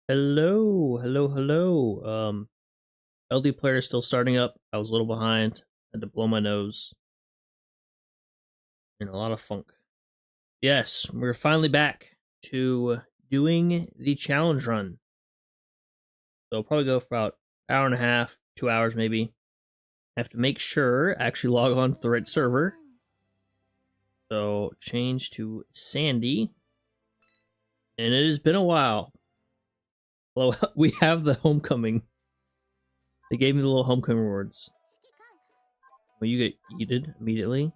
Hello. LD player is still starting up. I was a little behind. Had to blow my nose. In a lot of funk. Yes, we're finally back to doing the challenge run. So I'll probably go for about an hour and a half, 2 hours maybe. I have to make sure I actually log on to the right server. So change to Sandy. And it has been a while. Well, we have the homecoming. They gave me the little homecoming rewards. Well, you get yeeted immediately.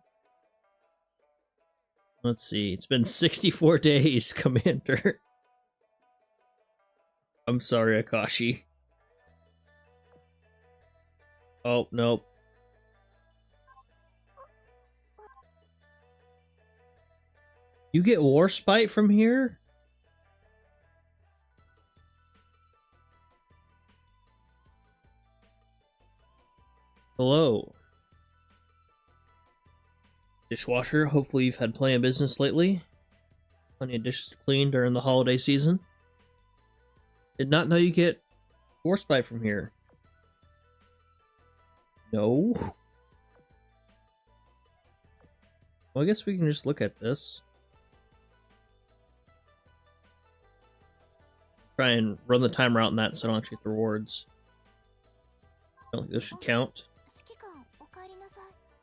Let's see. It's been 64 days, Commander. I'm sorry, Akashi. Oh, nope. You get War Spite from here? Hello. Dishwasher, hopefully you've had plenty of business lately. Plenty of dishes to clean during the holiday season. Did not know you get War Spite from here. No. Well, I guess we can just look at this. Try and run the timer out in that so I don't actually get the rewards. I don't think this should count.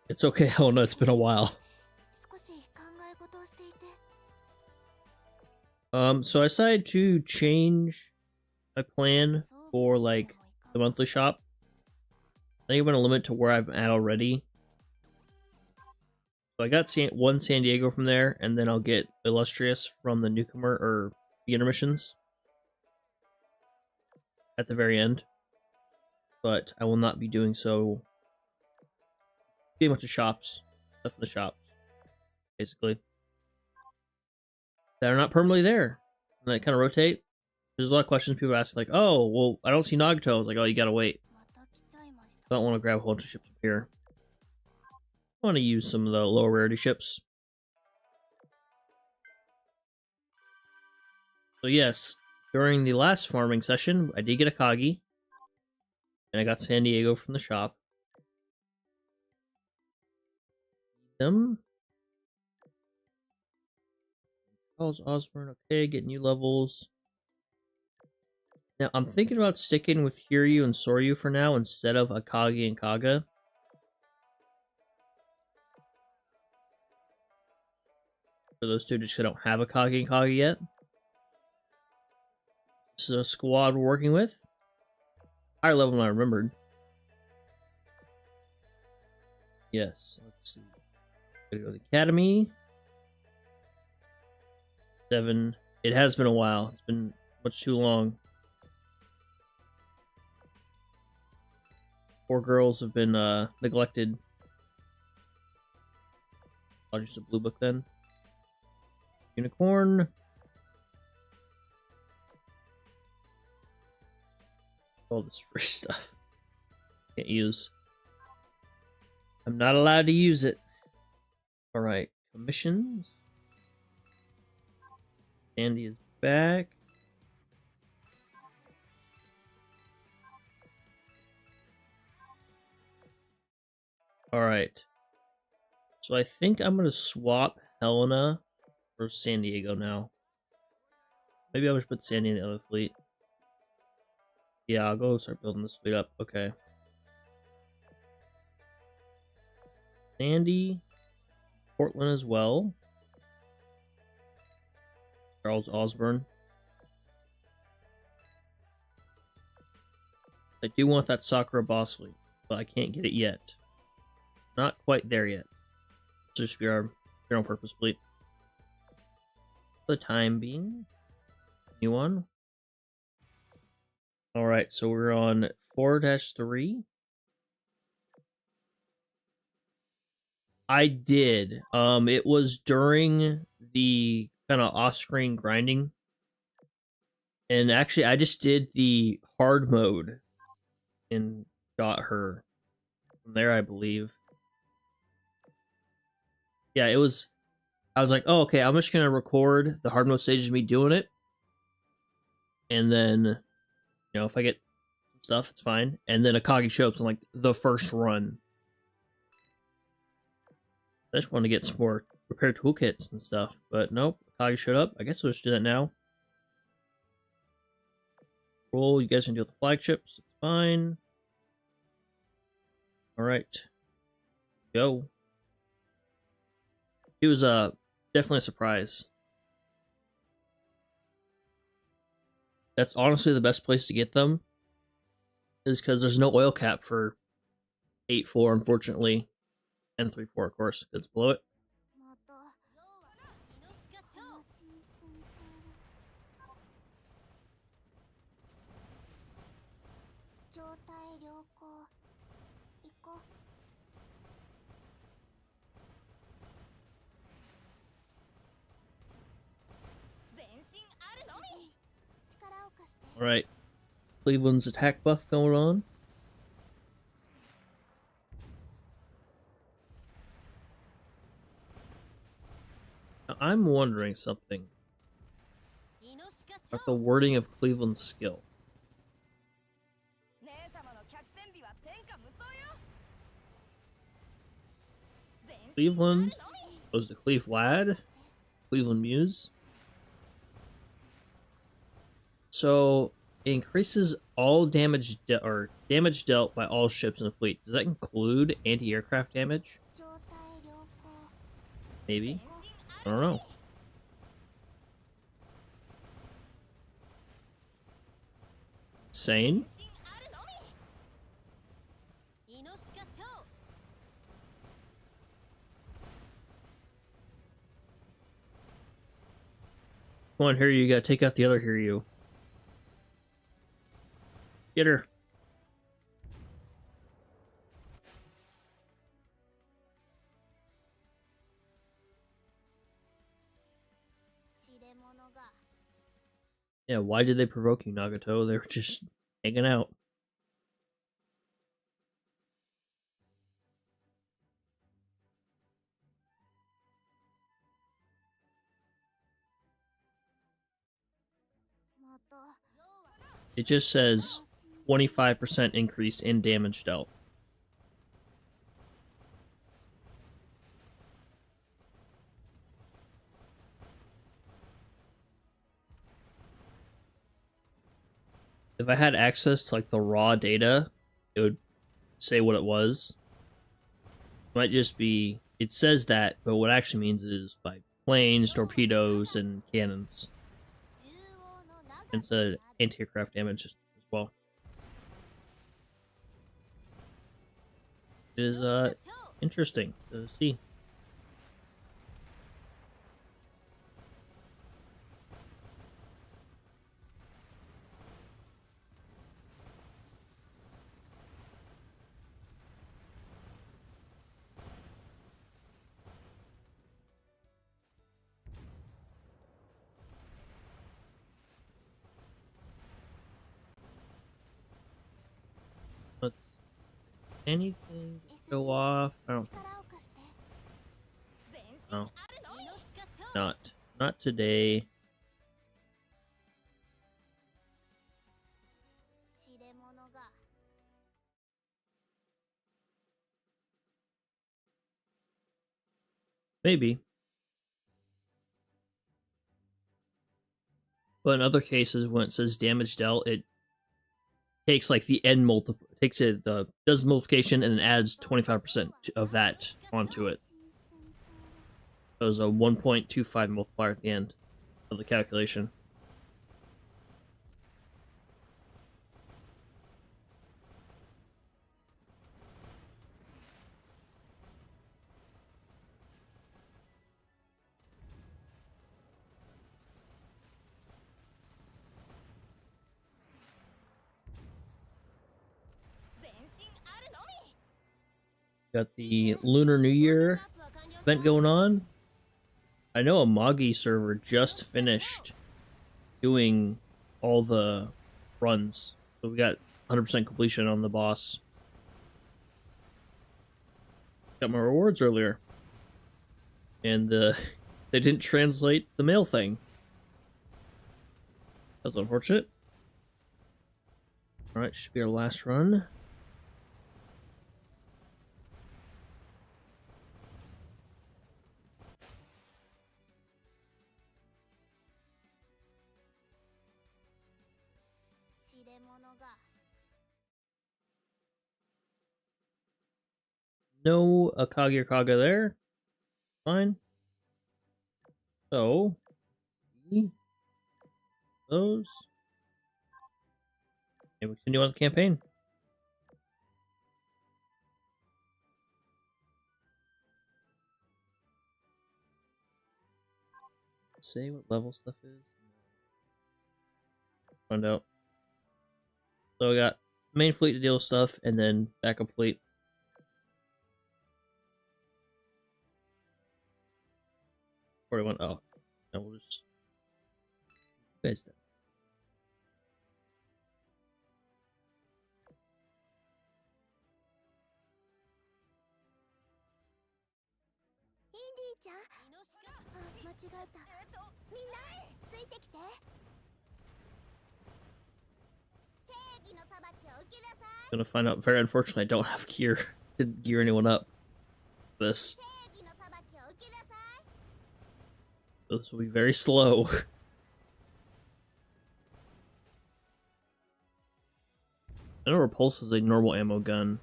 It's okay, oh no, it's been a while. So I decided to change my plan for like the monthly shop. I think I'm gonna limit to where I'm at already. So I got one San Diego from there, and then I'll get Illustrious from the newcomer or beginner missions at the very end. But I will not be doing so. Get a bunch of shops, stuff in the shops, basically, that are not permanently there. And they kind of rotate. There's a lot of questions people ask, like, oh, well, I don't see Nagato. I was like, oh, you gotta wait. I don't want to grab a whole bunch of ships up here. I want to use some of the lower rarity ships. So yes, during the last farming session, I did get a Kagi. And I got San Diego from the shop. Them. Charles Osborne, okay, get new levels. Now, I'm thinking about sticking with Hiryu and Soryu for now instead of Akagi and Kaga. For those two, just 'cause I don't have Akagi and Kaga yet. This is a squad we're working with. Higher level than I remembered. Yes, let's see. Gotta go to the academy. 7. It has been a while. It's been much too long. 4 girls have been neglected. I'll use a blue book then. Unicorn. All this free stuff. Can't use. I'm not allowed to use it. Alright, commissions. Sandy is back. Alright. So I think I'm gonna swap Helena for San Diego now. Maybe I should put Sandy in the other fleet. Yeah, I'll go start building this fleet up. Okay. Sandy. Portland as well. Charles Osborne. I do want that Sakura boss fleet, but I can't get it yet. Not quite there yet. It'll just be our general purpose fleet. For the time being. New one. Alright, so we're on 4-3. I did. It was during the kind of off-screen grinding. And actually, I just did the hard mode and got her from there, I believe. Yeah, it was... I was like, oh, okay, I'm just going to record the hard mode stage of me doing it. and then if I get stuff, it's fine. And then Akagi shows up on like the first run. I just want to get some more repair toolkits and stuff, but nope. Akagi showed up. I guess we'll just do that now. Roll. You guys can deal with the flagships. It's fine. All right. Go. It was definitely a surprise. That's honestly the best place to get them, is because there's no oil cap for 8.4, unfortunately, and 3.4, of course. It's below it. All right, Cleveland's attack buff going on. Now, I'm wondering something about the wording of Cleveland's skill. Cleveland goes to Cleve Lad, Cleveland Muse. So it increases all damage damage dealt by all ships in the fleet. Does that include anti-aircraft damage? Maybe. I don't know. Insane. Come on, Hiryu, you gotta take out the other Hiryu. Get her. Yeah, why did they provoke you, Nagato? They were just hanging out. It just says 25% increase in damage dealt. If I had access to like the raw data, it would say what it was. It might just be, it says that, but what it actually means is by planes, torpedoes, and cannons. It's an anti-aircraft damage as well. It is interesting to see. Let's anything go off. I don't think so. No. Not today. Maybe. But in other cases, when it says damage dealt, it takes like the end multiple, takes it, does the multiplication and adds 25% of that onto it. So there's a 1.25 multiplier at the end of the calculation. Got the Lunar New Year event going on. I know a Magi server just finished doing all the runs. So we got 100% completion on the boss. Got my rewards earlier. And they didn't translate the mail thing. That's unfortunate. Alright, should be our last run. No Akagi or Kaga there. Fine. So, those. And we continue on the campaign. Let's see what level stuff is. Find out. So we got main fleet to deal with stuff, and then backup fleet. Where do I want? Oh, no, we'll just guys then. Gonna find out. Very unfortunately, I don't have gear. Didn't gear anyone up. This will be very slow. I know Repulse is a normal ammo gun.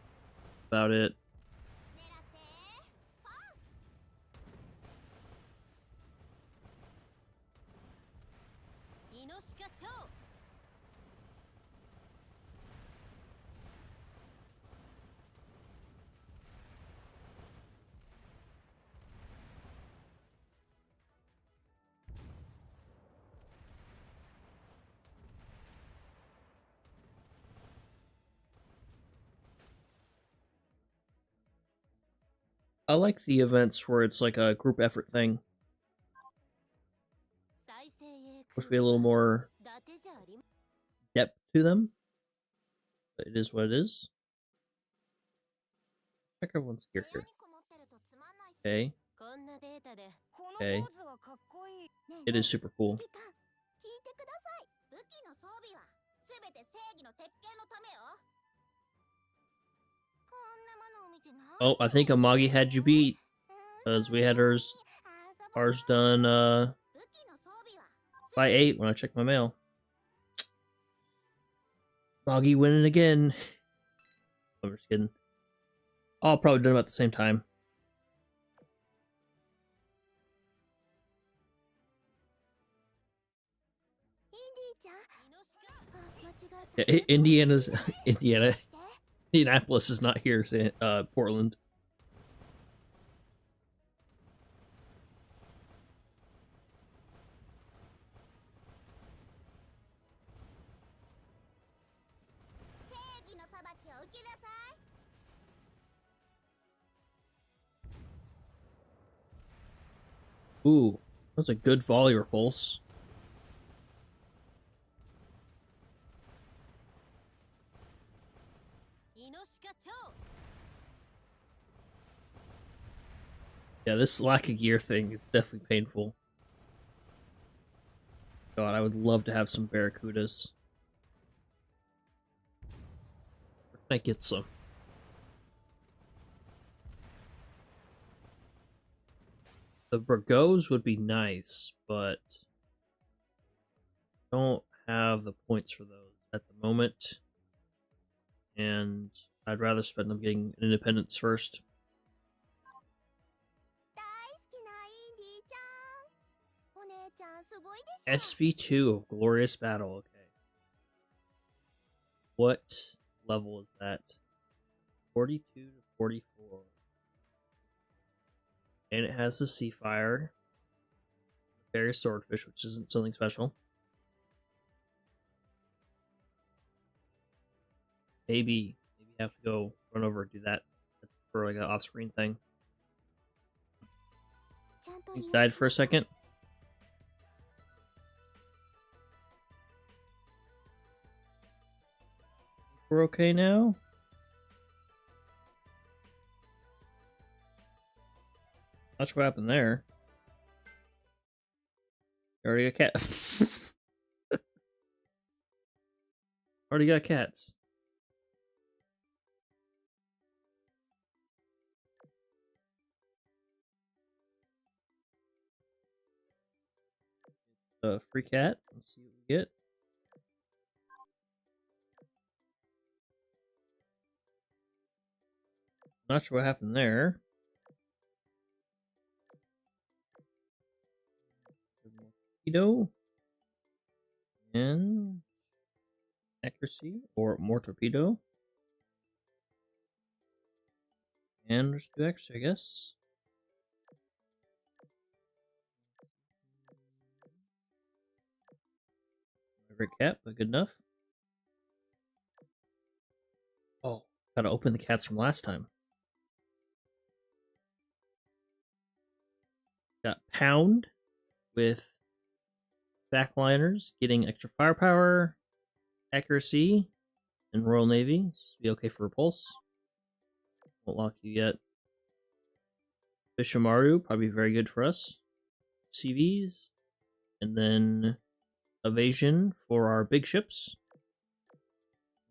That's about it. I like the events where it's like a group effort thing. Wish we had a little more depth to them. But it is what it is. Check everyone's gear here. Okay. Okay. It is super cool. Oh, I think Amagi had you beat. Because we had ours done by 8 when I checked my mail. Amagi winning again. I'm just kidding. All probably done about the same time. Yeah, Indianapolis is not here, Portland. Ooh, that's a good volley repulse. Yeah, this lack of gear thing is definitely painful. God, I would love to have some Barracudas. Where can I get some? The Burgos would be nice, but I don't have the points for those at the moment. And I'd rather spend them getting an independence first. SB2 of Glorious Battle, okay. What level is that? 42 to 44. And it has the Sea Fire. Fairy Swordfish, which isn't something special. Maybe have to go run over and do that for like an off-screen thing. He's died for a second. We're okay now. Not sure what happened there. Already got cat. Already got cats. Free cat. Let's see what we get. Not sure what happened there. Torpedo. And accuracy or more torpedo. And let's do accuracy, I guess. Great cat, but good enough. Oh, gotta open the cats from last time. Got Pound with backliners, getting extra firepower, accuracy, and Royal Navy. This will be okay for Repulse. Won't lock you yet. Bishimaru, probably very good for us. CVs. And then Evasion for our big ships.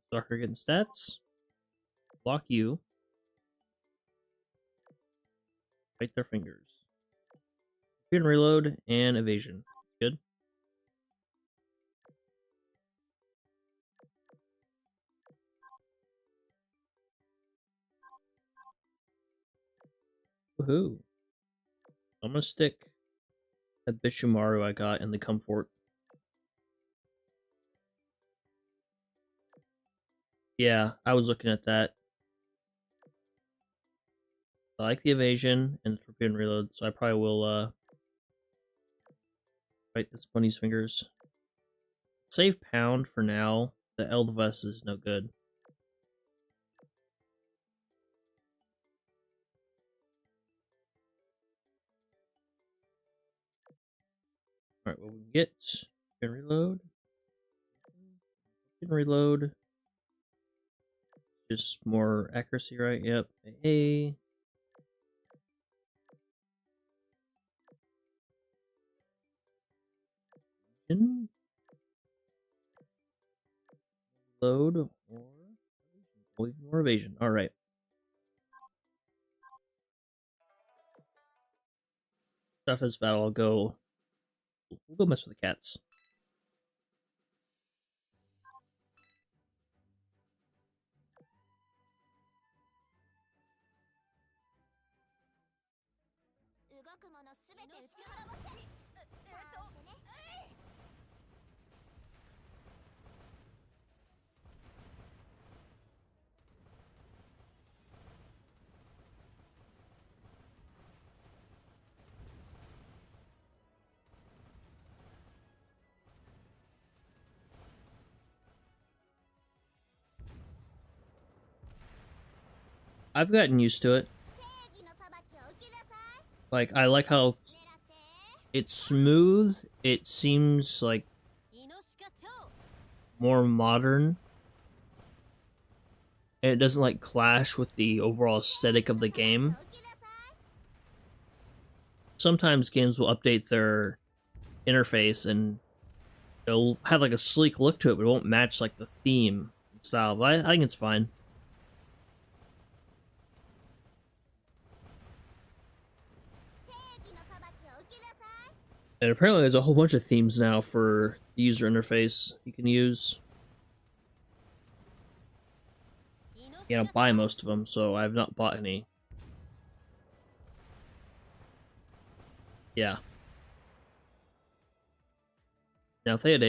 Start her getting stats. Lock you. Bite their fingers. Speed and reload and evasion. Good. Woohoo. I'm gonna stick that Bishimaru I got in the comfort. Yeah, I was looking at that. I like the evasion and the torpedo and reload, so I probably will bite this bunny's fingers. Save Pound for now. The Eldvest is no good. Alright, what we get? Can reload. Can reload. Just more accuracy, right? Yep. Hey. Load or more evasion. All right. After this battle, we'll go mess with the cats. I've gotten used to it. Like, I like how it's smooth. It seems like more modern. And it doesn't like clash with the overall aesthetic of the game. Sometimes games will update their interface and it'll have like a sleek look to it, but it won't match like the theme and style. But I think it's fine. And apparently there's a whole bunch of themes now for the user interface you can use. You don't buy most of them, so I've not bought any. Yeah. Now if they had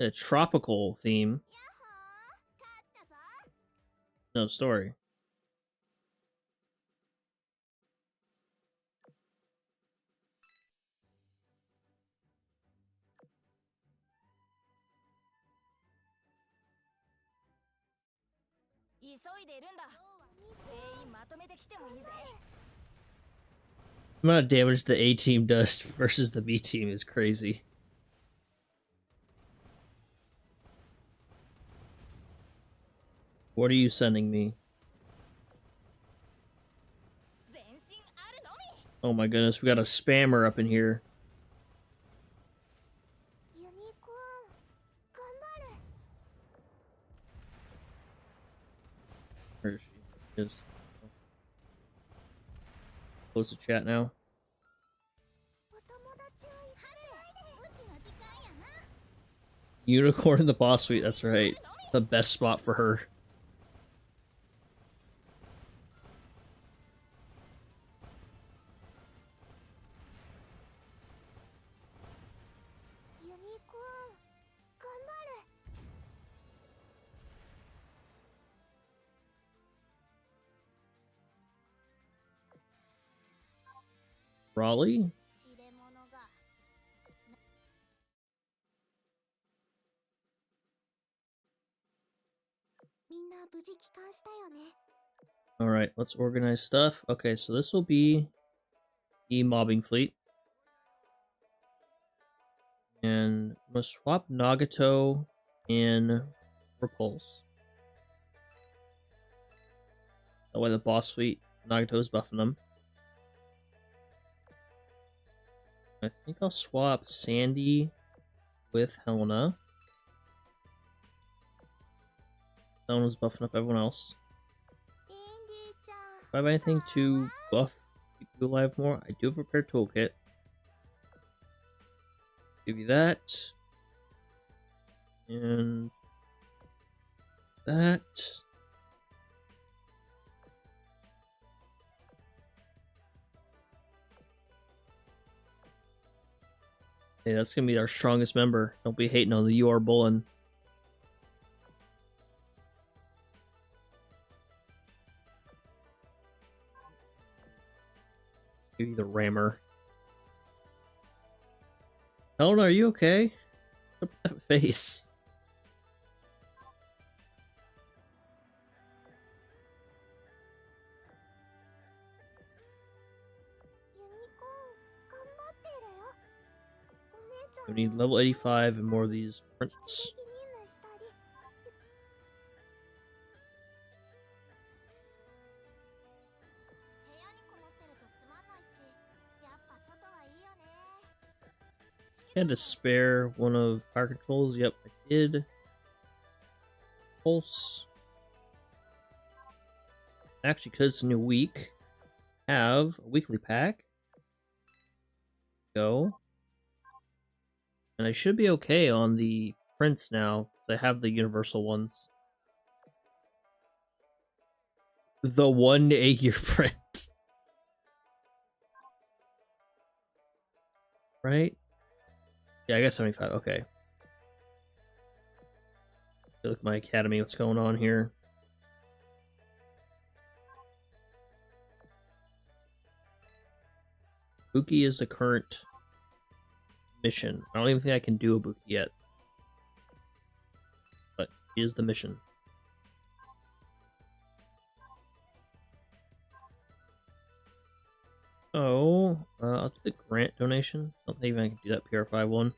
a tropical theme, no story. The amount of damage the A team does versus the B team is crazy. What are you sending me? Oh my goodness, we got a spammer up in here. Where she is. Close the chat now. Unicorn in the boss suite, that's right. The best spot for her. Raleigh? Alright, let's organize stuff. Okay, so this will be the mobbing fleet. And I'm gonna swap Nagato and Repulse. That way the boss fleet, Nagato is buffing them. I think I'll swap Sandy with Helena. Helena's buffing up everyone else. Do I have anything to buff keep you alive more? I do have a repair toolkit. Give you that. And that. Hey, that's gonna be our strongest member. Don't be hating on the UR Bullen. Give you the rammer. Helena, are you okay? Look at that face. We need level 85 and more of these prints. I had to spare one of fire controls. Yep, I did. Pulse. Actually, because it's a new week, have a weekly pack. Go. And I should be okay on the prints now, because I have the universal ones. The 1 8-year print. Right? Yeah, I got 75. Okay. Look at my academy. What's going on here? Buki is the current mission. I don't even think I can do a Buki yet. But it is the mission. Oh, I'll do the grant donation. I don't think I can do that PR5 one.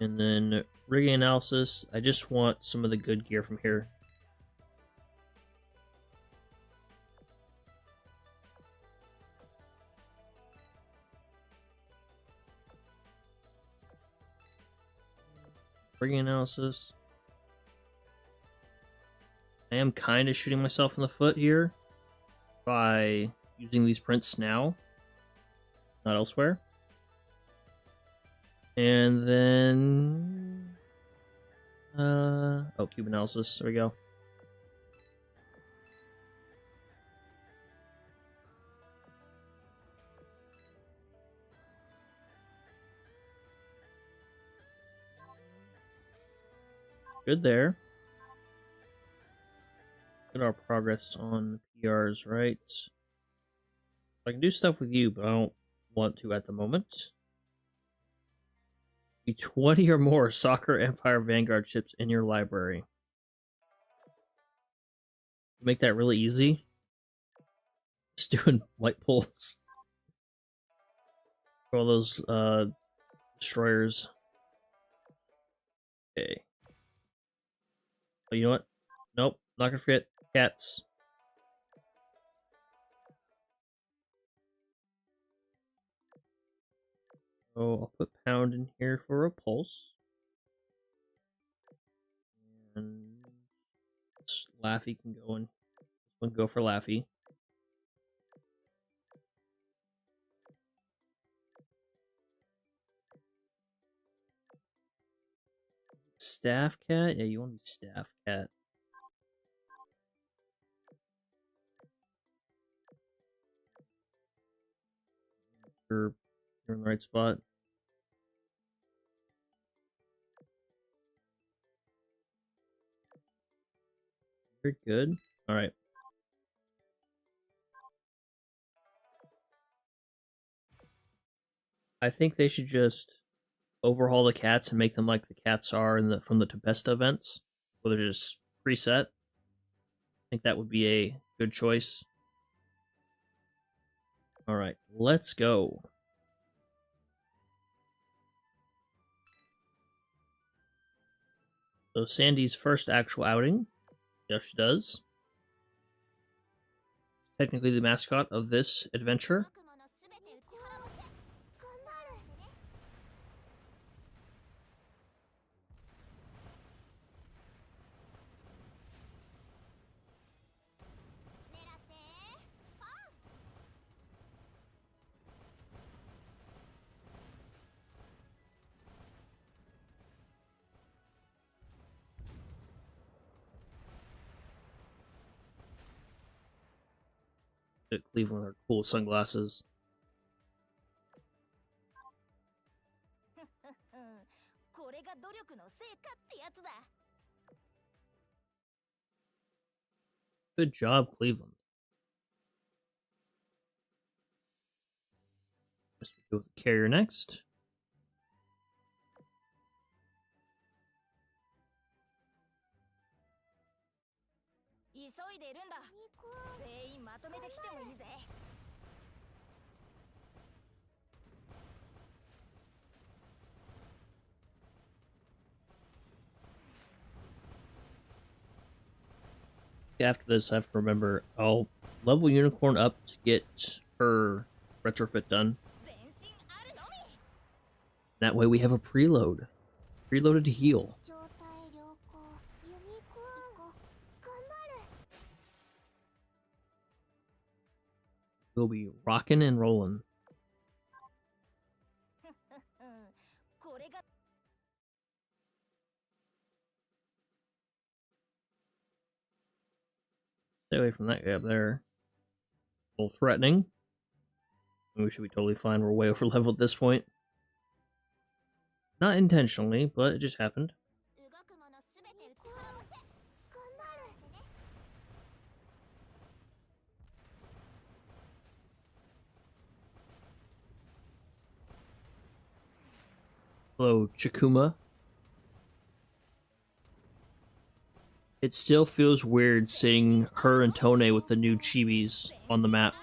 And then rigging analysis. I just want some of the good gear from here. Rigging analysis. I am kind of shooting myself in the foot here by using these prints now, not elsewhere. And then oh, cube analysis. There we go. Good there. Look at our progress on PRs, right? I can do stuff with you, but I don't want to at the moment. Be 20 or more Soccer Empire Vanguard ships in your library. Make that really easy. Just doing white pulls. For all those destroyers. Okay. Oh, you know what? Nope, not gonna forget cats. So I'll put pound in here for a pulse. And Laffy can go in. This one go for Laffy. staff cat? Yeah, you want to be staff cat. You're in the right spot. Very good. Alright. I think they should just overhaul the cats and make them like the cats are in the from the Tempesta events, where they're just preset. I think that would be a good choice. Alright, let's go. So Sandy's first actual outing. Yes, she does. Technically the mascot of this adventure. At Cleveland with her cool sunglasses. Good job, Cleveland. Guess we go with the carrier next. After this, I have to remember I'll level Unicorn up to get her retrofit done. That way we have a preload. Preloaded to heal. We'll be rocking and rolling. Stay away from that guy up there. A little threatening. We should be totally fine. We're way over level at this point. Not intentionally, but it just happened. Hello, Chikuma. It still feels weird seeing her and Tone with the new chibis on the map.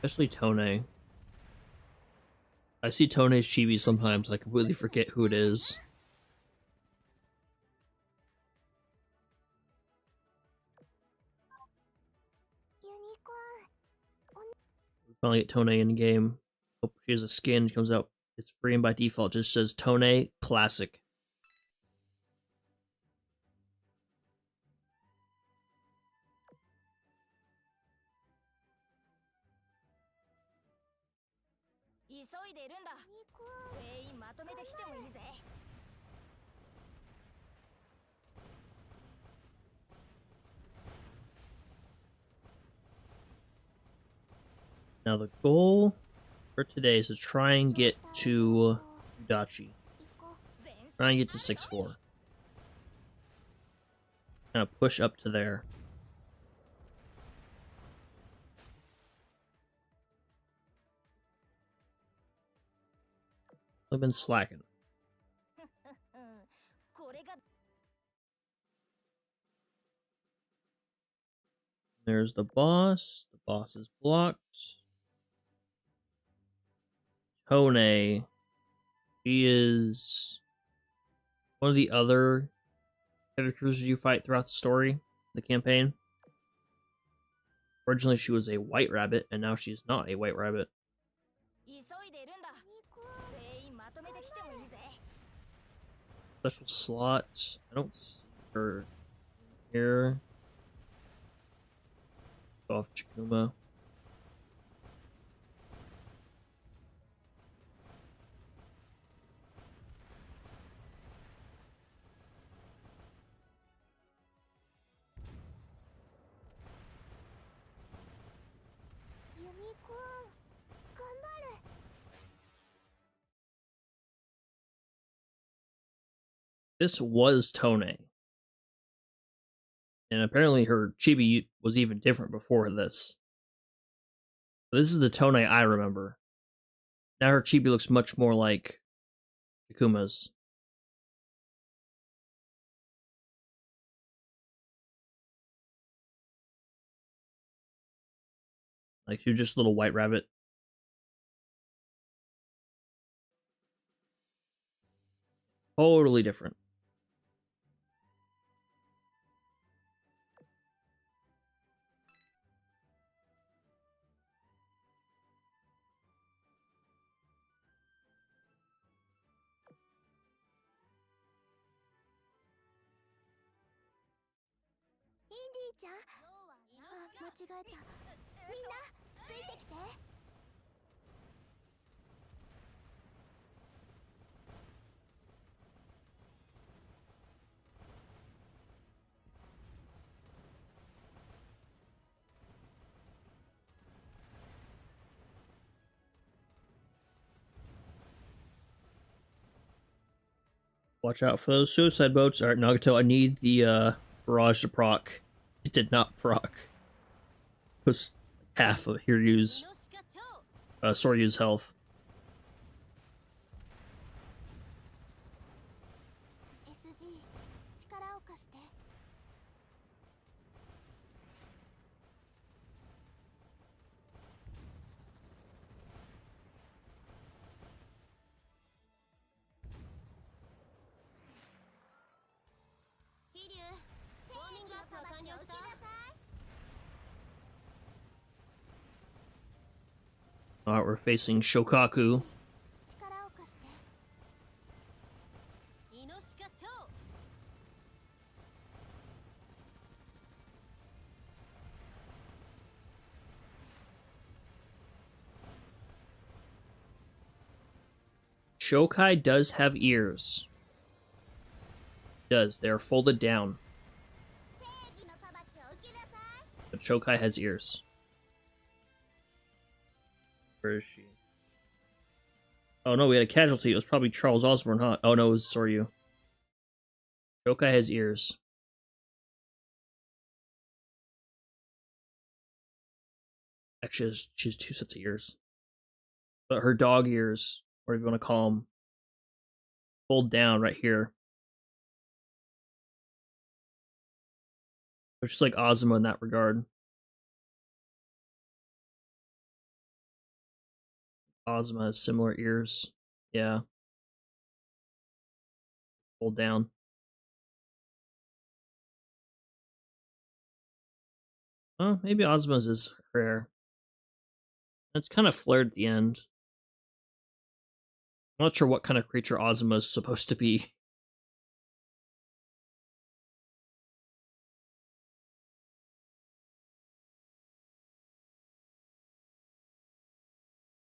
Especially Tone. I see Tone's chibi sometimes, I completely forget who it is. We finally get Tone in the game. Hope she has a skin, she comes out. It's free and by default just says Tone Classic. Now the goal for today is to try and get to Udachi. Try and get to 6-4. Kind of push up to there. I've been slacking. There's the boss. The boss is blocked. Tone. She is one of the other characters you fight throughout the story, the campaign. Originally, she was a white rabbit, and now she is not a white rabbit. Special slot. I don't see her here. So off Chikuma. This was Tone. And apparently her chibi was even different before this. But this is the Tone I remember. Now her chibi looks much more like Chikuma's. Like you're just a little white rabbit. Totally different. Watch out for those suicide boats. Alright, Nagato, I need the barrage to proc. It did not proc. It was half of Hiryu's Soryu's health. Alright, we're facing Shokaku. Shokai does have ears. Does. They're folded down. But Shokai has ears. Where is she? Oh no, we had a casualty. It was probably Charles Osborne, huh? Oh no, it was Soryu. Shokai has ears. Actually, she has two sets of ears. But her dog ears, whatever you want to call them, fold down right here. Which is like Ozma in that regard. Ozma has similar ears. Yeah. Fold down. Oh, maybe Ozma's is her hair. It's kind of flared at the end. I'm not sure what kind of creature Ozma's supposed to be.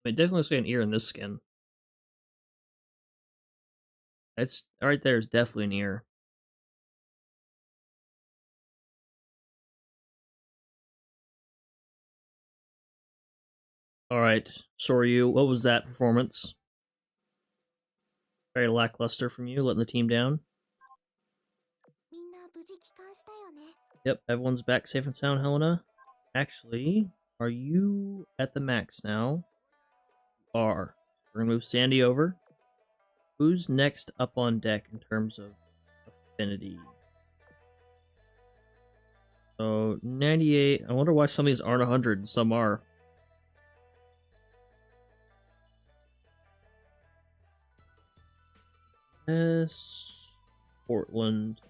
I mean, definitely looks like an ear in this skin. That's right there is definitely an ear. Alright, Soryu, what was that performance? Very lackluster from you, letting the team down. Yep, everyone's back safe and sound, Helena. Actually, are you at the max now? You are. We're gonna move Sandy over. Who's next up on deck in terms of affinity? So, 98. I wonder why some of these aren't 100 and some are. Yes. Portland.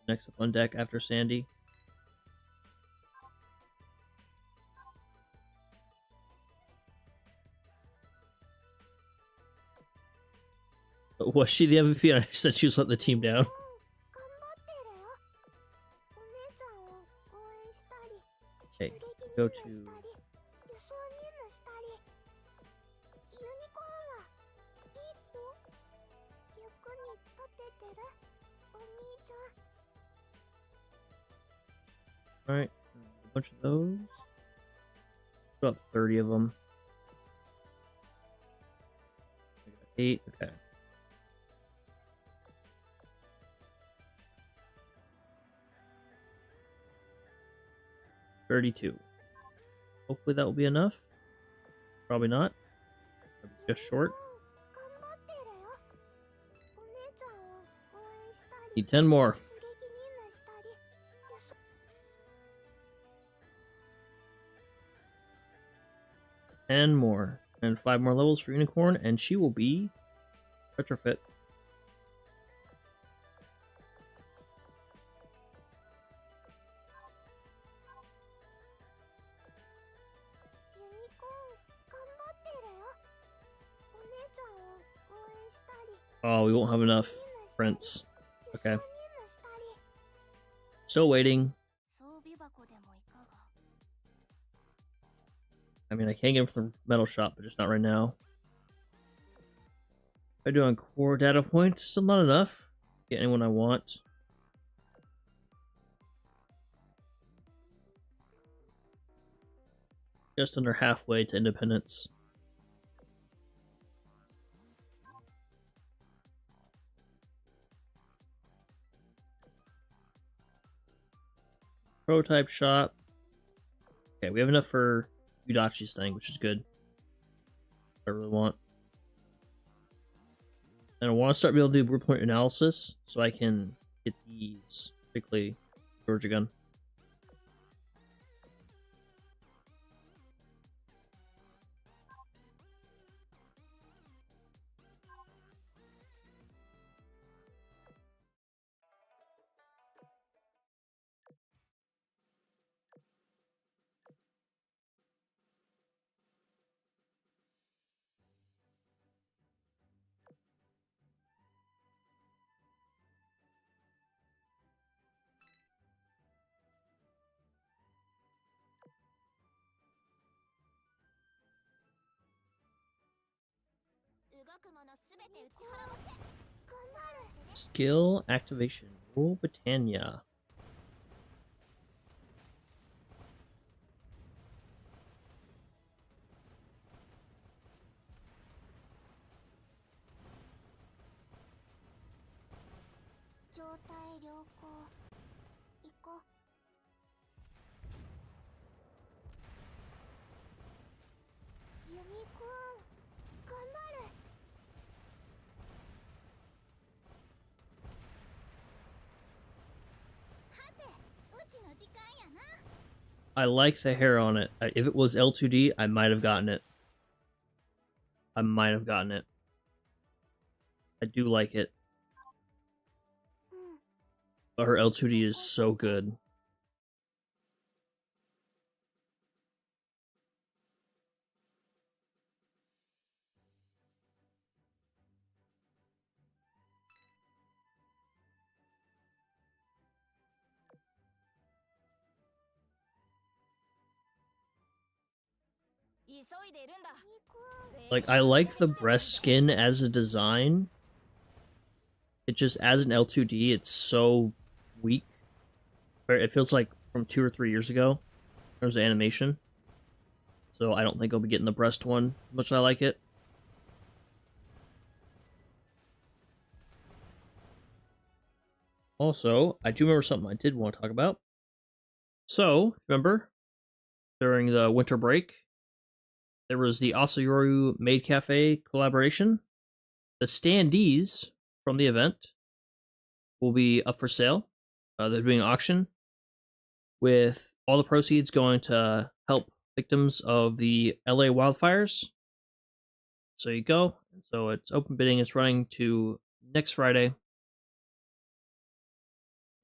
Next up on deck after Sandy. Was she the MVP? I said she was letting the team down. Okay, go to... Alright, a bunch of those. About 30 of them. 8, okay. $32. Hopefully that will be enough. Probably not. Just short. Need 10 more. And more. And 5 more levels for Unicorn, and she will be retrofit. Oh, we won't have enough prints. Okay. Still waiting. I mean, I can get them from the metal shop, but just not right now. I'm doing core data points, still not enough. Get anyone I want. Just under halfway to independence. Prototype shop. Okay, we have enough for Udachi's thing, which is good. I really want. And I want to start being able to do blueprint analysis so I can get these, particularly Georgia gun. Skill activation. Rule Britannia. I like the hair on it. If it was L2D, I might have gotten it. I do like it. But her L2D is so good. Like, I like the breast skin as a design. It just, as an L2D, it's so weak. It feels like from 2 or 3 years ago. There's the animation. So I don't think I'll be getting the breast one, much as I like it. Also, I do remember something I did want to talk about. So, remember, during the winter break, there was the Asayoru Maid Cafe collaboration. The standees from the event will be up for sale. They're doing an auction with all the proceeds going to help victims of the LA wildfires. So you go. So it's open bidding. It's running to next Friday.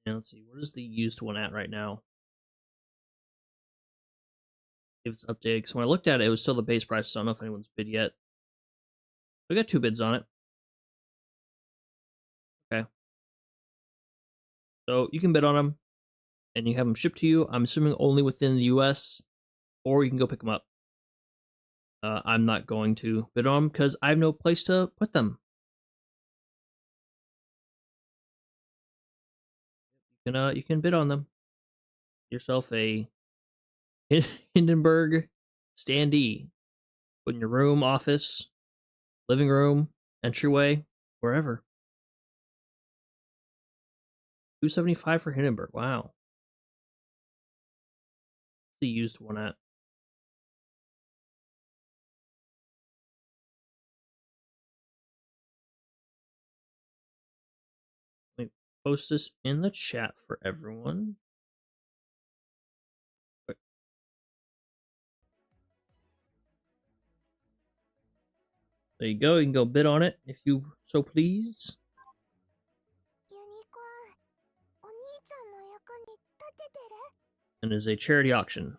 And let's see, what is the used one at right now? If it's updated, because when I looked at it, it was still the base price. So I don't know if anyone's bid yet. We got 2 bids on it. Okay. So you can bid on them. and you have them shipped to you. I'm assuming only within the US, or you can go pick them up. I'm not going to bid on them because I have no place to put them. You can bid on them. Yourself a Hindenburg standee. Put in your room, office, living room, entryway, wherever. $275 for Hindenburg. Wow. The used one at. Let me post this in the chat for everyone. There you go. You can go bid on it if you so please. And it is a charity auction.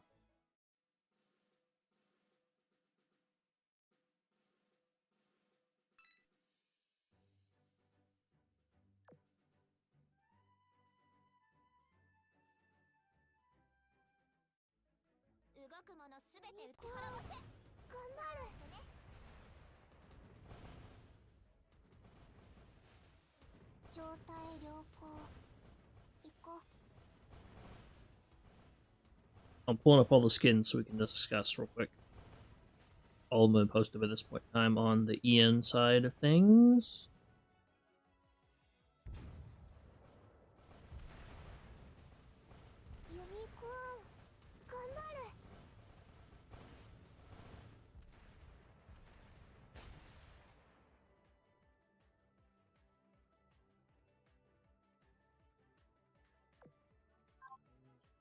I'm pulling up all the skins so we can discuss real quick. All of them posted at this point in time on the EN side of things.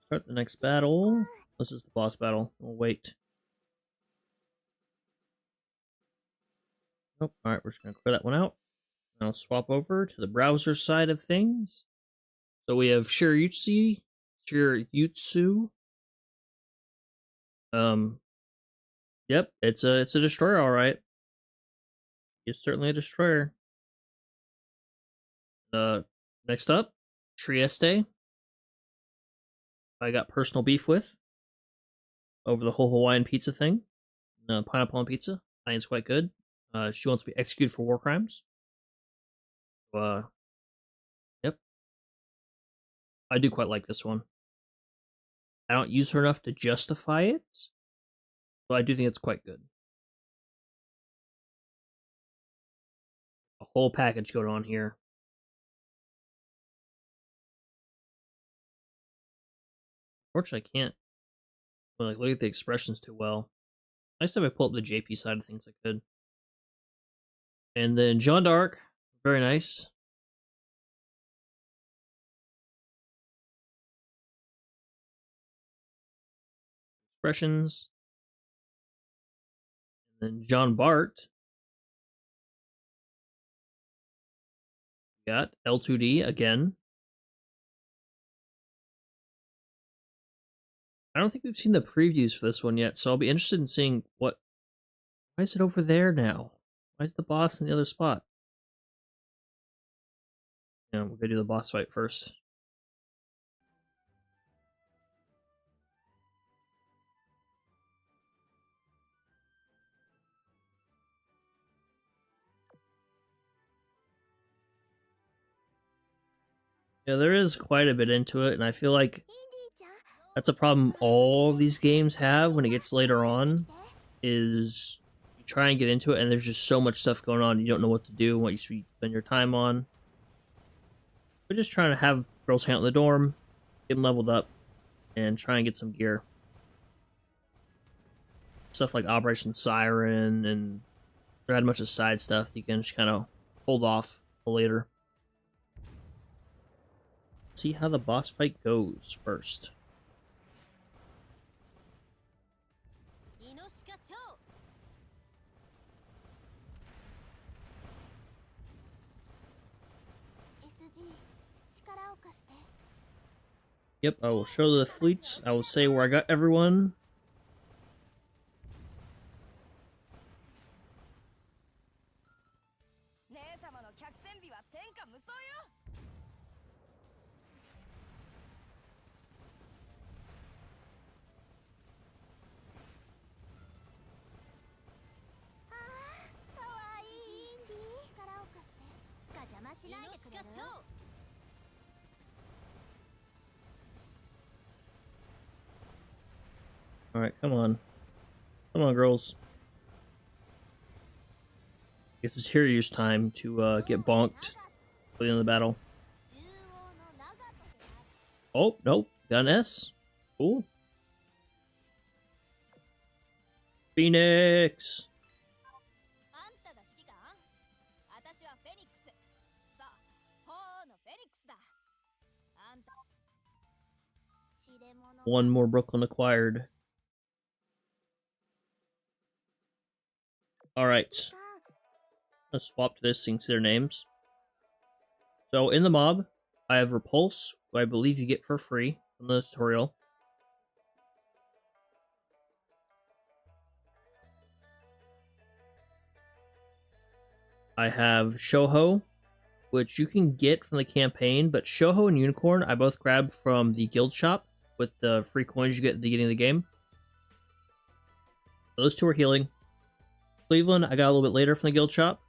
Start the next battle. This is the boss battle. We'll wait. Nope. Alright, we're just going to clear that one out. I'll swap over to the browser side of things. So we have Shirayutsu. Yep, it's a destroyer, alright. It's certainly a destroyer. Next up, Trieste. I got personal beef with over the whole Hawaiian pizza thing. Pineapple on pizza. I think it's quite good. She wants to be executed for war crimes. Yep. I do quite like this one. I don't use her enough to justify it, but I do think it's quite good. A whole package going on here. Unfortunately, I can't look at the expressions too well. Nice if I pull up the JP side of things I could. And then Jeanne d'Arc, very nice. Expressions. And then Jean Bart. Got L2D again. I don't think we've seen the previews for this one yet, so I'll be interested in seeing what... Why is it over there now? Why is the boss in the other spot? Yeah, we're gonna do the boss fight first. Yeah, there is quite a bit into it, and I feel like that's a problem all these games have when it gets later on, is you try and get into it and there's just so much stuff going on, you don't know what to do and what you should spend your time on. We're just trying to have girls hang out in the dorm, get them leveled up, and try and get some gear. Stuff like Operation Siren, and there had much of side stuff you can just kind of hold off for later. See how the boss fight goes first. Yep, I will show the fleets. I will say where I got everyone. Alright, come on. Come on, girls. Guess it's Hiryu's time to get bonked for the end of the battle. Oh, nope. Got an S. Cool. Phoenix! One more Brooklyn acquired. Alright. Let's swap to this and see their names. So, in the mob, I have Repulse, who I believe you get for free from the tutorial. I have Shoho, which you can get from the campaign, but Shoho and Unicorn I both grabbed from the guild shop with the free coins you get at the beginning of the game. Those two are healing. Cleveland I got a little bit later from the guild shop.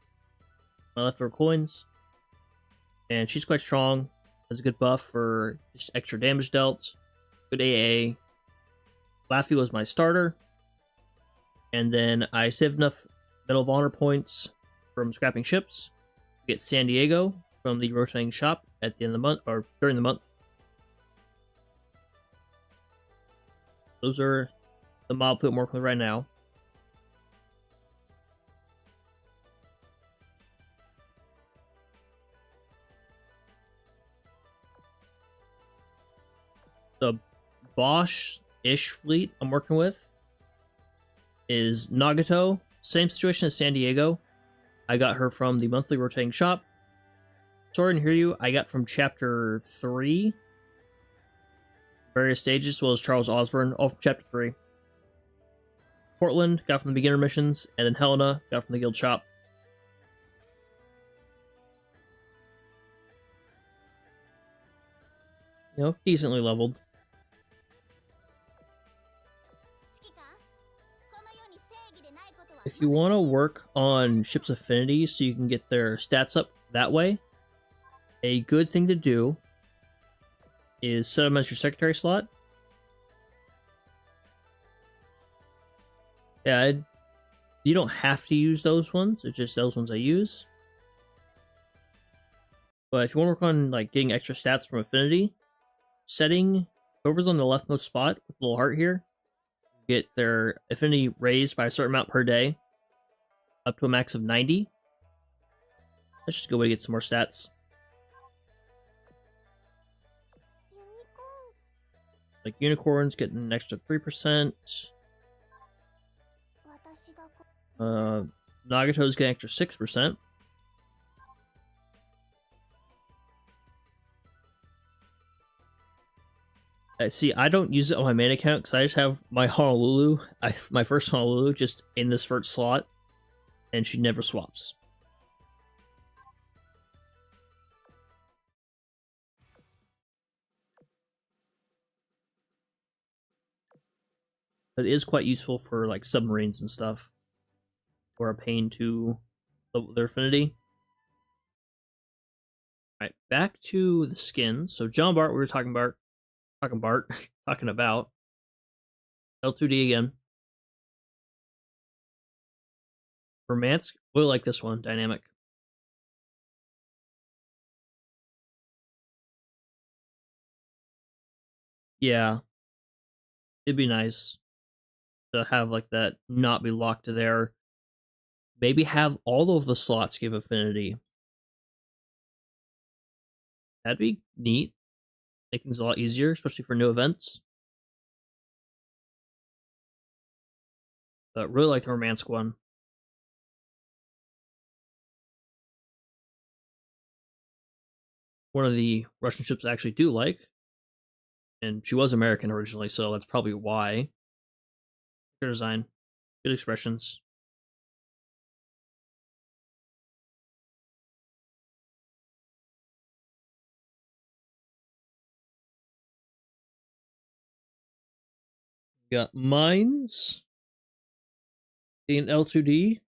My leftover coins. And she's quite strong. Has a good buff for just extra damage dealt. Good AA. Laffy was my starter. And then I saved enough Medal of Honor points from scrapping ships. Get San Diego from the rotating shop at the end of the month, or during the month. Those are the mob fleet I'm working with right now. The Bosch-ish fleet I'm working with is Nagato. Same situation as San Diego. I got her from the monthly rotating shop. Sora and Hiryu I got from chapter 3. Various stages, as well as Charles Osborne, all from chapter 3. Portland got from the beginner missions, and then Helena got from the guild shop. You know, decently leveled. If you want to work on ships' affinities so you can get their stats up that way, a good thing to do is set them as your secretary slot. Yeah, you don't have to use those ones, it's just those ones I use. But if you want to work on like getting extra stats from affinity, setting whoever's on the leftmost spot with a little heart here, get their affinity raised by a certain amount per day, up to a max of 90. That's just a good way to get some more stats. Like Unicorns getting an extra 3%. Nagato's getting extra 6%. See, I don't use it on my main account because I just have my Honolulu, my first Honolulu, just in this first slot, and she never swaps. But it is quite useful for like submarines and stuff, or a pain to their affinity. Alright, back to the skins. So John Bart, we were talking about L2D again. Romance, really like this one, dynamic. Yeah, it'd be nice to have like that, not be locked to there. Maybe have all of the slots give affinity. That'd be neat. Make things a lot easier, especially for new events. But really like the romance one. One of the Russian ships I actually do like. And she was American originally, so that's probably why. Good design. Good expressions. We got Mines. In L2D.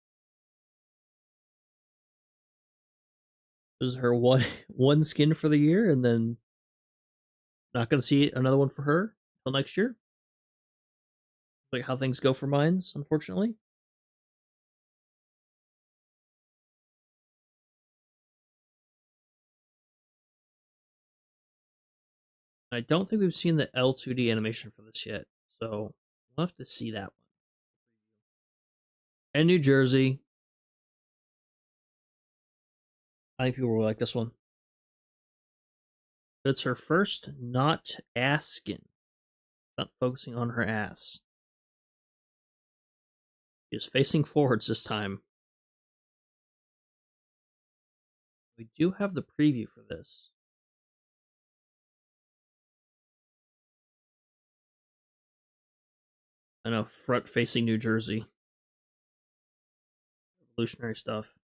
This is her one one skin for the year, and then not gonna see another one for her until next year. Like how things go for mines, unfortunately. I don't think we've seen the L2D animation for this yet, so we'll have to see that one. And New Jersey. I think people will like this one. It's her first not ass skin. Not focusing on her ass. She's facing forwards this time. We do have the preview for this. I know, front facing New Jersey. Revolutionary stuff.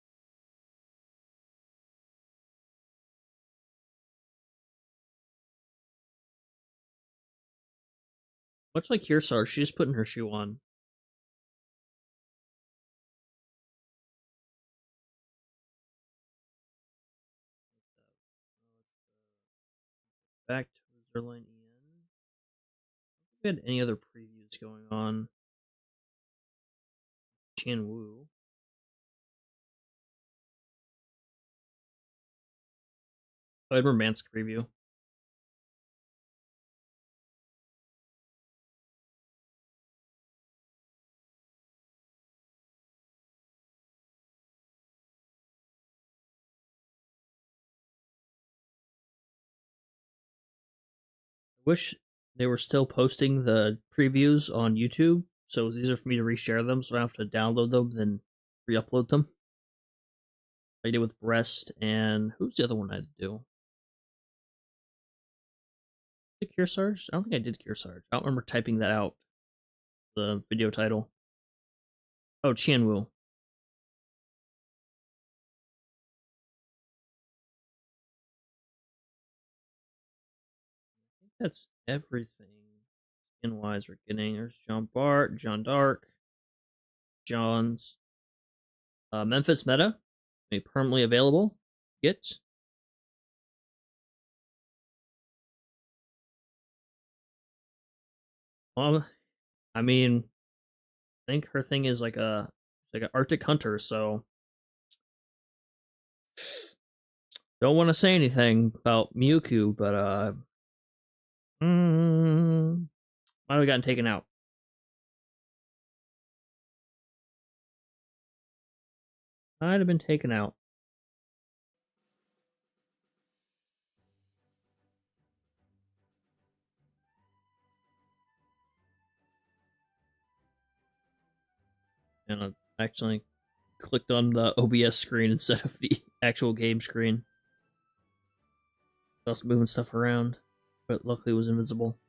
Much like Kirsar, she's putting her shoe on. Back to Zerline EN. We had any other previews going on? Qian Wu. I had Romansk preview. Wish they were still posting the previews on YouTube, so it was easier for me to reshare them, so I don't have to download them then re-upload them. I did with Breast, and who's the other one I had to do? Did Kearsarge? I don't think I did Kearsarge. I don't remember typing that out. The video title. Oh, Qianwu. I think that's everything. Skin wise, we're getting there's John Bart, John Dark, John's, Memphis Meta, permanently available. Get. Well, I mean, I think her thing is like an Arctic hunter, so don't want to say anything about Miyuku, but might have gotten taken out. Might have been taken out. And I actually clicked on the OBS screen instead of the actual game screen. I was moving stuff around, but luckily it was invisible.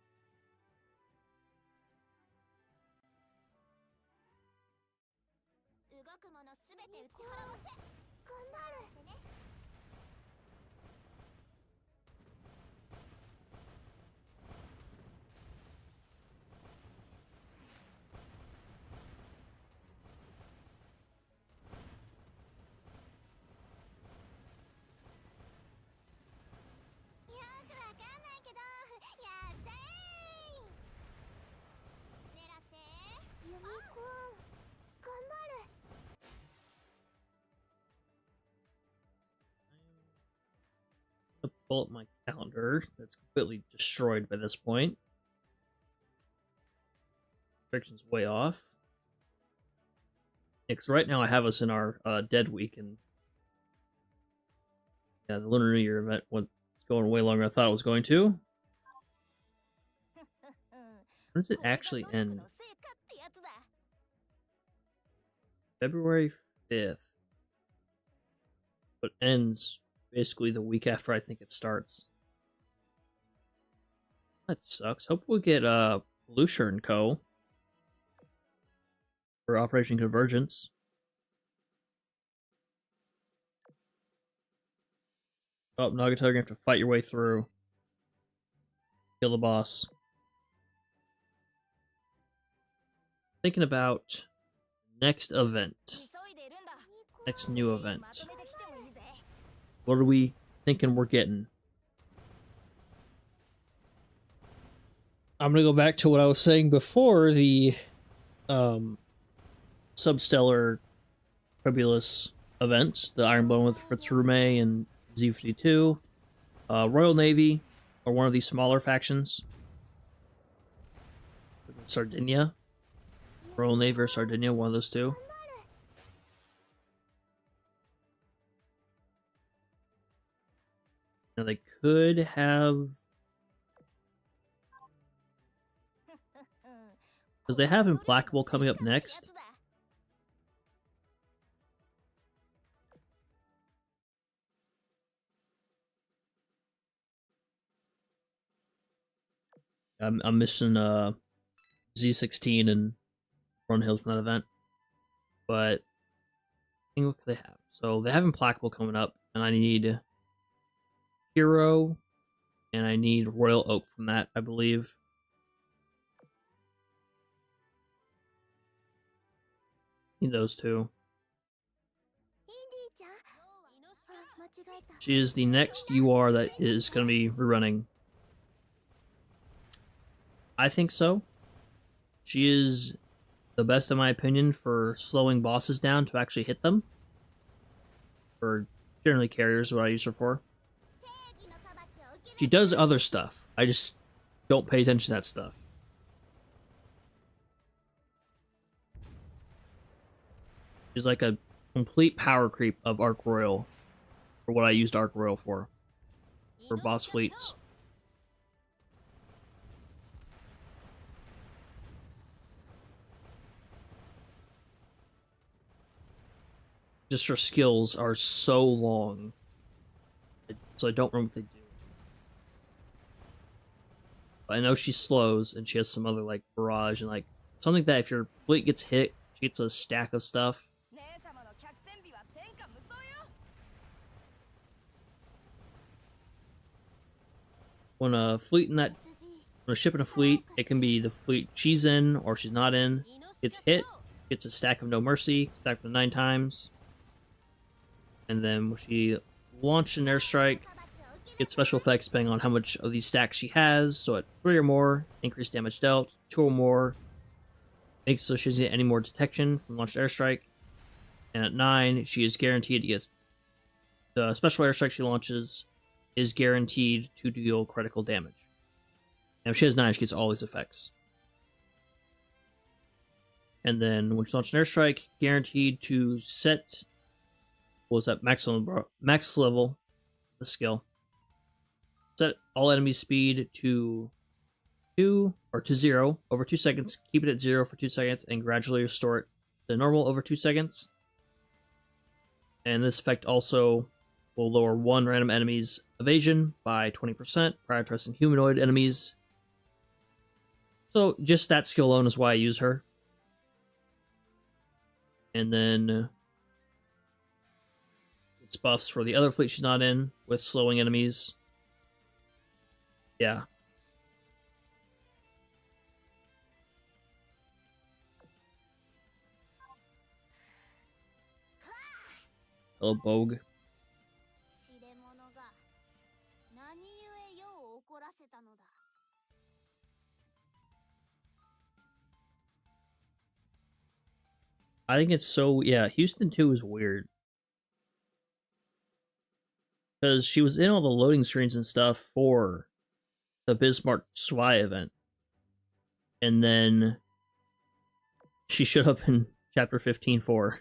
Pull up my calendar that's completely destroyed by this point. Friction's way off. Because right now I have us in our dead week, and yeah, the Lunar New Year event went going way longer than I thought it was going to. When does it actually end? February 5th. But ends basically the week after I think it starts. That sucks. Hopefully we get Lucia and Co. for Operation Convergence. Oh, Nagato, you're gonna have to fight your way through. Kill the boss. Thinking about next event. Next new event. What are we thinking we're getting? I'm gonna go back to what I was saying before the um, Substellar Tribulus event, the Ironbone with Fritz Rume and Z52, Royal Navy, or one of these smaller factions. Sardinia, Royal Navy or Sardinia, one of those two. Now they could have, because they have Implacable coming up next. I'm missing Z16 and Run Hills from that event, but I think what could they have? So they have Implacable coming up, and I need Hero, and I need Royal Oak from that, I believe. Need those two. She is the next UR that is going to be rerunning. I think so. She is the best, in my opinion, for slowing bosses down to actually hit them. Or generally carriers, what I use her for. She does other stuff. I just don't pay attention to that stuff. She's like a complete power creep of Arc Royal. For what I used Arc Royal for boss fleets. Just her skills are so long, so I don't remember what they do. But I know she slows, and she has some other like barrage and like something that if your fleet gets hit, she gets a stack of stuff. When a fleet in that, when a ship in a fleet, it can be the fleet she's in or she's not in, gets hit, gets a stack of No Mercy, stacked with 9 times. And then when she launches an airstrike, gets special effects depending on how much of these stacks she has. So at 3 or more, increased damage dealt. 2 or more, makes so she doesn't get any more detection from launched airstrike. And at 9, she is guaranteed to get the special airstrike she launches is guaranteed to deal critical damage. And if she has 9, she gets all these effects. And then when she launches an airstrike, guaranteed to set, what was that, max level, the skill. Set all enemy speed to 2 or to 0 over 2 seconds. Keep it at 0 for 2 seconds and gradually restore it to normal over 2 seconds. And this effect also will lower one random enemy's evasion by 20%, prioritizing humanoid enemies. So just that skill alone is why I use her. And then it's buffs for the other fleet she's not in with slowing enemies. Yeah. Hello, Bogue. I think it's so, yeah, Houston 2 is weird. Because she was in all the loading screens and stuff for the Bismarck Zwei event. And then she showed up in Chapter 15-4.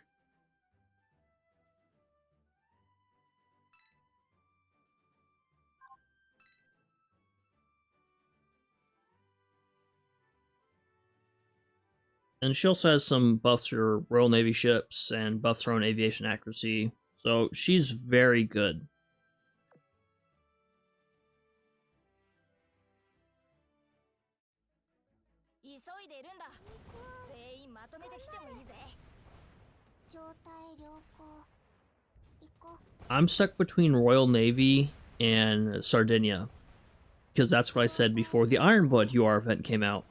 And she also has some buffs for Royal Navy ships and buffs her own aviation accuracy. So she's very good. I'm stuck between Royal Navy and Sardinia. Because that's what I said before the Ironblood UR event came out.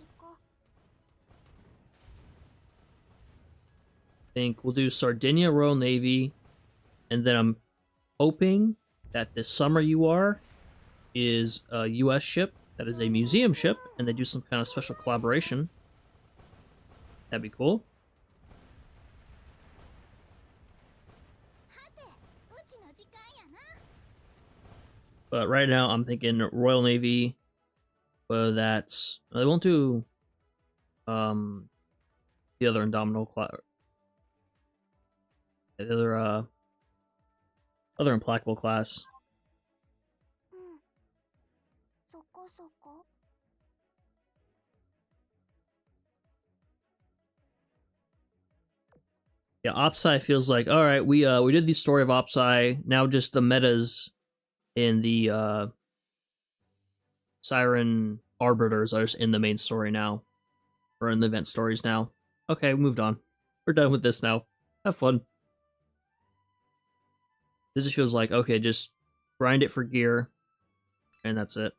I think we'll do Sardinia, Royal Navy, and then I'm hoping that this summer you are is a US ship that is a museum ship, and they do some kind of special collaboration. That'd be cool. But right now I'm thinking Royal Navy, but that's they won't do the other Indomitable class, the other Implacable class. Yeah, Opsai feels like, all right, we did the story of Opsai, now just the metas in the Siren Arbiters are just in the main story now, or in the event stories now. Okay, we moved on. We're done with this now. Have fun. This just feels like, okay, just grind it for gear, and that's it.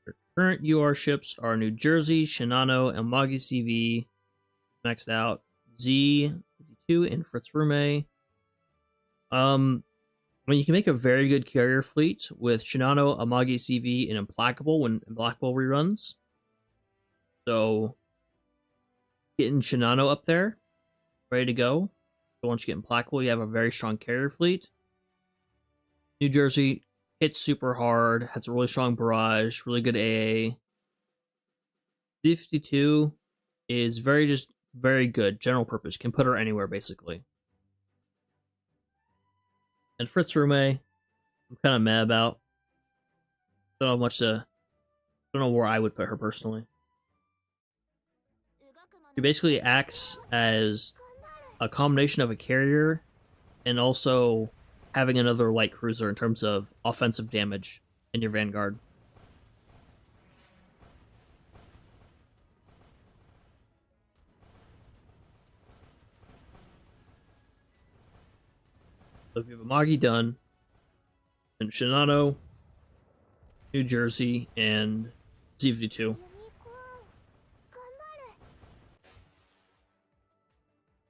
Your current UR ships are New Jersey, Shinano, and Magi CV. Maxed out. Z52 and Fritz Rume. I mean, you can make a very good carrier fleet with Shinano, Amagi CV, and Implacable when Implacable reruns. So, getting Shinano up there, ready to go. But once you get Implacable, you have a very strong carrier fleet. New Jersey hits super hard, has a really strong barrage, really good AA. Z52 is very good, general purpose. Can put her anywhere, basically. And Fritz Rume, I'm kind of mad about. Don't know where I would put her personally. She basically acts as a combination of a carrier and also having another light cruiser in terms of offensive damage in your vanguard. So if you have Amagi done, then Shinano, New Jersey, and Z52.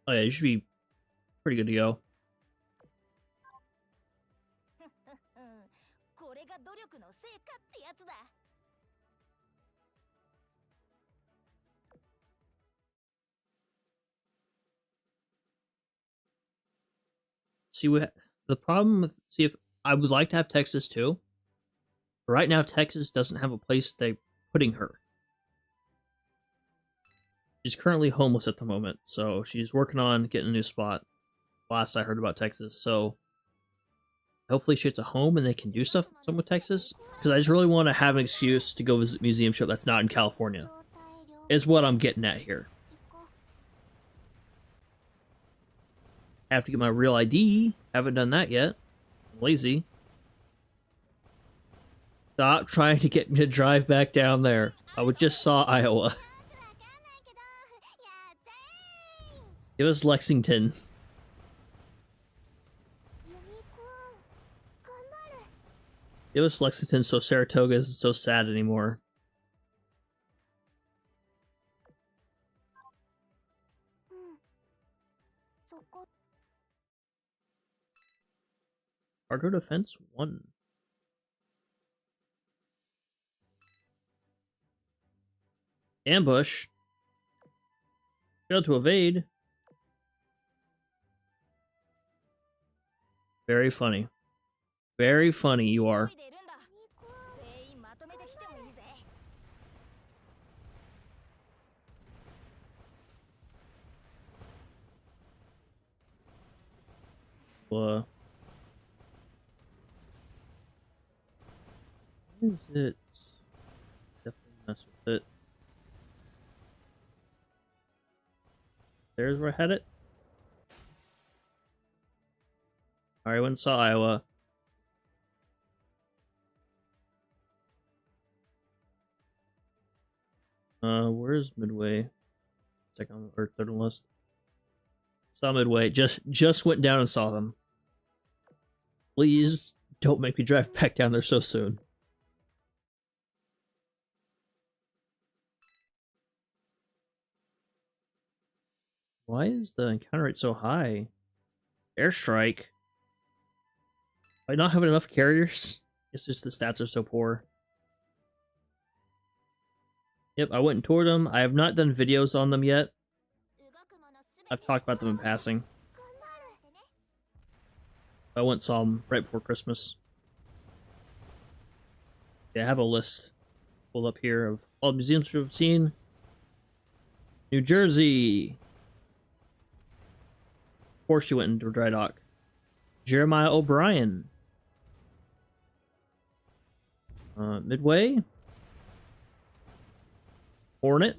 Oh yeah, you should be pretty good to go. See what the problem with if I would like to have Texas too. But right now, Texas doesn't have a place they're putting her. She's currently homeless at the moment, so she's working on getting a new spot. Last I heard about Texas, so hopefully she gets a home and they can do something with Texas. Because I just really want to have an excuse to go visit museum ship that's not in California. Is what I'm getting at here. I have to get my real ID. Haven't done that yet. I'm lazy. Stop trying to get me to drive back down there. I just saw Iowa. It was Lexington. It was Lexington, so Saratoga isn't so sad anymore. Cargo defense 1. Ambush. Failed to evade. Very funny. Very funny you are. What is it? Definitely mess with it. There's where I had it. Alright, went and saw Iowa. Where's Midway? Second or third on the list. Saw Midway. Just went down and saw them. Please don't make me drive back down there so soon. Why is the encounter rate so high? Airstrike. I not have enough carriers? It's just the stats are so poor. Yep, I went and toured them. I have not done videos on them yet. I've talked about them in passing. I went and saw them right before Christmas. Yeah, I have a list pulled up here of all the museums we've seen. New Jersey. Of course she went into dry dock. Jeremiah O'Brien. Midway. Hornet.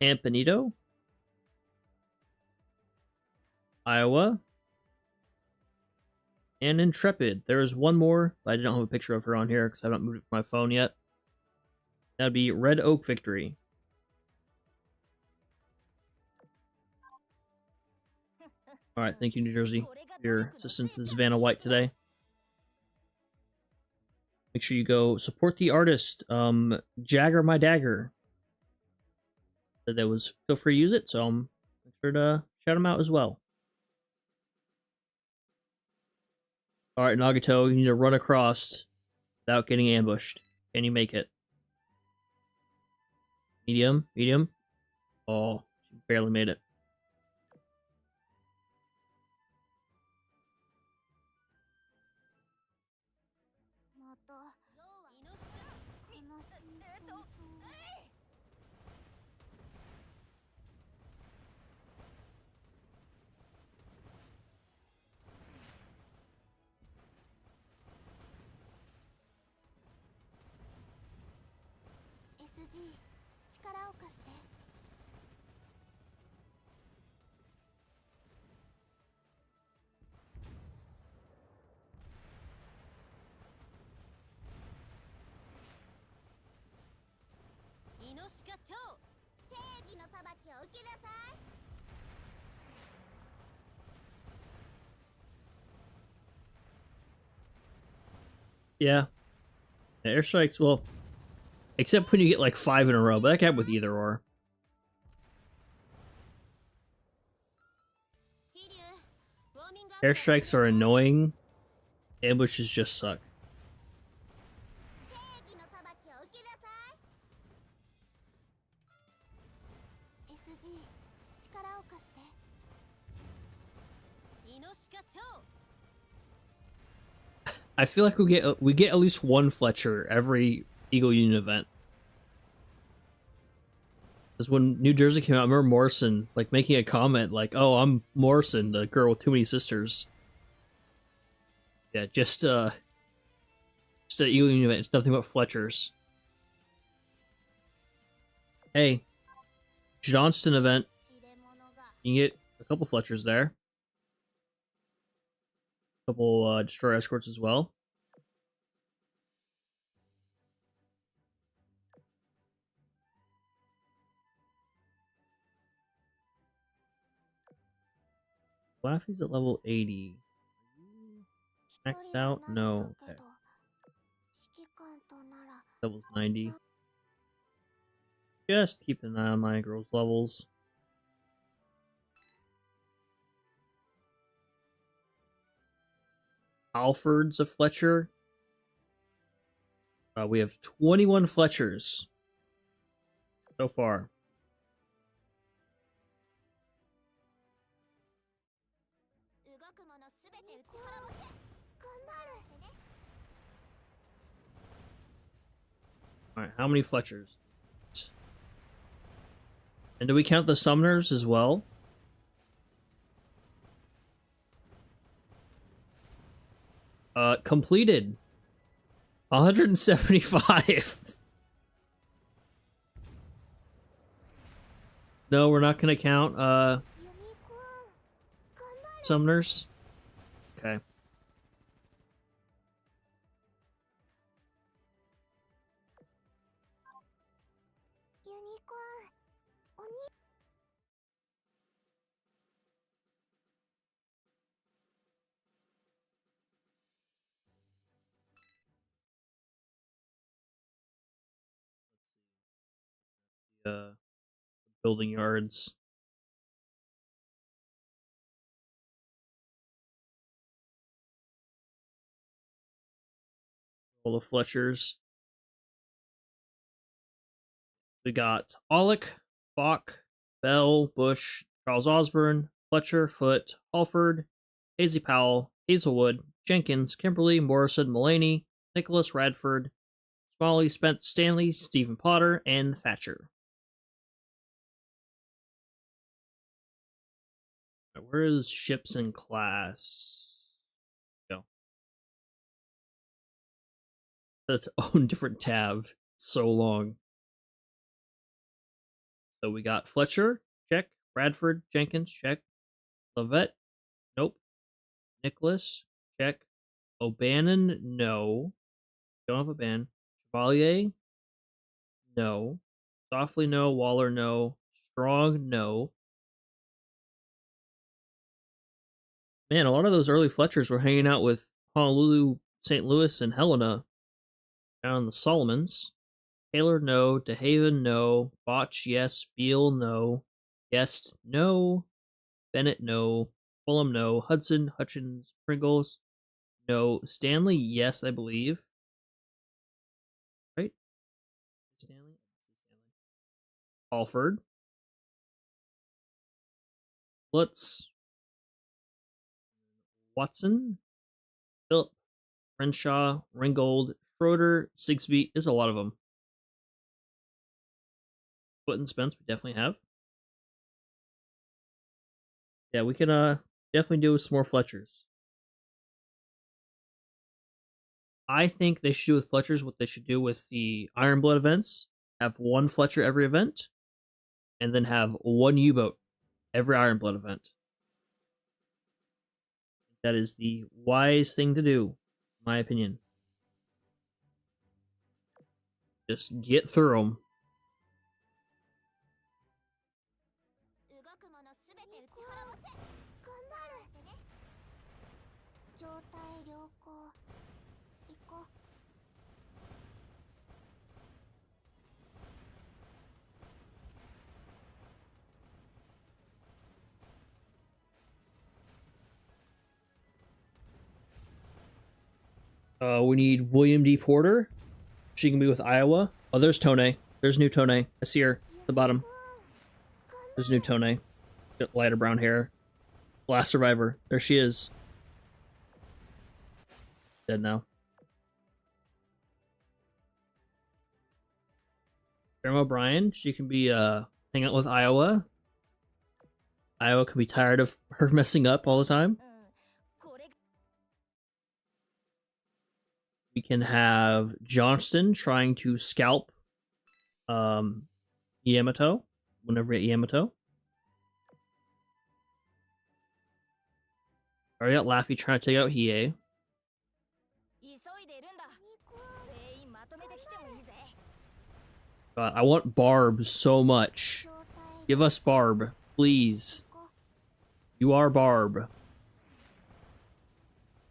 Ampanito. Iowa. And Intrepid. There is one more, but I don't have a picture of her on here because I haven't moved it from my phone yet. That'd be Red Oak Victory. Alright, thank you, New Jersey, for your assistance in Savannah White today. Make sure you go support the artist, Jagger My Dagger. That was feel free to use it, so make sure to shout him out as well. Alright, Nagato, you need to run across without getting ambushed. Can you make it? Medium? Medium? Oh, she barely made it. Yeah. Airstrikes, well, except when you get like 5 in a row, but that can happen with either or. Airstrikes are annoying. Ambushes just suck. I feel like we get at least one Fletcher every Eagle Union event. Because when New Jersey came out, I remember Morrison like making a comment like, "Oh, I'm Morrison, the girl with too many sisters." Yeah, just an Eagle Union event. It's nothing but Fletchers. Hey, Johnston event. You can get a couple Fletchers there. A couple destroyer escorts as well. Laffy's at level 80. Maxed out? No. Okay. Level's 90. Just keep an eye on my girls' levels. Alfred's a Fletcher. We have 21 Fletchers so far. Alright, how many Fletchers? And do we count the summoners as well? Completed. 175. No, we're not gonna count, summoners. Okay. Building yards. All the Fletchers. We got Aulick, Bach, Bell, Bush, Charles Osborne, Fletcher, Foote, Halford, Hazy Powell, Hazelwood, Jenkins, Kimberly, Morrison, Mulaney, Nicholas Radford, Smalley, Spence, Stanley, Stephen Potter, and Thatcher. Where is ships in class? Go. That's its own different tab. It's so long. So we got Fletcher, check. Bradford, Jenkins, check. Lovett, nope. Nicholas, check. O'Bannon, no. Don't have a ban. Chevalier, no. Softly, no. Waller, no. Strong, no. Man, a lot of those early Fletchers were hanging out with Honolulu, St. Louis, and Helena down in the Solomons. Taylor, no. DeHaven, no. Botch, yes. Beal, no. Guest, no. Bennett, no. Fulham, no. Hudson, Hutchins, Pringles, no. Stanley, yes, I believe. Right? Stanley? Alford. Lutz. Watson. Philip. Renshaw. Ringgold. Schroeder. Sigsby. There's a lot of them. Foote and Spence we definitely have. Yeah, we can definitely do some more Fletchers. I think they should do with Fletchers what they should do with the Iron Blood events. Have one Fletcher every event, and then have one U-boat every Iron Blood event. That is the wise thing to do, in my opinion. Just get through them. We need William D. Porter. She can be with Iowa. Oh, there's Tone. There's new Tone. I see her at the bottom. There's new Tone. Got lighter brown hair. Last survivor. There she is. Dead now. Grandma O'Brien. She can be hang out with Iowa. Iowa can be tired of her messing up all the time. We can have Johnston trying to scalp Yamato whenever we get Yamato. Already got Laffy trying to take out Hiei. God, I want Barb so much. Give us Barb, please. You are Barb.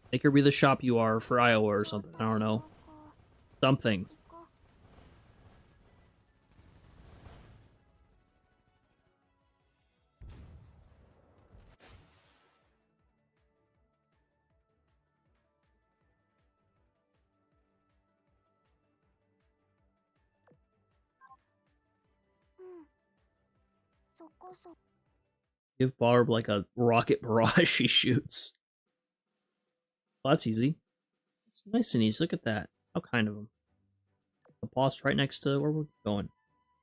Make her be the shop you are for Iowa or something. I don't know. Something. Give Barb like a rocket barrage she shoots. Well, that's easy. It's nice and easy. Look at that. How kind of him. The boss right next to where we're going.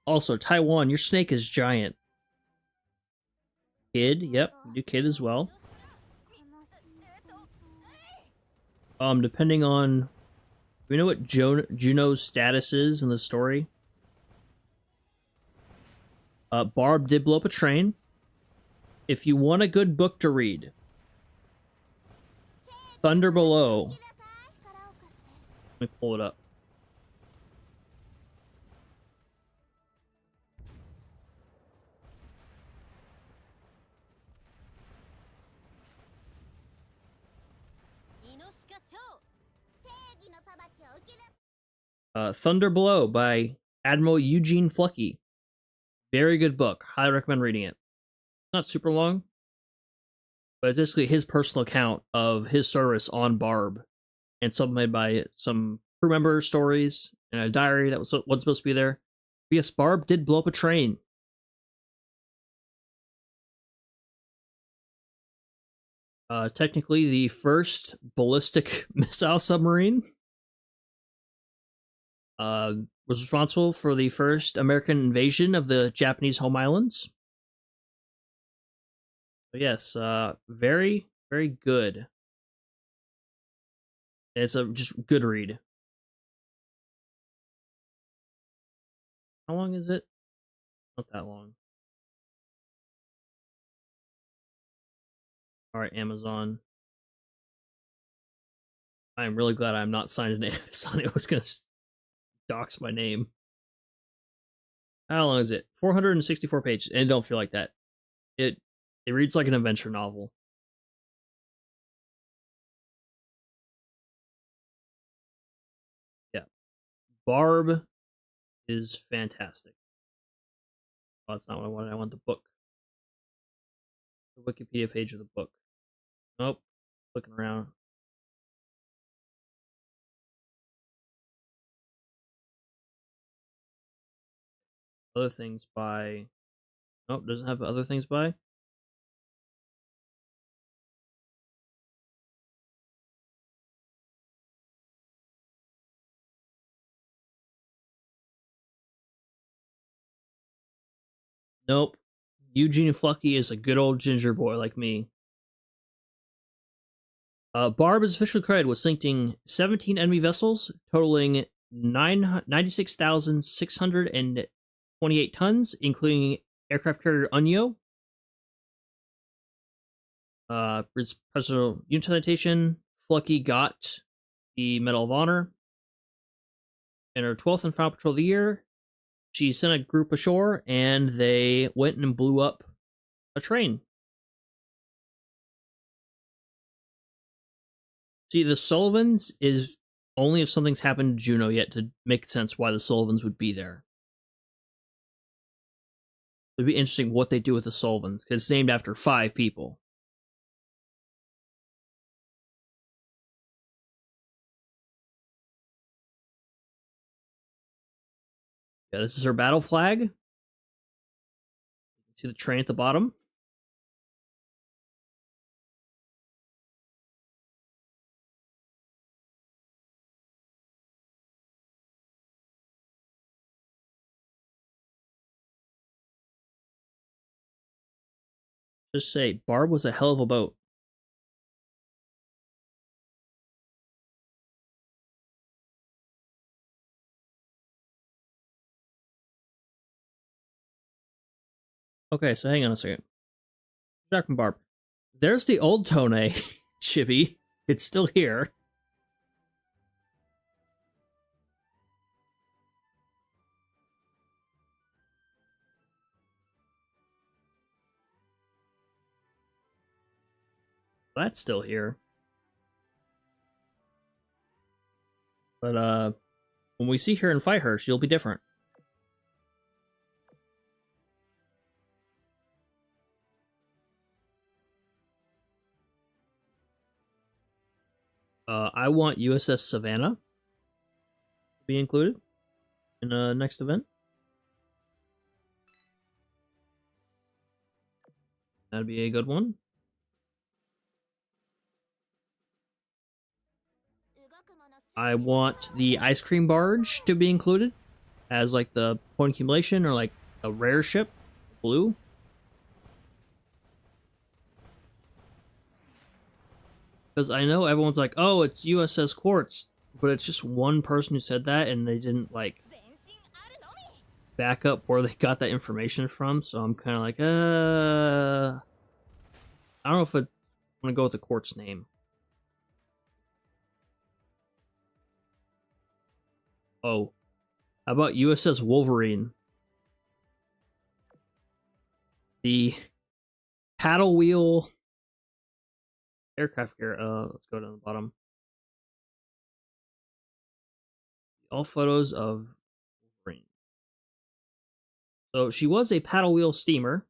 Also, Taiwan, your snake is giant. Kid, yep, do Kid as well. Depending on... Do we know what Juno's status is in the story? Barb did blow up a train. If you want a good book to read, Thunder Below. Let me pull it up. Thunder Below by Admiral Eugene Flucky. Very good book. Highly recommend reading it. Not super long, but it's basically his personal account of his service on Barb and submitted by some crew member stories and a diary that wasn't supposed to be there. But yes, Barb did blow up a train. Technically the first ballistic missile submarine. Was responsible for the first American invasion of the Japanese home islands. But yes, very, very good. It's a just good read. How long is it? Not that long. All right, Amazon. I am really glad I'm not signed into Amazon. It was gonna dox my name. How long is it? 464 pages, and don't feel like that. It reads like an adventure novel. Yeah, Barb is fantastic. Oh, that's not what I wanted. I want the book. The Wikipedia page of the book. Nope. Looking around. Other things by. Nope, doesn't have other things by. Nope. Eugene Flucky is a good old ginger boy like me. Barb is officially credited with sinking 17 enemy vessels, totaling 96,628 tons, including aircraft carrier Unyo. Presidential unit citation. Flucky got the Medal of Honor. In her 12th and final patrol of the year, she sent a group ashore, and they went and blew up a train. See, the Sullivans is only if something's happened to Juno yet to make sense why the Sullivans would be there. It'd be interesting what they do with the Sullivans, because it's named after 5 people. Yeah, this is her battle flag. See the train at the bottom? Just say, Barb was a hell of a boat. Okay, so hang on a second. Jack and Barb. There's the old Tone, Chibi. It's still here. That's still here. But when we see her and fight her, she'll be different. I want USS Savannah to be included in the next event. That'd be a good one. I want the ice cream barge to be included as like the point accumulation or like a rare ship, blue. Because I know everyone's like, oh, it's USS Quartz, but it's just one person who said that, and they didn't like back up where they got that information from. So I'm kind of like, I don't know if I want to go with the Quartz name. Oh, how about USS Wolverine? The paddle wheel aircraft carrier. Let's go to the bottom. All photos of Wolverine. So she was a paddle wheel steamer.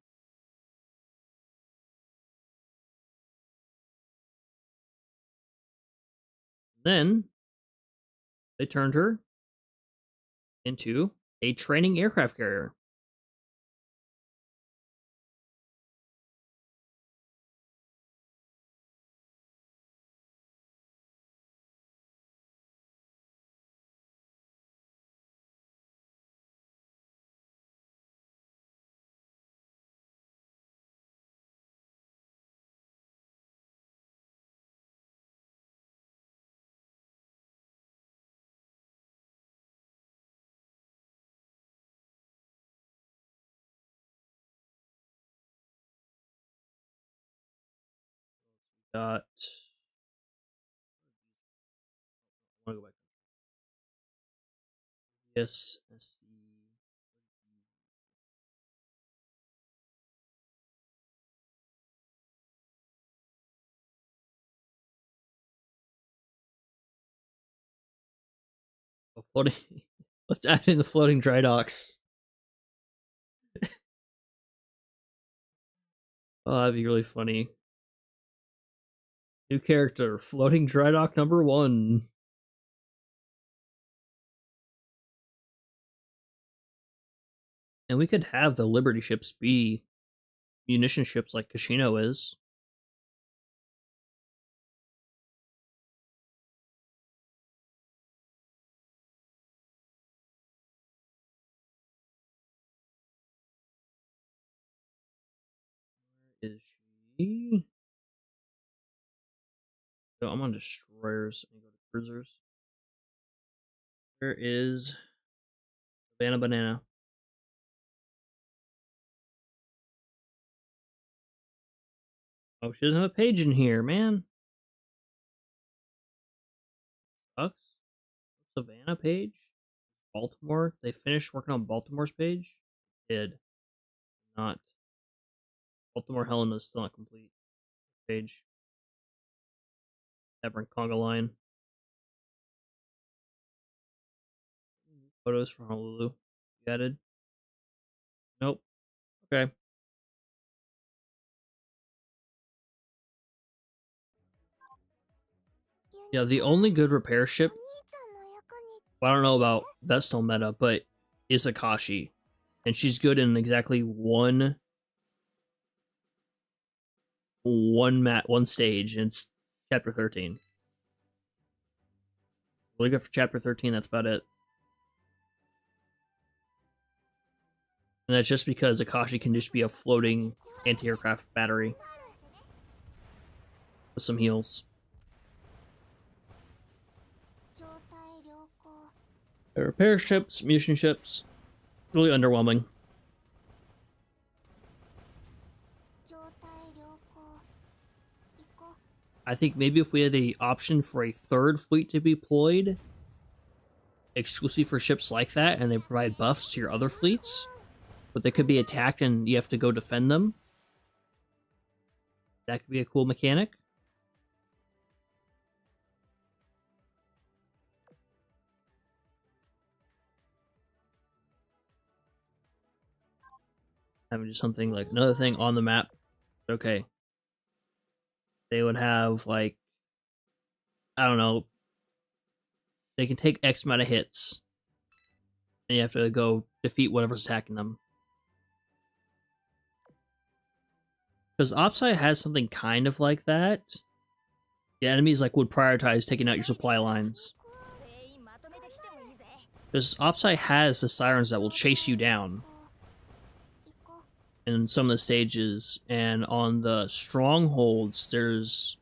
Then they turned her into a training aircraft carrier. Got. I want to go back. Yes. Floating. Let's add in the floating dry docks. Oh, that'd be really funny. New character, floating dry dock number 1. And we could have the Liberty ships be munition ships like Kashino is. Where is she? So I'm on destroyers. Let me go to cruisers. Where is Savannah Banana? Oh, she doesn't have a page in here, man. Sucks. Savannah page? Baltimore? They finished working on Baltimore's page? Did. Not. Baltimore Helena is still not complete. Page. Everett Conga line. Photos from Honolulu. Added. Nope. Okay. Yeah, the only good repair ship, well, I don't know about Vestal meta, but is Akashi. And she's good in exactly one stage, and it's chapter 13. Really good for chapter 13, that's about it. And that's just because Akashi can just be a floating anti-aircraft battery with some heals. Repair ships, munition ships, really underwhelming. I think maybe if we had the option for a third fleet to be deployed, exclusively for ships like that, and they provide buffs to your other fleets, but they could be attacked and you have to go defend them. That could be a cool mechanic. Having just something like another thing on the map. Okay. They would have, like, I don't know, they can take X amount of hits, and you have to go defeat whatever's attacking them. Because Opsai has something kind of like that. The enemies like would prioritize taking out your supply lines. Because Opsai has the sirens that will chase you down in some of the stages, and on the strongholds, there's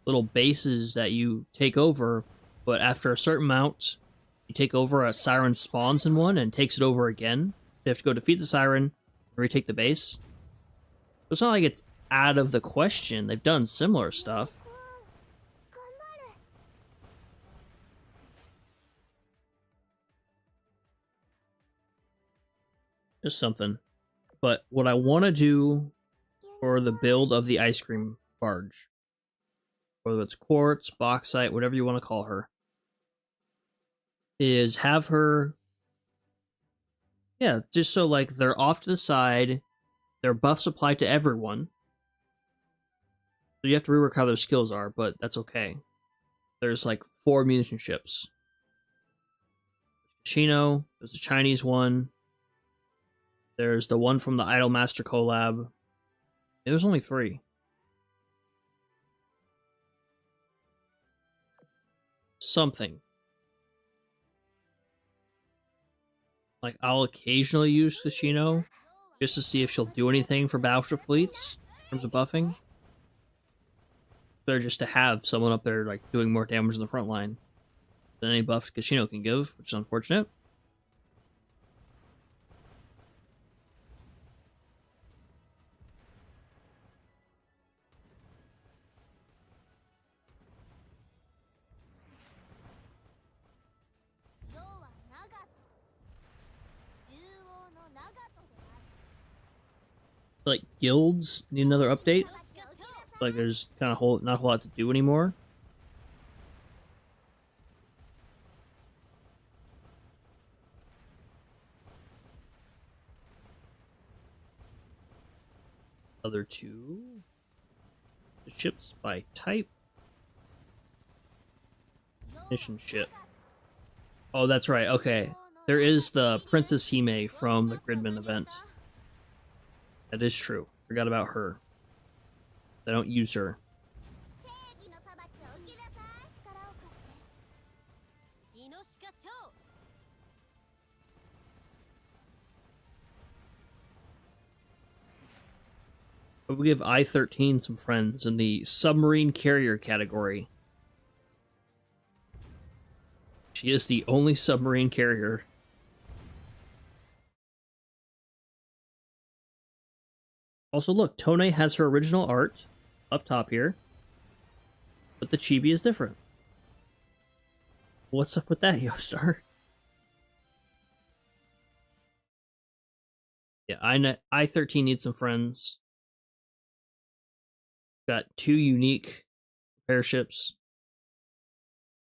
little bases that you take over, but after a certain amount, you take over, a siren spawns in one and takes it over again. You have to go defeat the siren and retake the base. It's not like it's out of the question. They've done similar stuff. Just something. But what I want to do for the build of the ice cream barge, whether it's quartz, bauxite, whatever you want to call her, is have her, yeah, just so like they're off to the side, their buffs apply to everyone. So you have to rework how their skills are, but that's okay. There's like 4 munition ships. Kachino. There's a Chinese one. There's the one from the Idolmaster collab. It was only 3. Something. Like, I'll occasionally use Kachino just to see if she'll do anything for battleship fleets in terms of buffing. Better just to have someone up there like doing more damage in the front line than any buffs Kachino can give, which is unfortunate. Like, guilds need another update. Like, there's kind of not a whole lot to do anymore. Other 2. The ships by type. Mission ship. Oh, that's right. Okay. There is the Princess Hime from the Gridman event. That is true. Forgot about her. I don't use her. But we give I-13 some friends in the submarine carrier category. She is the only submarine carrier. Also, look, Tone has her original art up top here, but the chibi is different. What's up with that, Yostar? Yeah, I-13 needs some friends. Got 2 unique repair ships,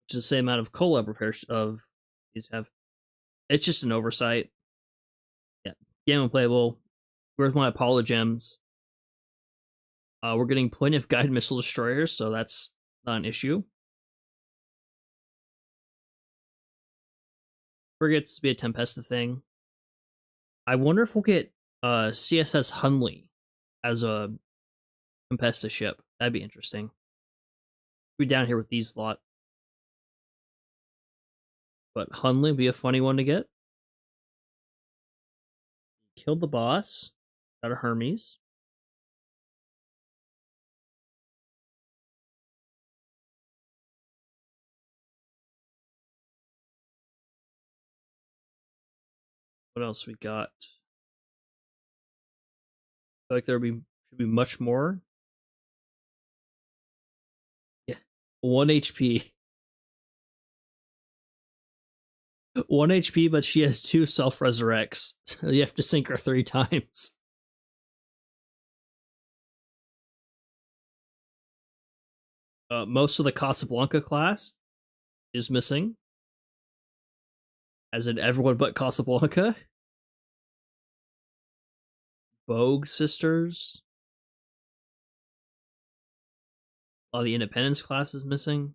which is the same amount of collab repair of these have. It's just an oversight. Yeah, game unplayable. Where's my Apollo gems? We're getting plenty of guided missile destroyers, so that's not an issue. Frigates to be a Tempesta thing. I wonder if we'll get CSS Hunley as a Tempesta ship. That'd be interesting. Be down here with these lot. But Hunley would be a funny one to get. Killed the boss. Got a Hermes. What else we got? I feel like there should be much more. Yeah. 1 HP. 1 HP, but she has 2 self-resurrects. So you have to sink her 3 times. Most of the Casablanca class is missing. As in everyone but Casablanca. Vogue sisters. All the Independence class is missing.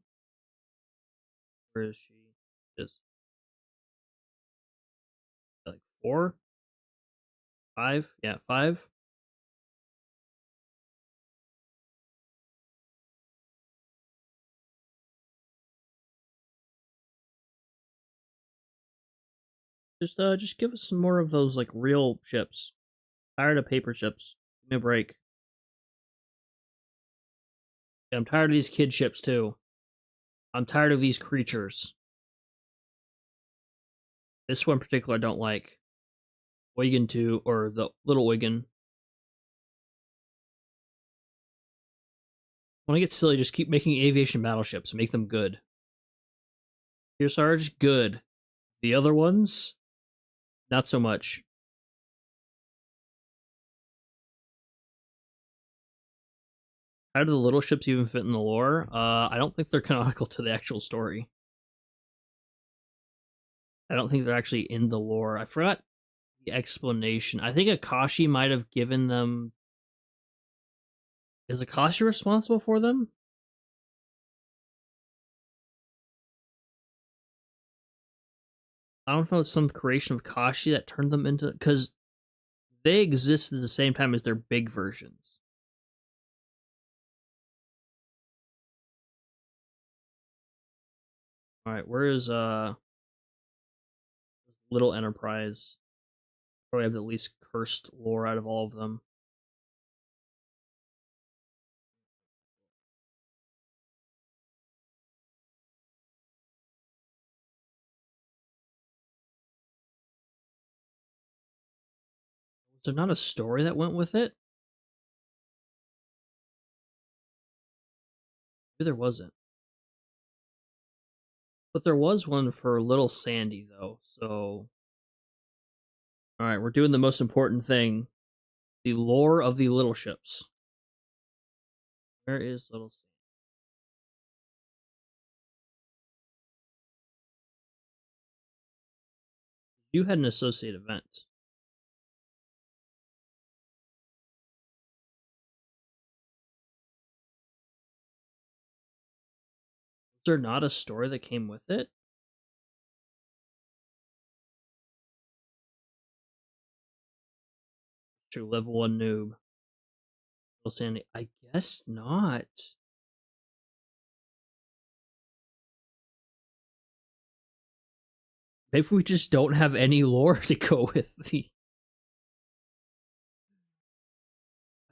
Where is she? Just like 4? 5? Yeah, 5. Just give us some more of those like real ships. Tired of paper ships. Give me a break. Yeah, I'm tired of these kid ships too. I'm tired of these creatures. This one in particular I don't like. Wigan 2, or the Little Wigan. When I get silly, just keep making aviation battleships. Make them good. Here, Sarge, good. The other ones, not so much. How do the little ships even fit in the lore? I don't think they're canonical to the actual story. I don't think they're actually in the lore. I forgot the explanation. I think Akashi might have given them... Is Akashi responsible for them? I don't know, it's some creation of Kashi that turned them into, because they existed at the same time as their big versions. All right, where is Little Enterprise? Probably have the least cursed lore out of all of them. Was there not a story that went with it? Maybe there wasn't. But there was one for Little Sandy, though, so... Alright, we're doing the most important thing. The lore of the little ships. Where is Little Sandy? You had an associate event. Was there not a story that came with it? True, level 1 noob. Little Sandy. I guess not. Maybe we just don't have any lore to go with the...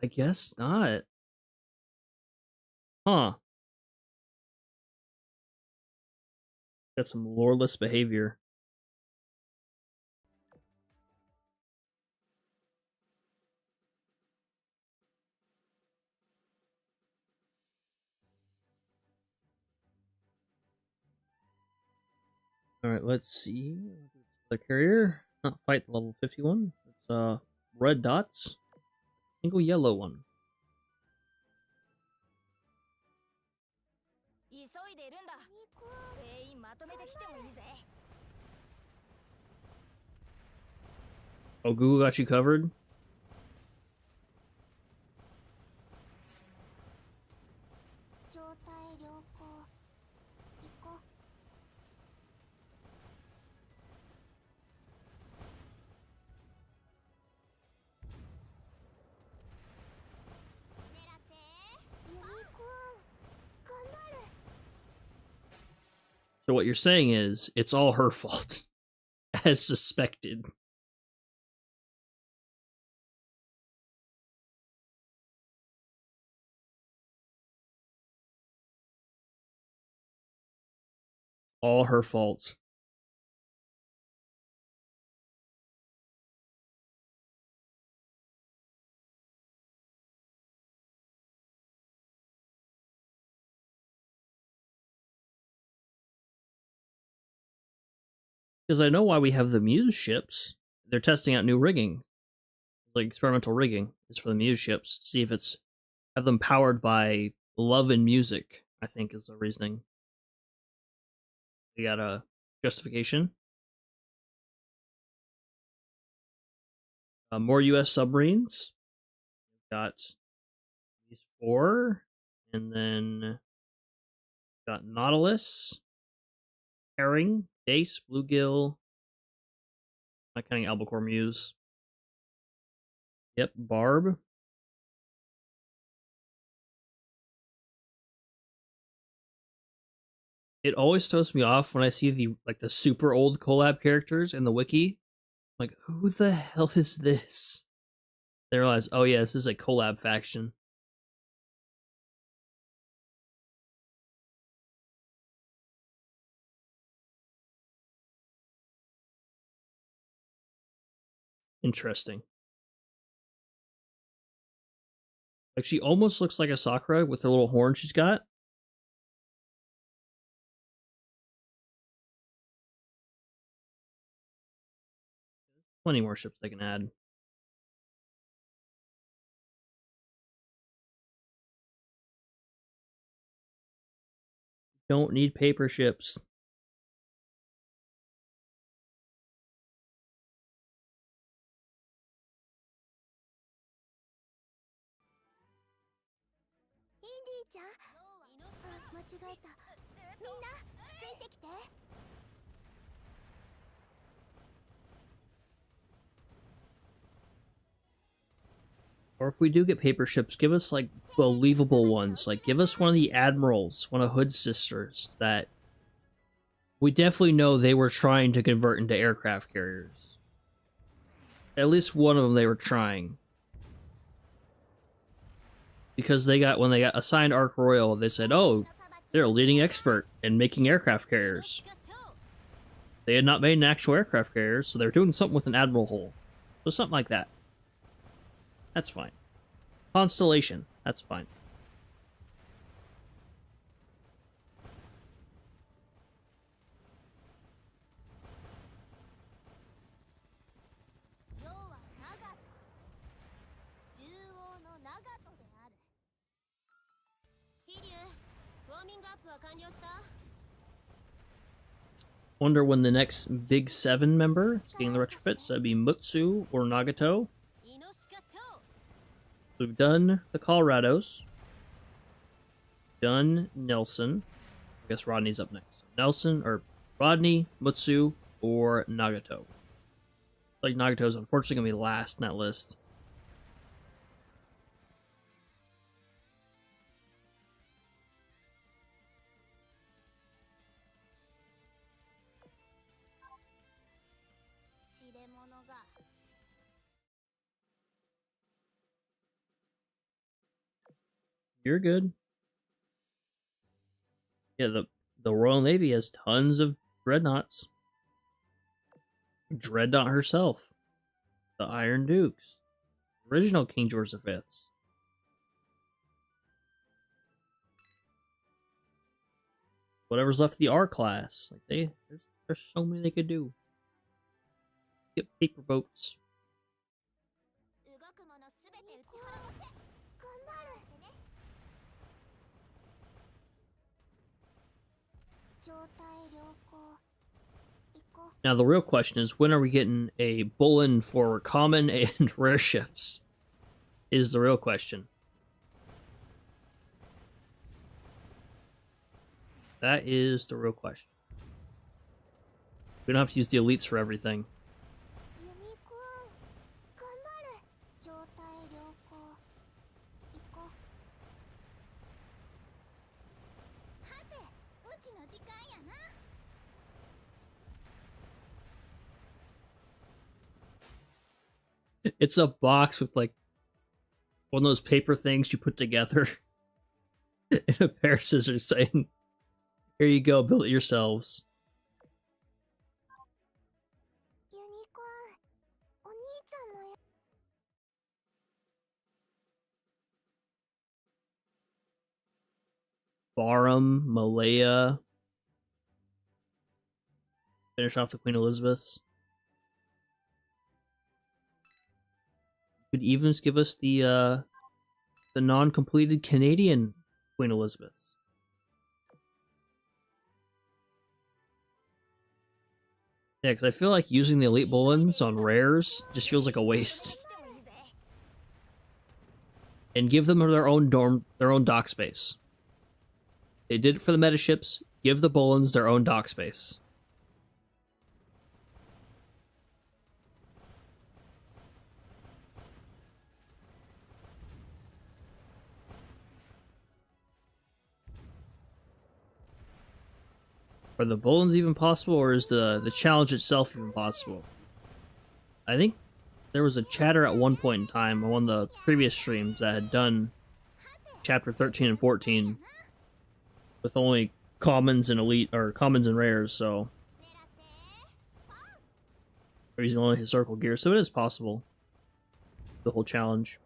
I guess not. Huh. Got some loreless behavior. Alright, let's see. The carrier. Not fight level 51. It's red dots. Single yellow one. Oh, Google got you covered? So what you're saying is, it's all her fault. As suspected. All her fault. Because I know why we have the Muse ships. They're testing out new rigging. Like experimental rigging is for the Muse ships. See if it's have them powered by love and music, I think is the reasoning. We got a justification. More US submarines. We've got these 4. And then got Nautilus, Herring, Dace, Bluegill. Not counting Albacore Muse. Yep, Barb. It always throws me off when I see the super old collab characters in the wiki. Like, who the hell is this? They realize, oh yeah, this is a collab faction. Interesting. Like, she almost looks like a Sakura with the little horn she's got. Plenty more ships they can add. Don't need paper ships. Or if we do get paper ships, give us like believable ones. Like give us one of the admirals, one of Hood's sisters that we definitely know they were trying to convert into aircraft carriers. At least one of them they were trying. Because they got, when they got assigned Ark Royal, they said, oh, they're a leading expert in making aircraft carriers. They had not made an actual aircraft carrier, so they're doing something with an admiral hull. So something like that. That's fine. Constellation, that's fine. Wonder when the next Big 7 member is getting the retrofits. So that'd be Mutsu or Nagato. We've done the Colorados. Done Nelson. I guess Rodney's up next. Nelson, or Rodney, Mutsu, or Nagato. Like Nagato's unfortunately gonna be last in that list. You're good. Yeah, the Royal Navy has tons of dreadnoughts. Dreadnought herself. The Iron Dukes. Original King George V's. Whatever's left of the R class. Like there's so many they could do. Get paper boats. Now the real question is, when are we getting a bulletin for common and rare ships? Is the real question. That is the real question. We don't have to use the elites for everything. It's a box with like one of those paper things you put together and a pair of scissors saying, here you go, build it yourselves. Barham, Malaya. Finish off the Queen Elizabeths. Could even just give us the non-completed Canadian Queen Elizabeths. Yeah, because I feel like using the elite bulletins on rares just feels like a waste. And give them their own dock space. They did it for the meta ships. Give the bulletins their own dock space. Are the bulletins even possible, or is the challenge itself even possible? I think there was a chatter at one point in time on one of the previous streams that had done chapter 13 and 14 with only commons and elite, or commons and rares, so we're using only historical gear, so it is possible. The whole challenge.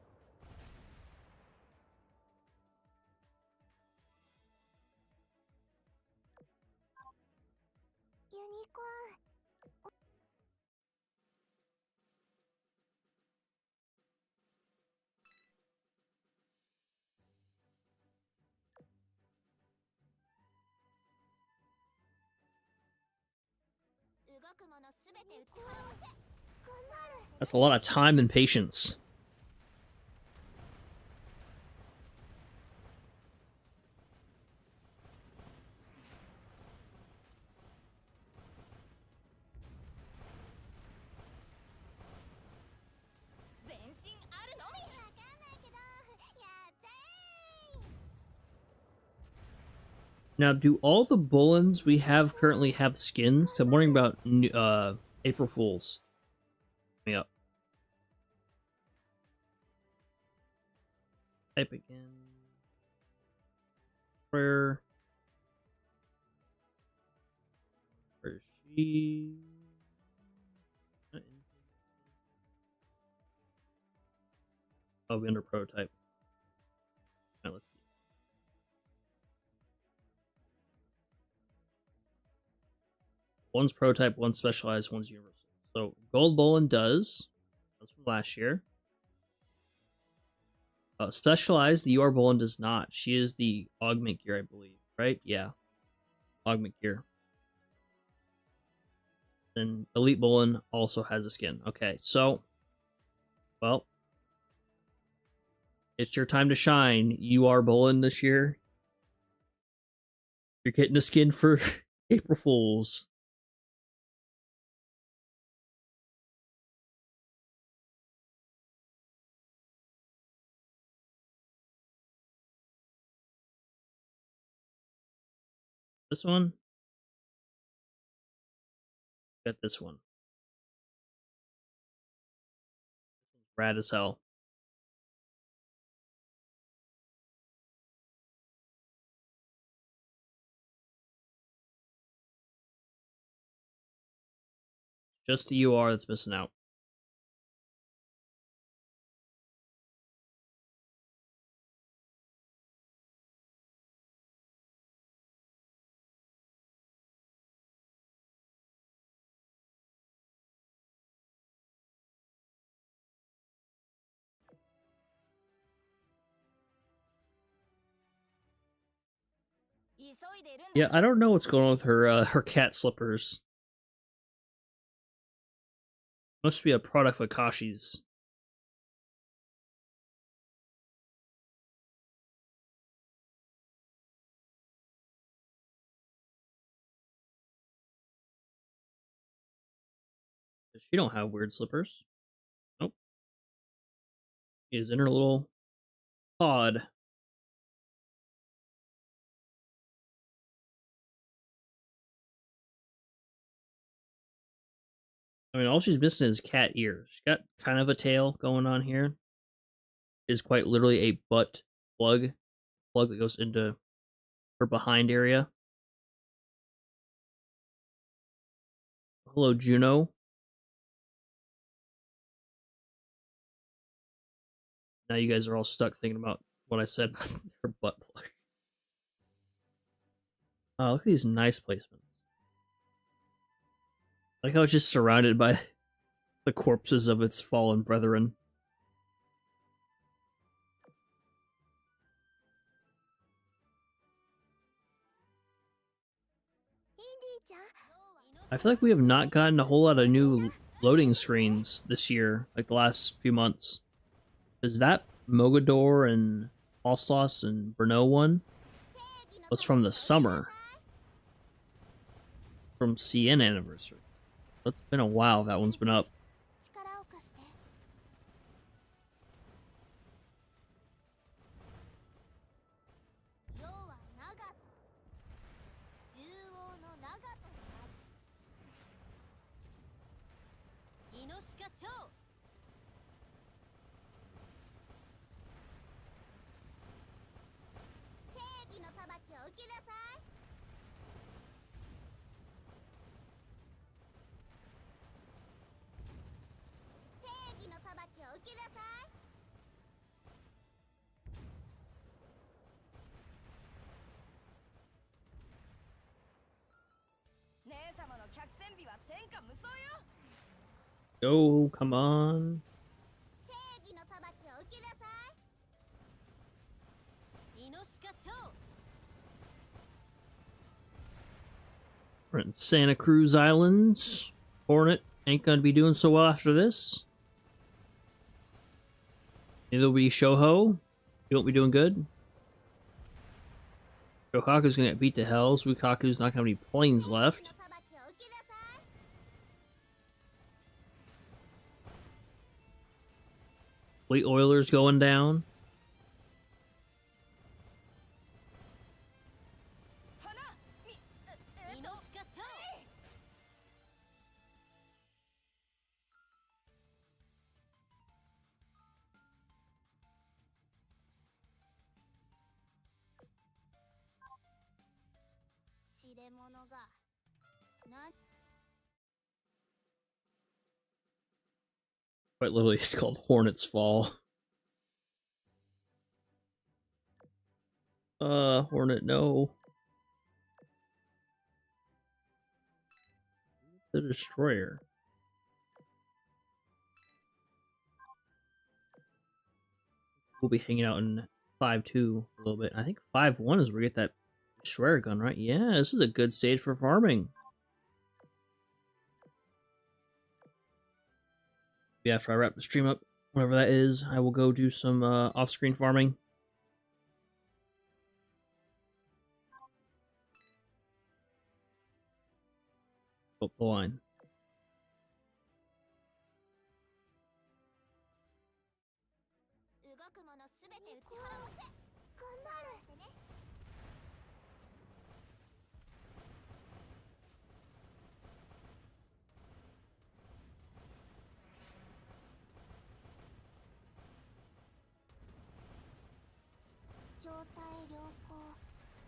That's a lot of time and patience. Now, do all the Bullens we have currently have skins? 'Cause I'm wondering about April Fools coming up. Type again. Where's she? Oh, under prototype. Now let's see. One's prototype, one's specialized, one's universal. So Gold Bolin does. That's from last year. Specialized, the UR Bolin does not. She is the augment gear, I believe. Right? Yeah. Augment gear. Then Elite Bolin also has a skin. Okay, so well, it's your time to shine. UR Bolin this year. You're getting a skin for April Fools. This one? Got this one. Rad as hell. Just the UR that's missing out. Yeah, I don't know what's going on with her her cat slippers. Must be a product of Akashi's. She don't have weird slippers. Nope. She is in her little pod. I mean, all she's missing is cat ears. She's got kind of a tail going on here. It is quite literally a butt plug that goes into her behind area. Hello, Juno. Now you guys are all stuck thinking about what I said about her butt plug. Oh, look at these nice placements. Like how it's just surrounded by the corpses of its fallen brethren. I feel like we have not gotten a whole lot of new loading screens this year, like the last few months. Is that Mogador and Oslos and Brno one? Was from the summer. From CN Anniversary. It's been a while that one's been up. Oh, come on. We're in Santa Cruz Islands. Hornet ain't gonna be doing so well after this. Neither will be Shoho. He won't be doing good. Shokaku's gonna get beat to hell. Suikaku's not gonna have any planes left. Fleet Oilers going down. Quite literally, it's called Hornet's Fall. Hornet, no. The Destroyer. We'll be hanging out in 5-2 for a little bit. I think 5-1 is where we get that Destroyer gun, right? Yeah, this is a good stage for farming. Yeah, after I wrap the stream up, whatever that is, I will go do some off-screen farming. Oh, the line.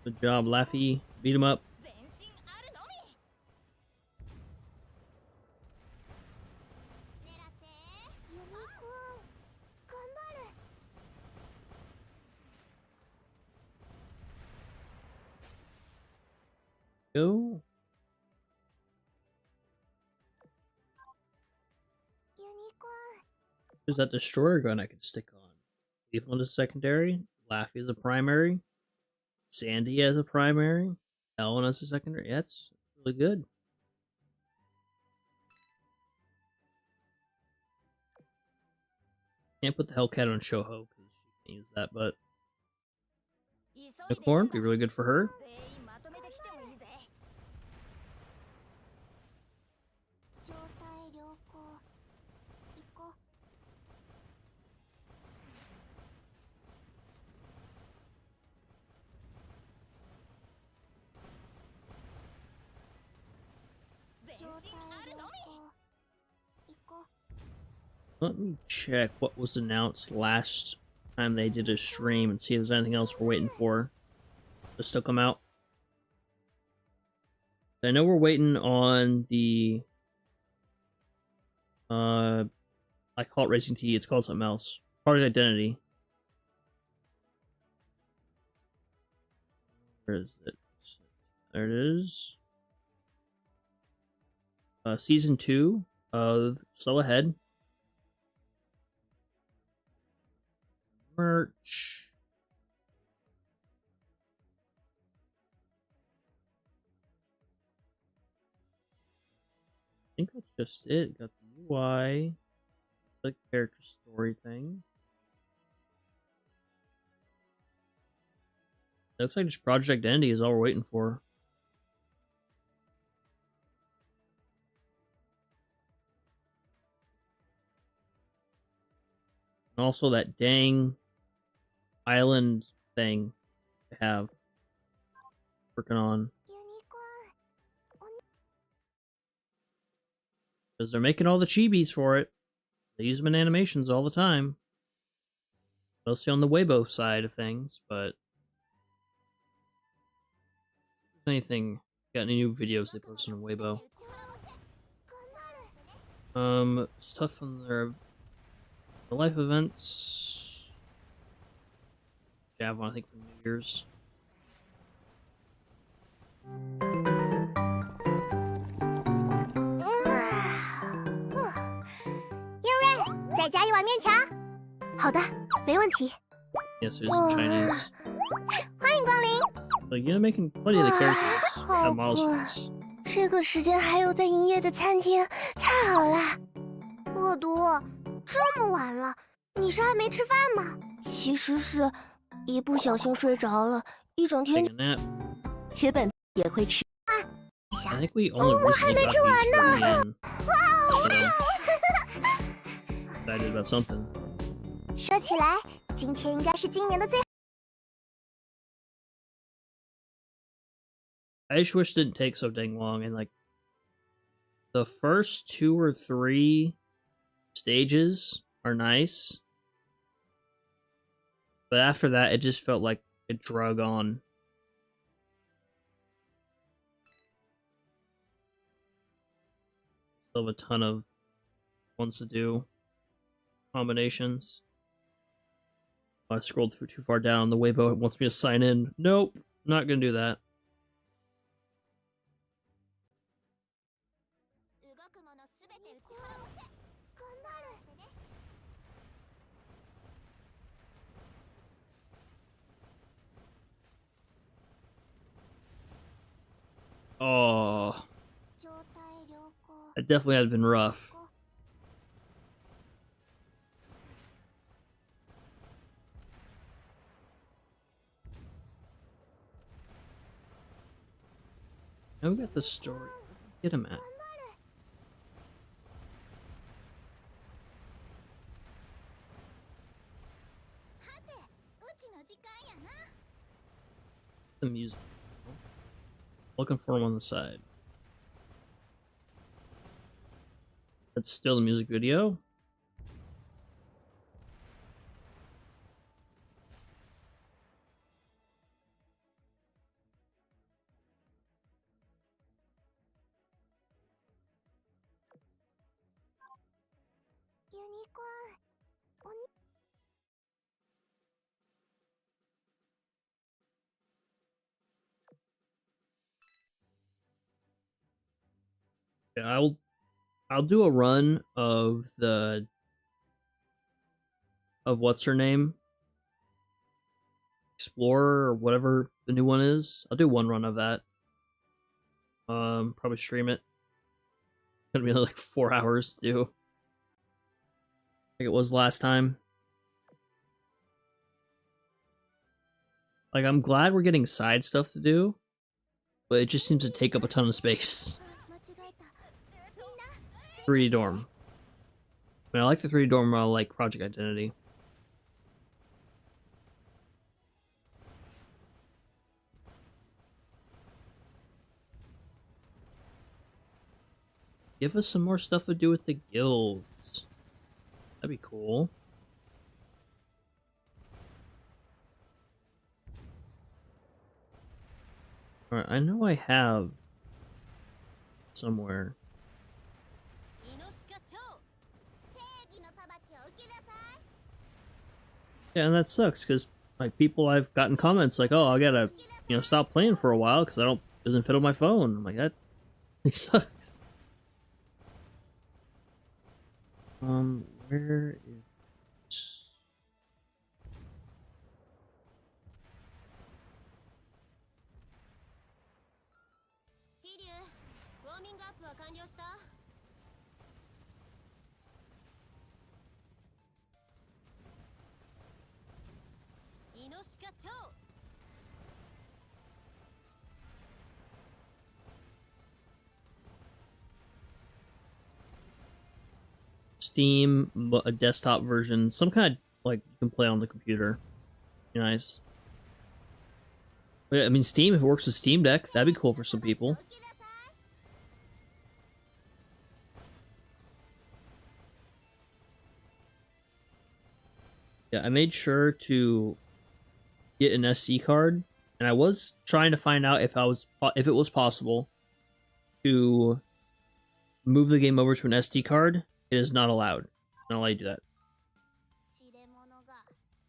Good job, Laffy. Beat him up. Go. There's that Destroyer gun I can stick on. Cleveland is secondary. Laffy is a primary. Sandy as a primary. Ellen as a secondary. Yeah, that's really good. Can't put the Hellcat on Shoho because she can't use that, but Unicorn be really good for her. Let me check what was announced last time they did a stream and see if there's anything else we're waiting for to still come out. I know we're waiting on the I call it Racing T, it's called something else. Project Identity. Where is it? There it is. Season 2 of Slow Ahead. Merch. I think that's just it. Got the UI, the character story thing. It looks like just Project Identity is all we're waiting for. And also that dang island thing they have working on. Because they're making all the chibis for it. They use them in animations all the time. Mostly on the Weibo side of things, but anything, got any new videos they posted on Weibo. Stuff on their life events. Have one, I think, for New Year's. 再加一碗面条。好的，没问题。 Yes, it is in Chinese. 欢迎光临。 So you're making plenty of the characters have models for this. 这个时间还有在营业的餐厅，太好了。恶毒，这么晚了，你是还没吃饭吗？其实是一不小心睡着了，一整天。 Take a nap. 缺本也会吃。 I think we only recently got these from the end. Excited about something. 说起来，今天应该是今年的最。 I just wish it didn't take so dang long, and like the first 2 or 3 stages are nice, but after that it just felt like it drug on. Still have a ton of ones to do. Combinations. Oh, I scrolled too far down. The Weibo wants me to sign in. Nope, not gonna do that. Oh, that definitely had been rough. Now we got the story. Get him at. The music. Looking for him on the side. That's still the music video. Yeah, I'll do a run of what's her name? Explorer or whatever the new one is. I'll do one run of that. Probably stream it. Gonna be like 4 hours to do. Like it was last time. Like I'm glad we're getting side stuff to do, but it just seems to take up a ton of space. 3D dorm. I mean, I like the 3D dorm. I like Project Identity. Give us some more stuff to do with the guilds. That'd be cool. Alright, I know I have somewhere. Yeah, and that sucks because like people I've gotten comments like, "Oh, I gotta, stop playing for a while because it doesn't fit on my phone." I'm like, that really sucks. Where is? Steam, a desktop version, some kind of like you can play on the computer. Be nice. But, I mean, Steam, if it works with Steam Deck, that'd be cool for some people. Yeah, I made sure to get an SD card, and I was trying to find out if it was possible to move the game over to an SD card. It is not allowed. Not allowed to do that.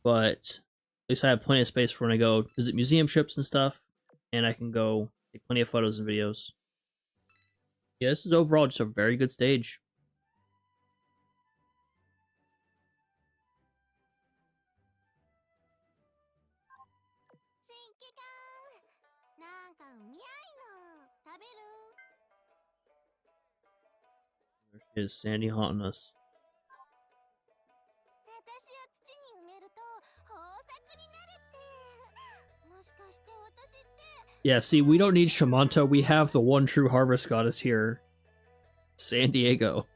But at least I have plenty of space for when I go visit museum trips and stuff, and I can go take plenty of photos and videos. Yeah, this is overall just a very good stage. There she is, Sandy haunting us. Yeah, see, we don't need Shamanta. We have the one true harvest goddess here. San Diego.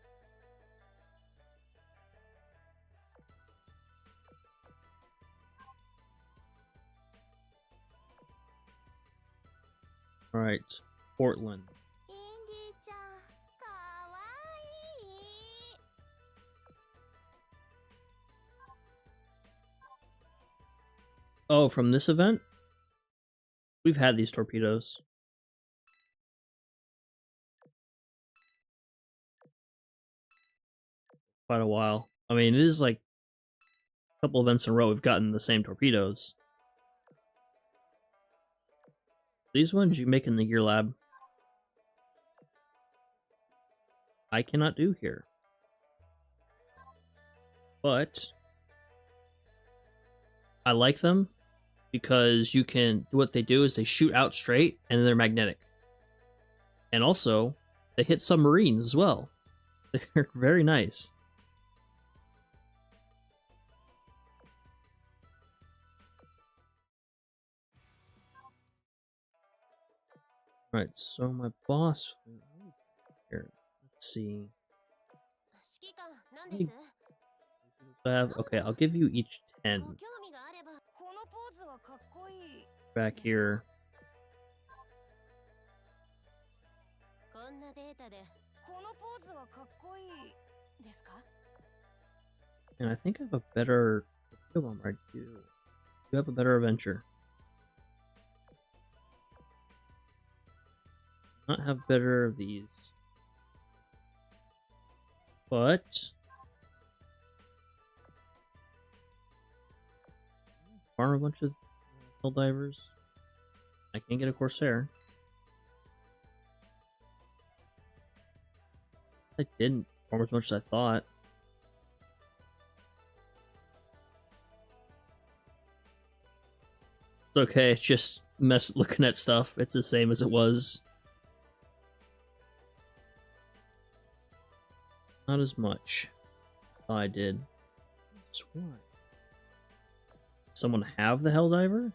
Alright, Portland. Oh, from this event? We've had these torpedoes. quite a while. I mean, it is like a couple events in a row we've gotten the same torpedoes. These ones you make in the gear lab, I cannot do here. But I like them because you can, what they do is they shoot out straight and they're magnetic. And also, they hit submarines as well. They're very nice. Alright, so my boss here. Let's see. Okay, I'll give you each 10. Back here. And I think I have a better bomber. I do. You have a better adventure. Not have better of these. But farm a bunch of hill divers. I can't get a Corsair. I didn't farm as much as I thought. It's okay, it's just mess looking at stuff. It's the same as it was. Not as much. I did. What? Someone have the Helldiver?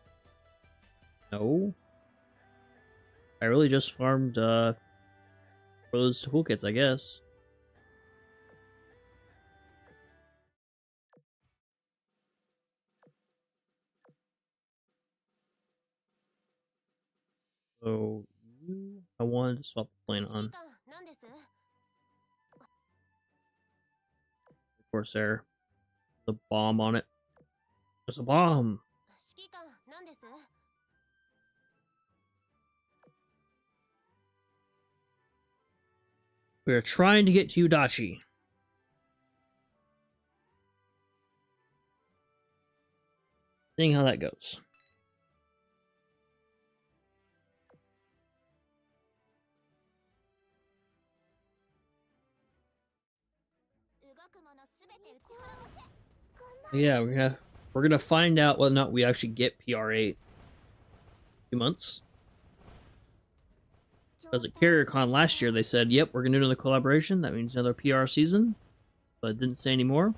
No. I really just farmed for those toolkits, I guess. So you, I wanted to swap the plane on. Corsair. The bomb on it. There's a bomb! We are trying to get to Udachi. Seeing how that goes. Yeah, we're gonna find out whether or not we actually get PR8 in a few months. Because at CarrierCon last year, they said, "Yep, we're gonna do another collaboration. That means another PR season," but it didn't say anymore.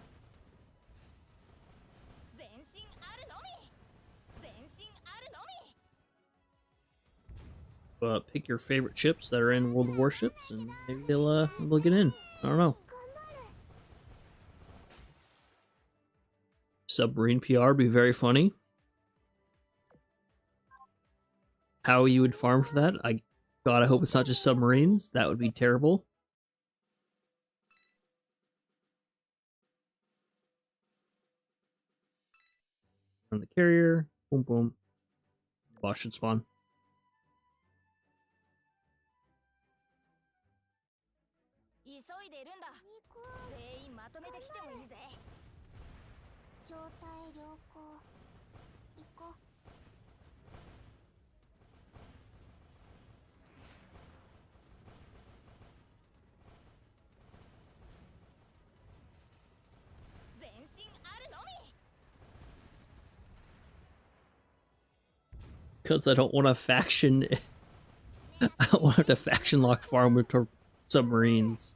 But pick your favorite ships that are in World of Warships, and maybe they'll get in. I don't know. Submarine PR would be very funny. How you would farm for that? God, I hope it's not just submarines. That would be terrible. On the carrier. Boom, boom. Boss should spawn. Because I don't want a faction. I don't want a faction lock farm with submarines.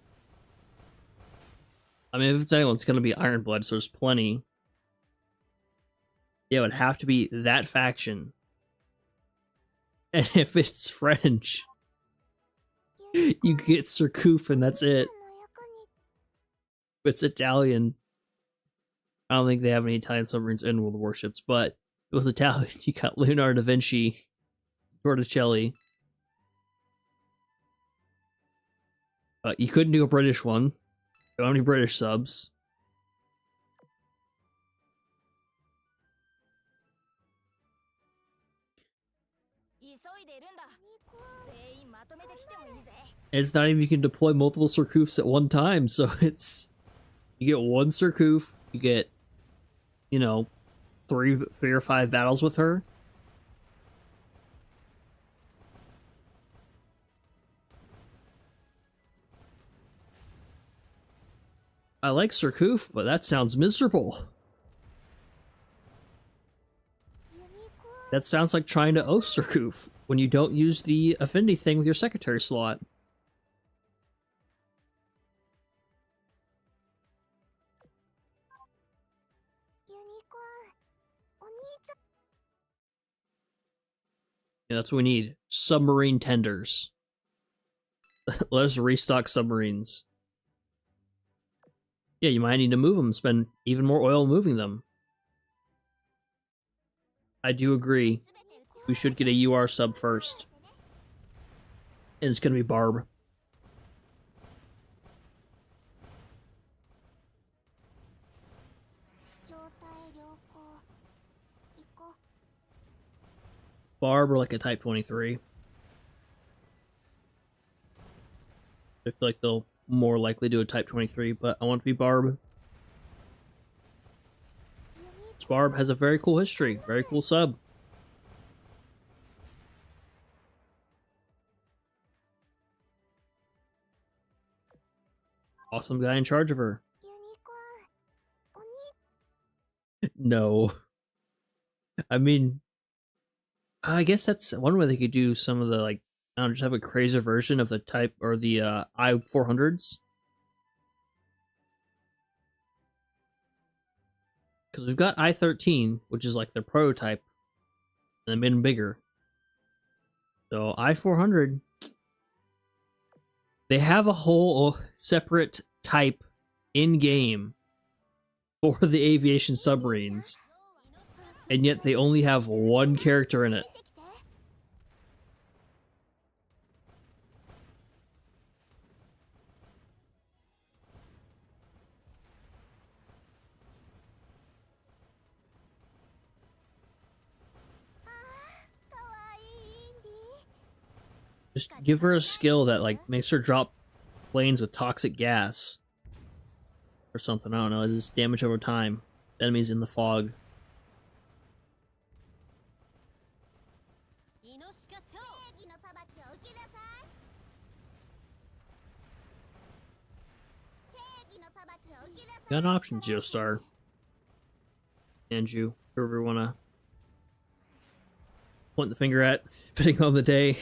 I mean, if it's anyone, it's going to be Ironblood, so there's plenty. Yeah, it would have to be that faction. And if it's French, you get Surcouf and that's it. If it's Italian, I don't think they have any Italian submarines in World of Warships, but it was Italian. You got Leonardo da Vinci, Torricelli. You couldn't do a British one. Don't have any British subs. It's not even you can deploy multiple Surcoufs at one time, so it's You get one Surcouf, you get, you know, three or five battles with her. I like Surcouf, but that sounds miserable. That sounds like trying to oath Surcouf when you don't use the affinity thing with your secretary slot. Yeah, that's what we need. Submarine tenders. Let us restock submarines. Yeah, you might need to move them, spend even more oil moving them. I do agree. We should get a UR sub first. And it's gonna be Barb. Barb or like a Type 23. I feel like they'll more likely do a Type 23, but I want to be Barb. This Barb has a very cool history, very cool sub. Awesome guy in charge of her. No. I mean, I guess that's one way they could do some of the, like, I don't know, just have a crazier version of the Type, or the I-400s. Because we've got I-13, which is like their prototype, and they made them bigger. So I-400, they have a whole separate type in-game for the aviation submarines, and yet they only have one character in it. Just give her a skill that, like, makes her drop planes with toxic gas or something. I don't know. It's damage over time. Enemies in the fog. Got options, Geostar. And you, whoever you wanna point the finger at, depending on the day.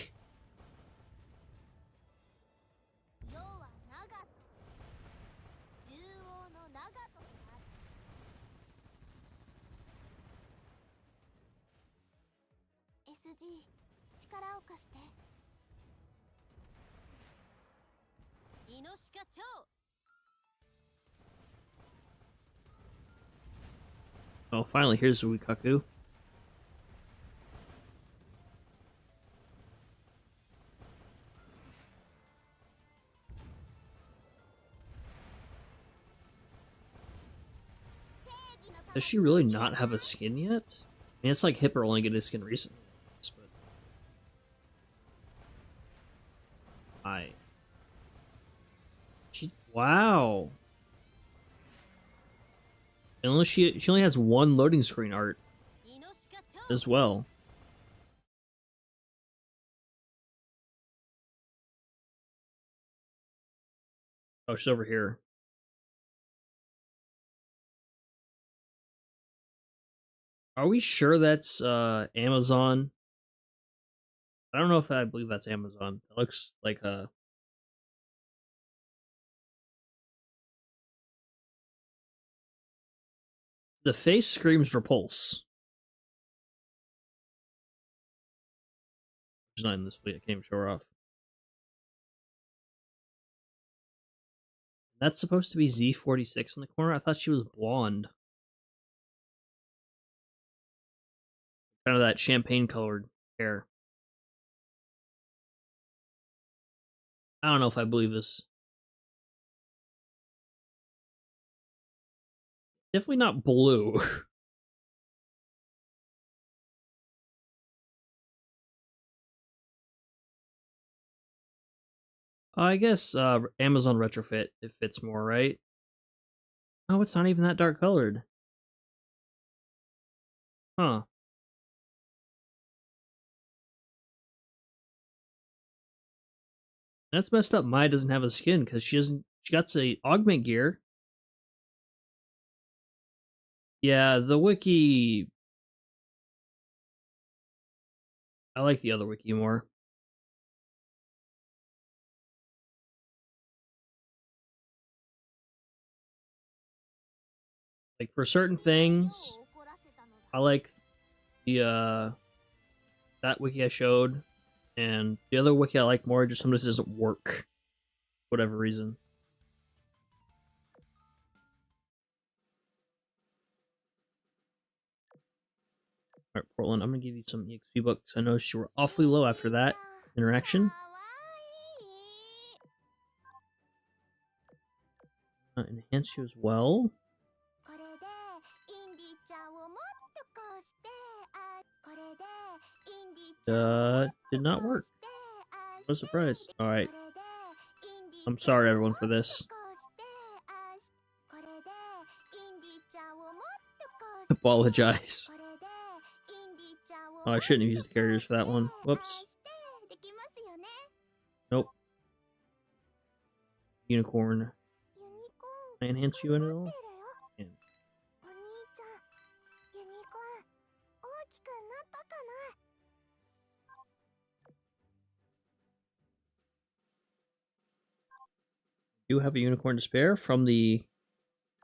Oh, finally, here's Zuikaku. Does she really not have a skin yet? I mean, it's like Hipper only getting a skin recently. But wow. And unless she only has one loading screen art as well. Oh, she's over here. Are we sure that's Amazon? I don't know if I believe that's Amazon. It looks like the face screams Repulse. She's not in this fleet. I can't even show her off. That's supposed to be Z46 in the corner. I thought she was blonde. Kind of that champagne colored hair. I don't know if I believe this. Definitely not blue. I guess Amazon retrofit, it fits more, right? Oh, it's not even that dark colored. Huh. That's messed up. Maya doesn't have a skin because she got the augment gear. Yeah, the wiki. I like the other wiki more. Like for certain things, I like the that wiki I showed, and the other wiki I like more just sometimes doesn't work for whatever reason. All right, Portland, I'm gonna give you some EXP books. I noticed you were awfully low after that interaction. Enhance you as well. Did not work. What a surprise. Alright. I'm sorry everyone for this. Apologize. Oh, I shouldn't have used the characters for that one. Whoops. Nope. Unicorn. Can I enhance you at all? Can. You have a unicorn to spare from the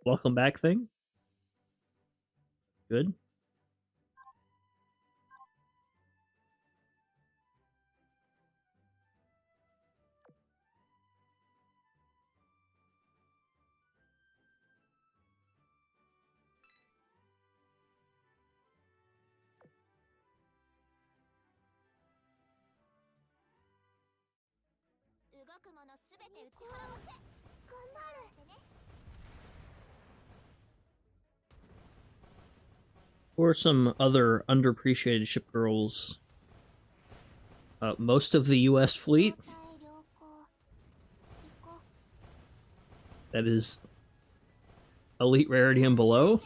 welcome back thing. Good. Or some other underappreciated shipgirls. Most of the US fleet. That is elite rarity and below.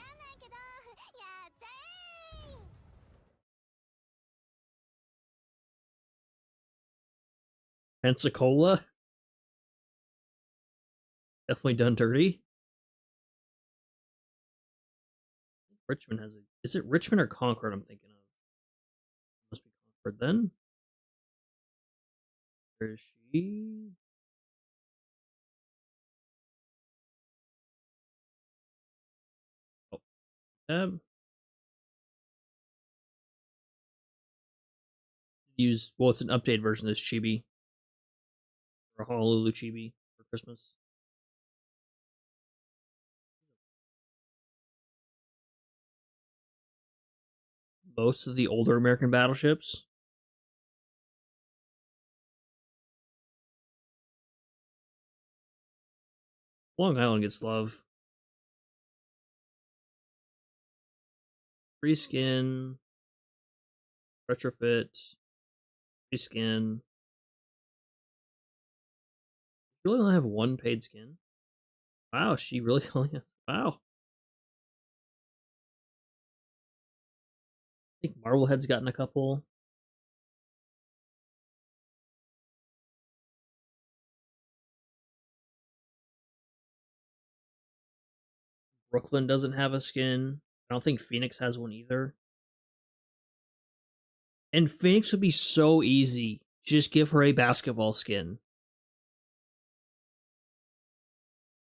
Pensacola. Definitely done dirty. Richmond has a. Is it Richmond or Concord I'm thinking of? Must be Concord then. Where is she? Oh, use, well, it's an updated version of this chibi. Or Honolulu chibi for Christmas. Most of the older American battleships. Long Island gets love. Free skin. Retrofit. Free skin. You really only have one paid skin? Wow, she really only has. Wow. I think Marblehead's gotten a couple. Brooklyn doesn't have a skin. I don't think Phoenix has one either. And Phoenix would be so easy. Just give her a basketball skin.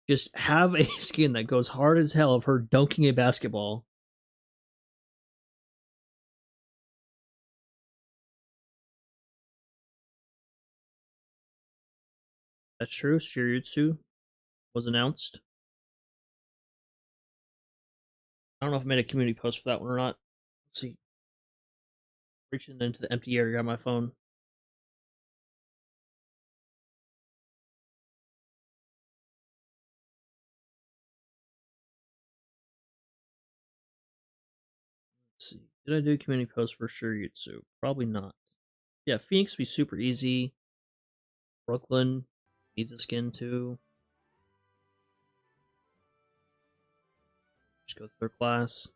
Just have a skin that goes hard as hell of her dunking a basketball. That's true. Shiryutsu was announced. I don't know if I made a community post for that one or not. Let's see. Reaching into the empty area on my phone. Let's see. Did I do a community post for Shiryutsu? Probably not. Yeah, Phoenix would be super easy. Brooklyn needs a skin too. Just go third class.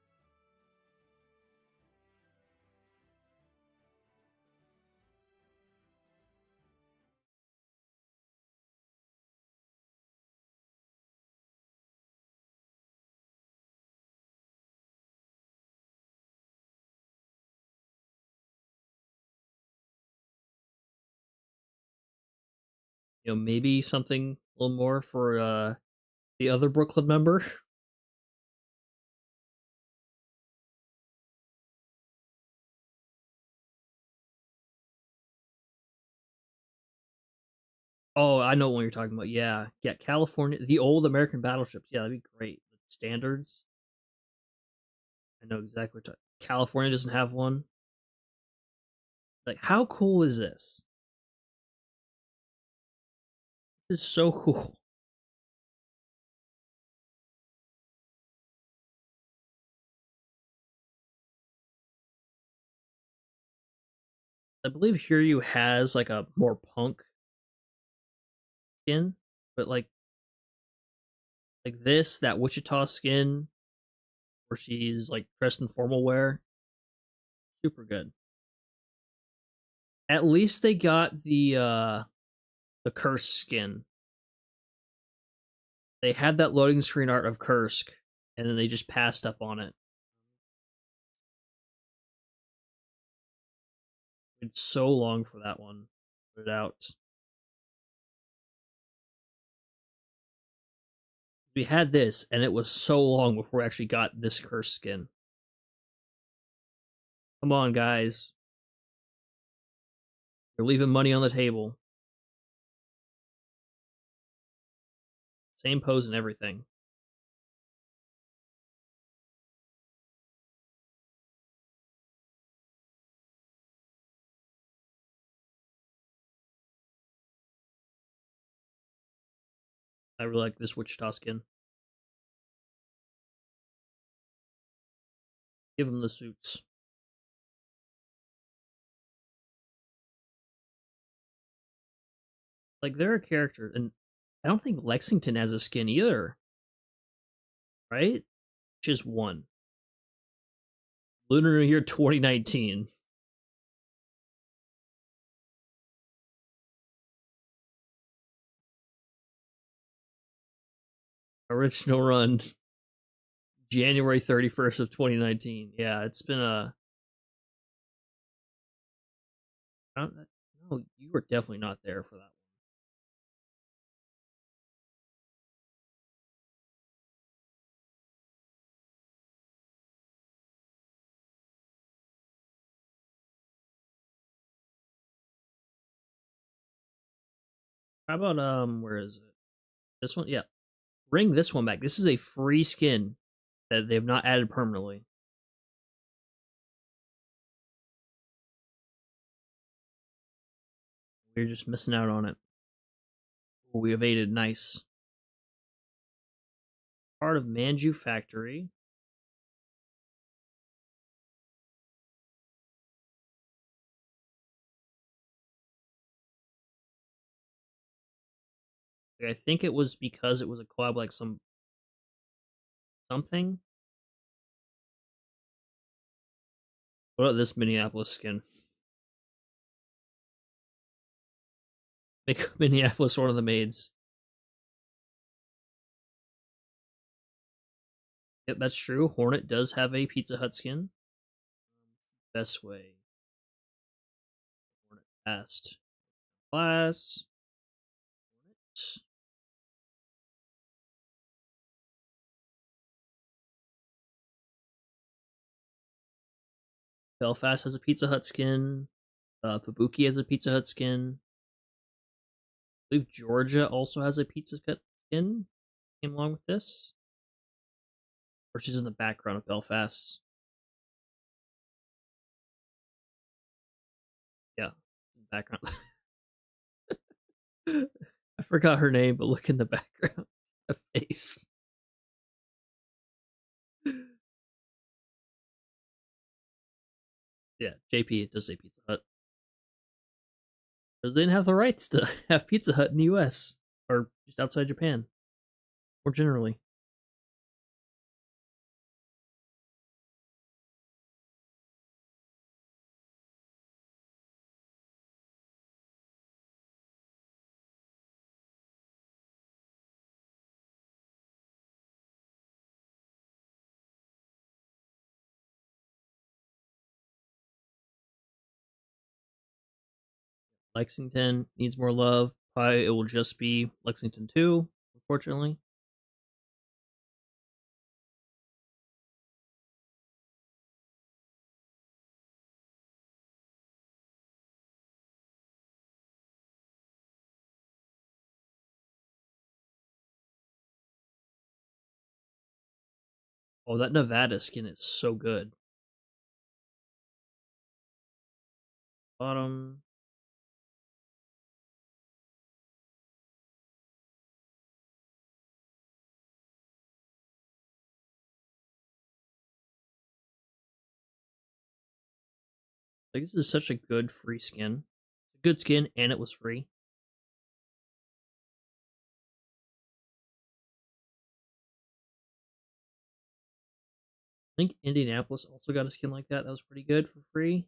Maybe something a little more for the other Brooklyn member. Oh, I know what you're talking about. Yeah, yeah, California, the old American battleships. Yeah, that'd be great. Standards. I know exactly what California doesn't have one. Like, how cool is this? This is so cool. I believe Hiryu has like a more punk skin, but like this, that Wichita skin, where she's like dressed in formal wear, super good. At least they got the Kursk skin. They had that loading screen art of Kursk, and then they just passed up on it. It's so long for that one. Put it out. We had this, and it was so long before we actually got this Kursk skin. Come on, guys. You're leaving money on the table. Same pose and everything. I really like this Wichita skin. Give them the suits. Like, they're a character, and I don't think Lexington has a skin either. Right? Just one. Lunar New Year 2019. Original run January 31st of 2019. Yeah, it's been a I don't no, you were definitely not there for that one. How about where is it? This one? Yeah. Bring this one back. This is a free skin that they've not added permanently. We're just missing out on it. We evaded. Nice. Part of Manju Factory. I think it was because it was a collab, like something. What about this Minneapolis skin? Make Minneapolis one of the maids. Yep, that's true. Hornet does have a Pizza Hut skin. Best way. Hornet passed. Class. Hornet. Belfast has a Pizza Hut skin. Fubuki has a Pizza Hut skin. I believe Georgia also has a Pizza Hut skin. Came along with this. Or she's in the background of Belfast. Yeah, background. I forgot her name, but look in the background. A face. Yeah, JP does say Pizza Hut. Because they didn't have the rights to have Pizza Hut in the US. Or just outside Japan. More generally. Lexington needs more love. Probably it will just be Lexington 2, unfortunately. Oh, that Nevada skin is so good. Bottom. Like, this is such a good free skin. Good skin, and it was free. I think Indianapolis also got a skin like that. That was pretty good for free.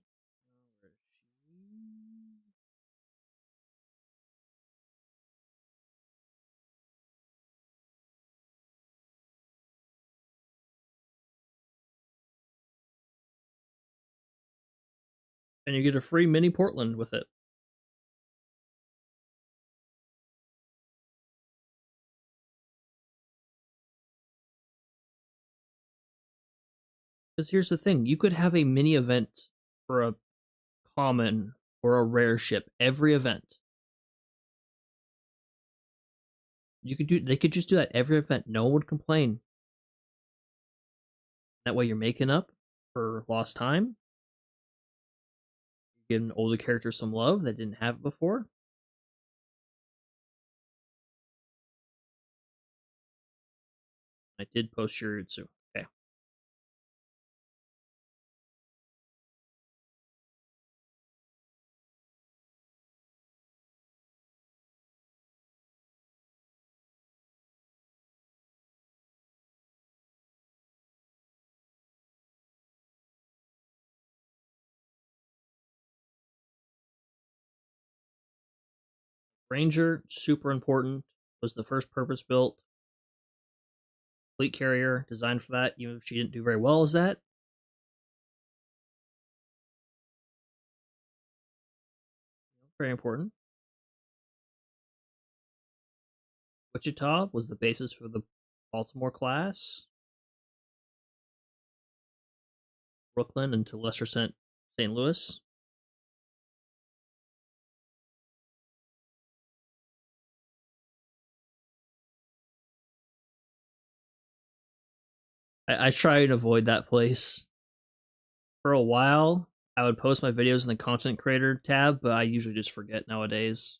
And you get a free mini Portland with it. Because here's the thing, you could have a mini event for a common or a rare ship every event. They could just do that every event. No one would complain. That way you're making up for lost time. You're giving older characters some love that didn't have it before. I did post Shiritsu. Okay. Ranger, super important. Was the first purpose built. Fleet carrier, designed for that, even if she didn't do very well as that. Very important. Wichita was the basis for the Baltimore class. Brooklyn, and to a lesser extent, St. Louis. I try and avoid that place. For a while, I would post my videos in the content creator tab, but I usually just forget nowadays.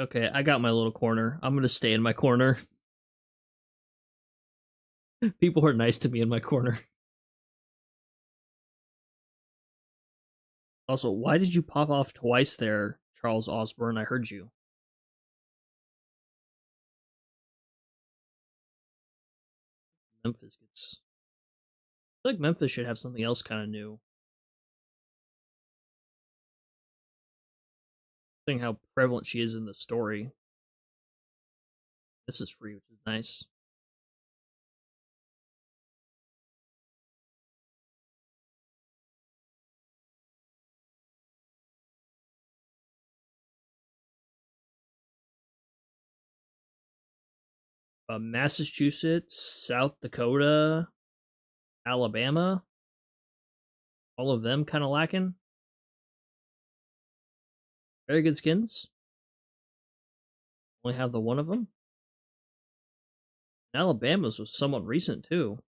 Okay, I got my little corner. I'm gonna stay in my corner. People are nice to me in my corner. Also, why did you pop off twice there, Charles Osborne? I heard you. Memphis gets. I feel like Memphis should have something else kind of new. Seeing how prevalent she is in the story. This is free, which is nice. Massachusetts, South Dakota, Alabama, all of them kind of lacking. Very good skins. Only have the one of them. Alabama's was somewhat recent too.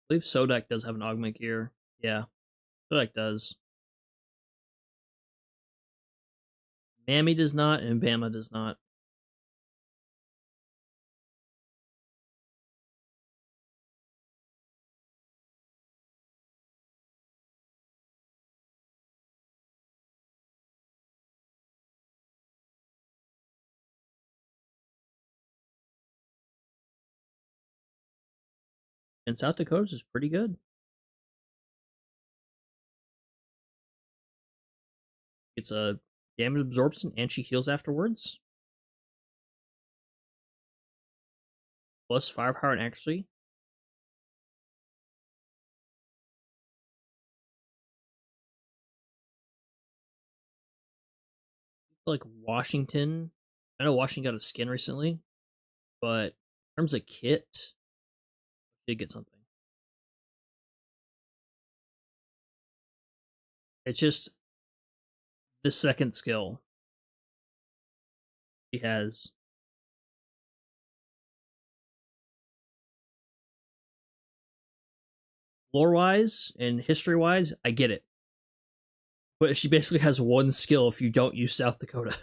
I believe Sodak does have an augment gear. Yeah, Sodak does. Mammy does not, and Bama does not. And South Dakota's is pretty good. It's a damage absorption and she heals afterwards. Plus firepower and accuracy. Like Washington. I know Washington got a skin recently, but in terms of kit, she did get something. It's just the second skill he has. Lore wise and history wise, I get it. But she basically has one skill if you don't use South Dakota.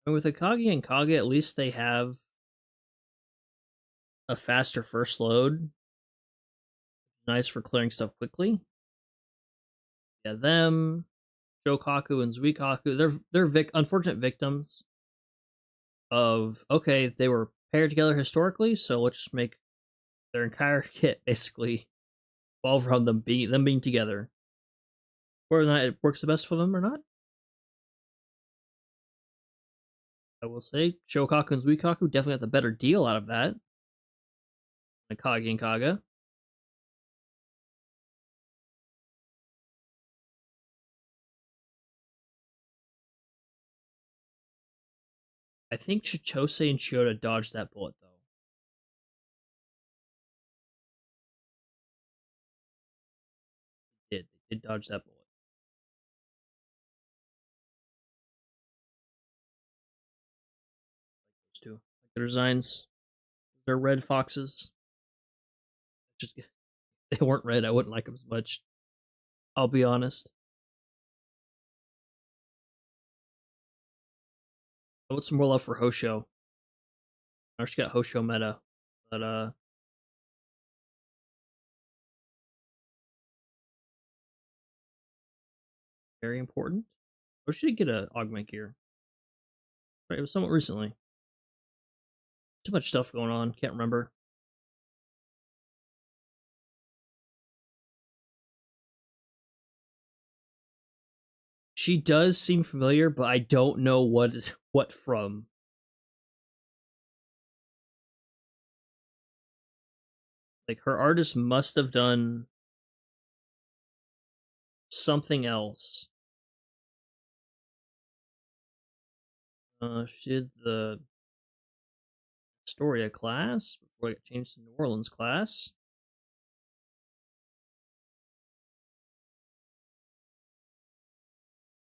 And with Akagi and Kage, at least they have a faster first load. Nice for clearing stuff quickly. Yeah, them, Shokaku and Zuikaku, they're unfortunate victims of, okay, they were paired together historically, so let's just make their entire kit basically revolve around them being together. Whether or not it works the best for them or not, I will say Shokaku and Zuikaku definitely got the better deal out of that. Akagi and Kaga. I think Chichose and Chiyoda dodged that bullet though. They did dodge that bullet. Those two. Like their designs. They're red foxes. Just they weren't red, I wouldn't like them as much. I'll be honest. I want some more love for Hosho. I just got Hosho meta, but very important. Or should he get a augment gear? Right, it was somewhat recently. Too much stuff going on. Can't remember. She does seem familiar, but I don't know what from. Like her artist must have done something else. She did the Astoria class before I got changed to New Orleans class.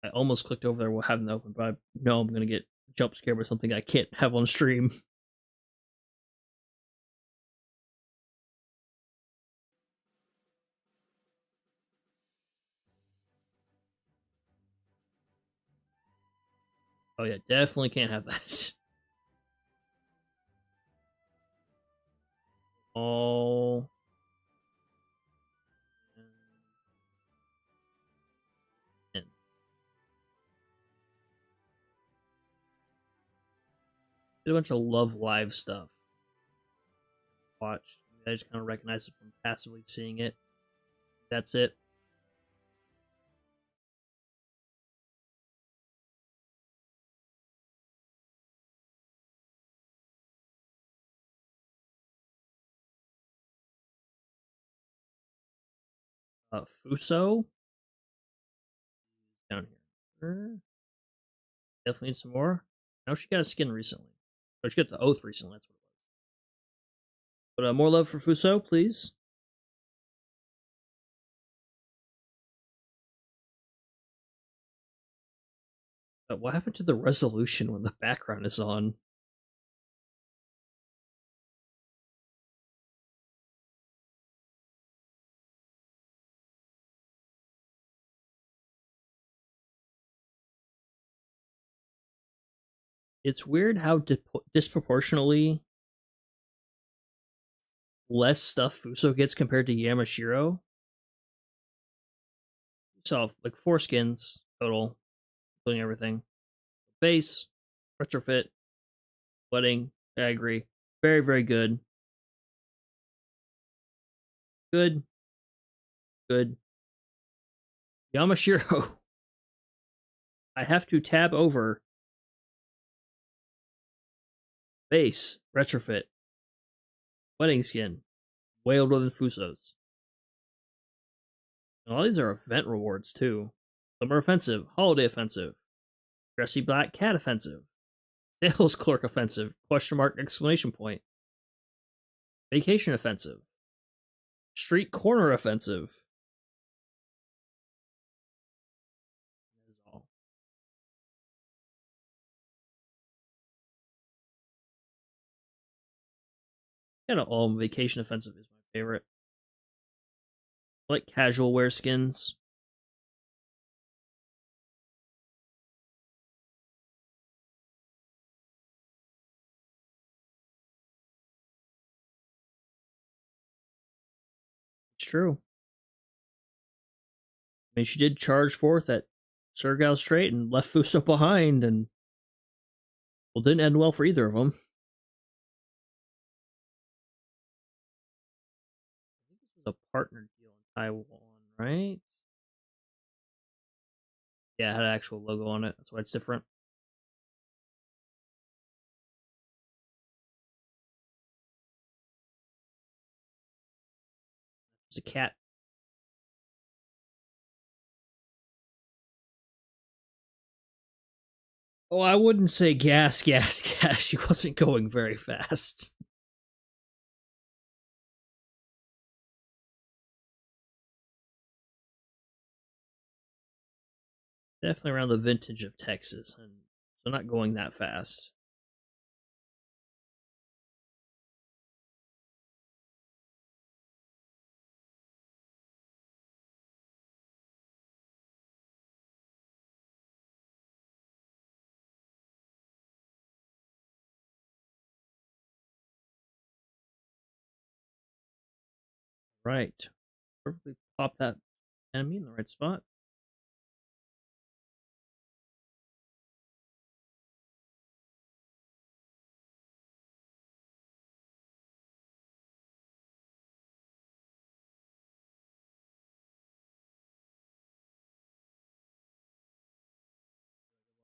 I almost clicked over there while having it open, but I know I'm gonna get jump scared by something I can't have on stream. Oh yeah, definitely can't have that. All and did a bunch of Love Live stuff. Watched. I just kind of recognize it from passively seeing it. That's it. Fuso down here. Definitely need some more. I know she got a skin recently. Or she got the oath recently, that's what it was. But more love for Fuso, please. What happened to the resolution when the background is on? It's weird how disproportionately less stuff Fuso gets compared to Yamashiro. So, like 4 skins total, including everything. Base, retrofit, wedding. I agree. Very, very good. Good. Good. Yamashiro. I have to tab over base, retrofit, wedding skin, way older than Fuso's. And all these are event rewards too. Summer offensive, holiday offensive, dressy black cat offensive, sales clerk offensive, question mark exclamation point, vacation offensive, street corner offensive. That is all. Kind of all vacation offensive is my favorite. I like casual wear skins. It's true. I mean, she did charge forth at Surgal Strait and left Fuso behind, and well, didn't end well for either of them. I think this was a partner deal in Taiwan, right? Yeah, it had an actual logo on it. That's why it's different. It's a cat. Oh, I wouldn't say gas, gas, gas. She wasn't going very fast. Definitely around the vintage of Texas, and so not going that fast. Right. Perfectly pop that enemy in the right spot.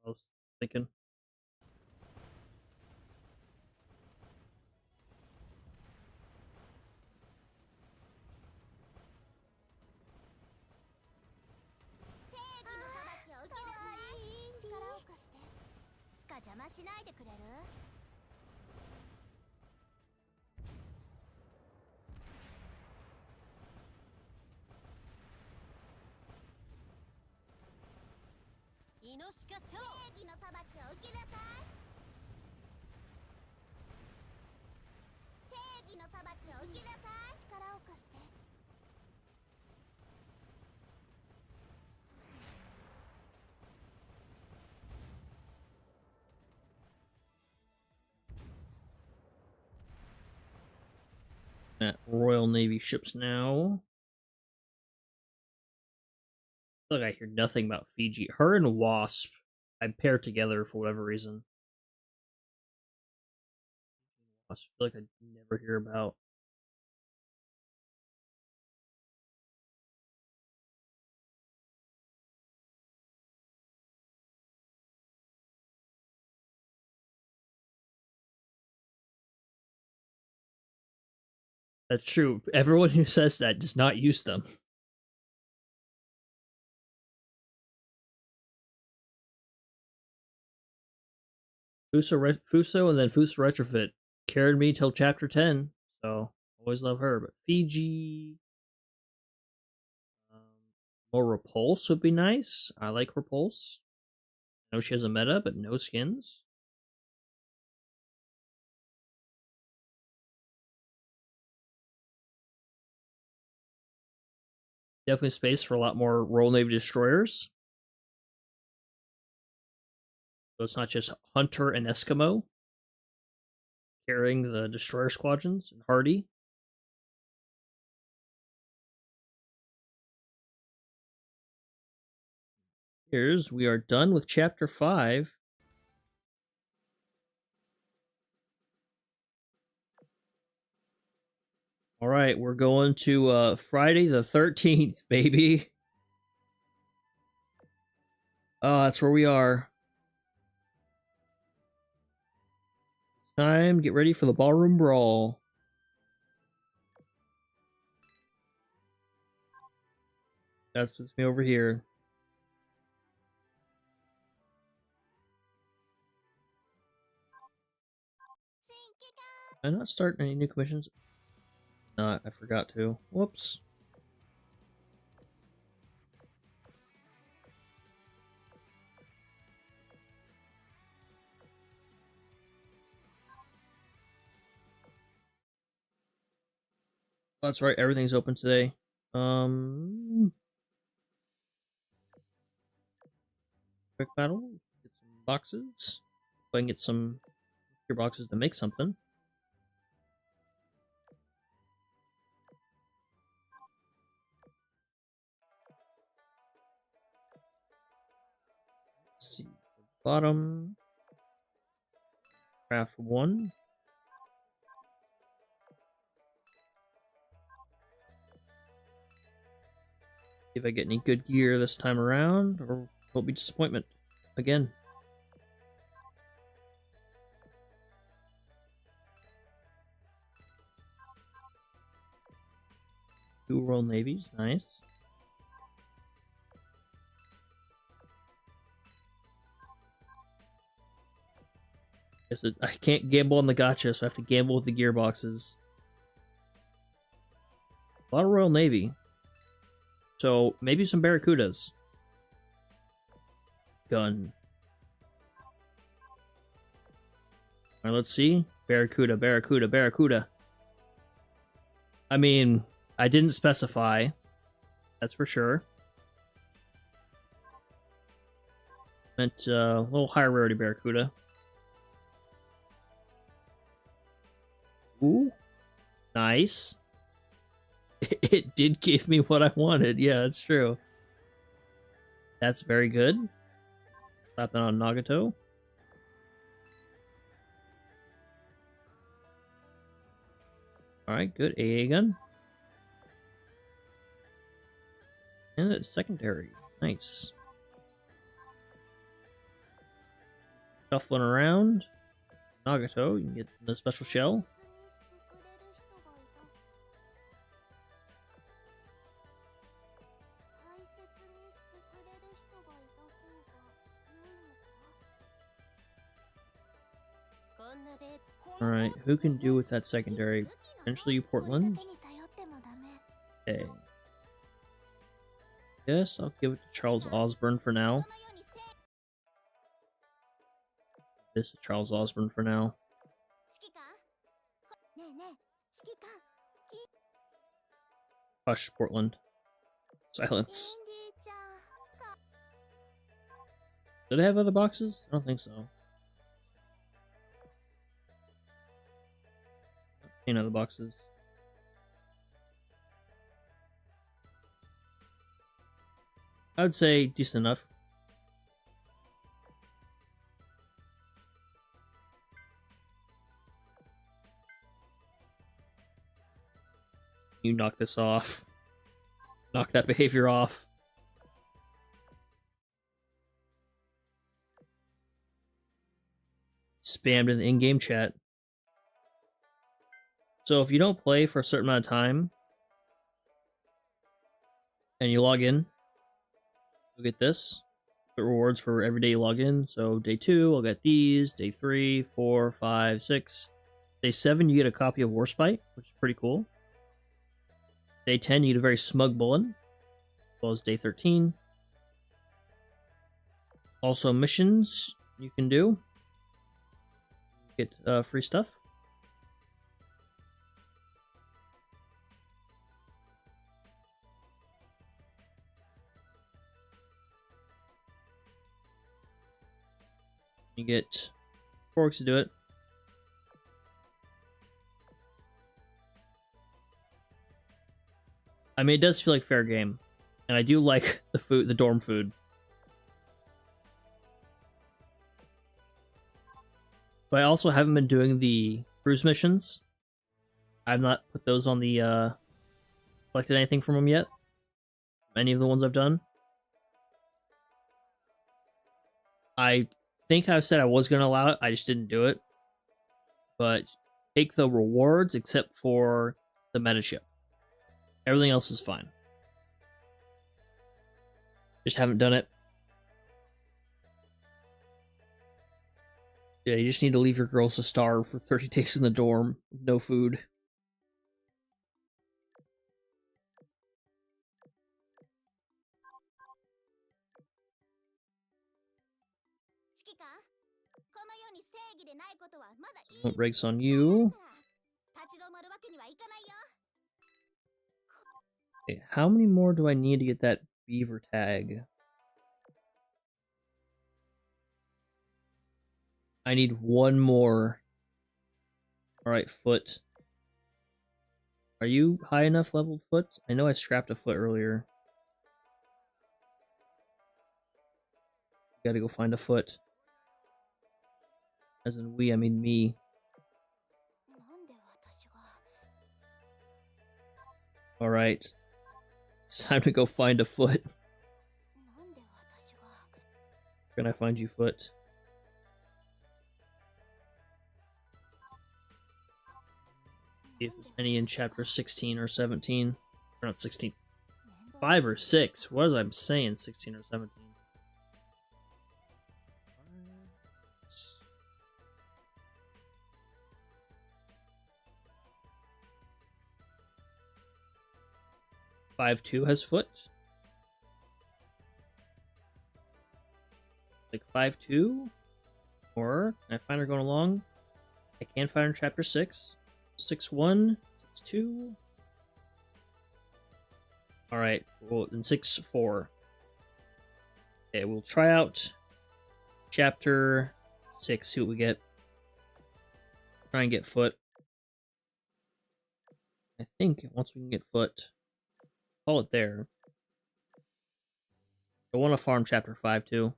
I was thinking. At Royal Navy ships now. I feel like I hear nothing about Fiji. Her and Wasp, I pair together for whatever reason. I feel like I never hear about. That's true. Everyone who says that does not use them. Fuso and then Fuso Retrofit carried me till chapter 10, so always love her. But Fiji, more Repulse would be nice. I like Repulse. I know she has a meta, but no skins. Definitely space for a lot more Royal Navy destroyers. So it's not just Hunter and Eskimo carrying the destroyer squadrons and Hardy. We are done with chapter 5. All right, we're going to Friday the 13th, baby. Oh, that's where we are. It's time. Get ready for the ballroom brawl. That's with me over here. Did I not start any new commissions? No, I forgot to. Whoops. That's right, everything's open today. Quick battle. Get some boxes. If I can get some gear boxes to make something. Let's see. Bottom. Craft 1. If I get any good gear this time around, or will be disappointment again. Two Royal Navies, nice. I can't gamble on the gacha, so I have to gamble with the gearboxes. A lot of Royal Navy. So maybe some Barracudas. Gun. Alright, let's see. Barracuda, Barracuda, Barracuda. I mean, I didn't specify. That's for sure. Meant a little higher rarity Barracuda. Ooh. Nice. It did give me what I wanted. Yeah, that's true. That's very good. Slap that on Nagato. Alright, good. AA gun. And it's secondary. Nice. Shuffling around. Nagato, you can get the special shell. Alright, who can do with that secondary? Potentially Portland? Okay. Yes, I'll give it to Charles Osborne for now. This is Charles Osborne for now. Hush, Portland. Silence. Did I have other boxes? I don't think so. Any other boxes? I would say decent enough. You knock this off. Knock that behavior off. Spammed in the in-game chat. So if you don't play for a certain amount of time, and you log in, you'll get this. Get rewards for every day you log in. So day 2, I'll get these. Day 3, 4, 5, 6. Day 7, you get a copy of Warspite, which is pretty cool. Day 10, you get a very smug bullet, as well as day 13. Also, missions you can do. Get free stuff. You get forks to do it. I mean, it does feel like fair game. And I do like the food, the dorm food. But I also haven't been doing the cruise missions. I've not put those on the, collected anything from them yet. Any of the ones I've done. I think I said I was going to allow it. I just didn't do it. But take the rewards except for the meta ship. Everything else is fine. Just haven't done it. Yeah, you just need to leave your girls to starve for 30 days in the dorm. No food. What breaks on you? Okay, how many more do I need to get that beaver tag? I need one more. Alright, foot. Are you high enough leveled foot? I know I scrapped a foot earlier. Gotta go find a foot. As in we, I mean me. Alright. It's time to go find a foot. Can I find you, foot? See if there's any in chapter 16 or 17. Or not 16. 5 or 6. What was I saying? 16 or 17. 5-2 has foot. Like 5-2? Or can I find her going along? I can find her in chapter 6. 6-1, 6-2. Alright, well, in 6-4. Okay, we'll try out chapter 6, see what we get. Try and get foot. I think once we can get foot, call it there. I want to farm chapter 5 too.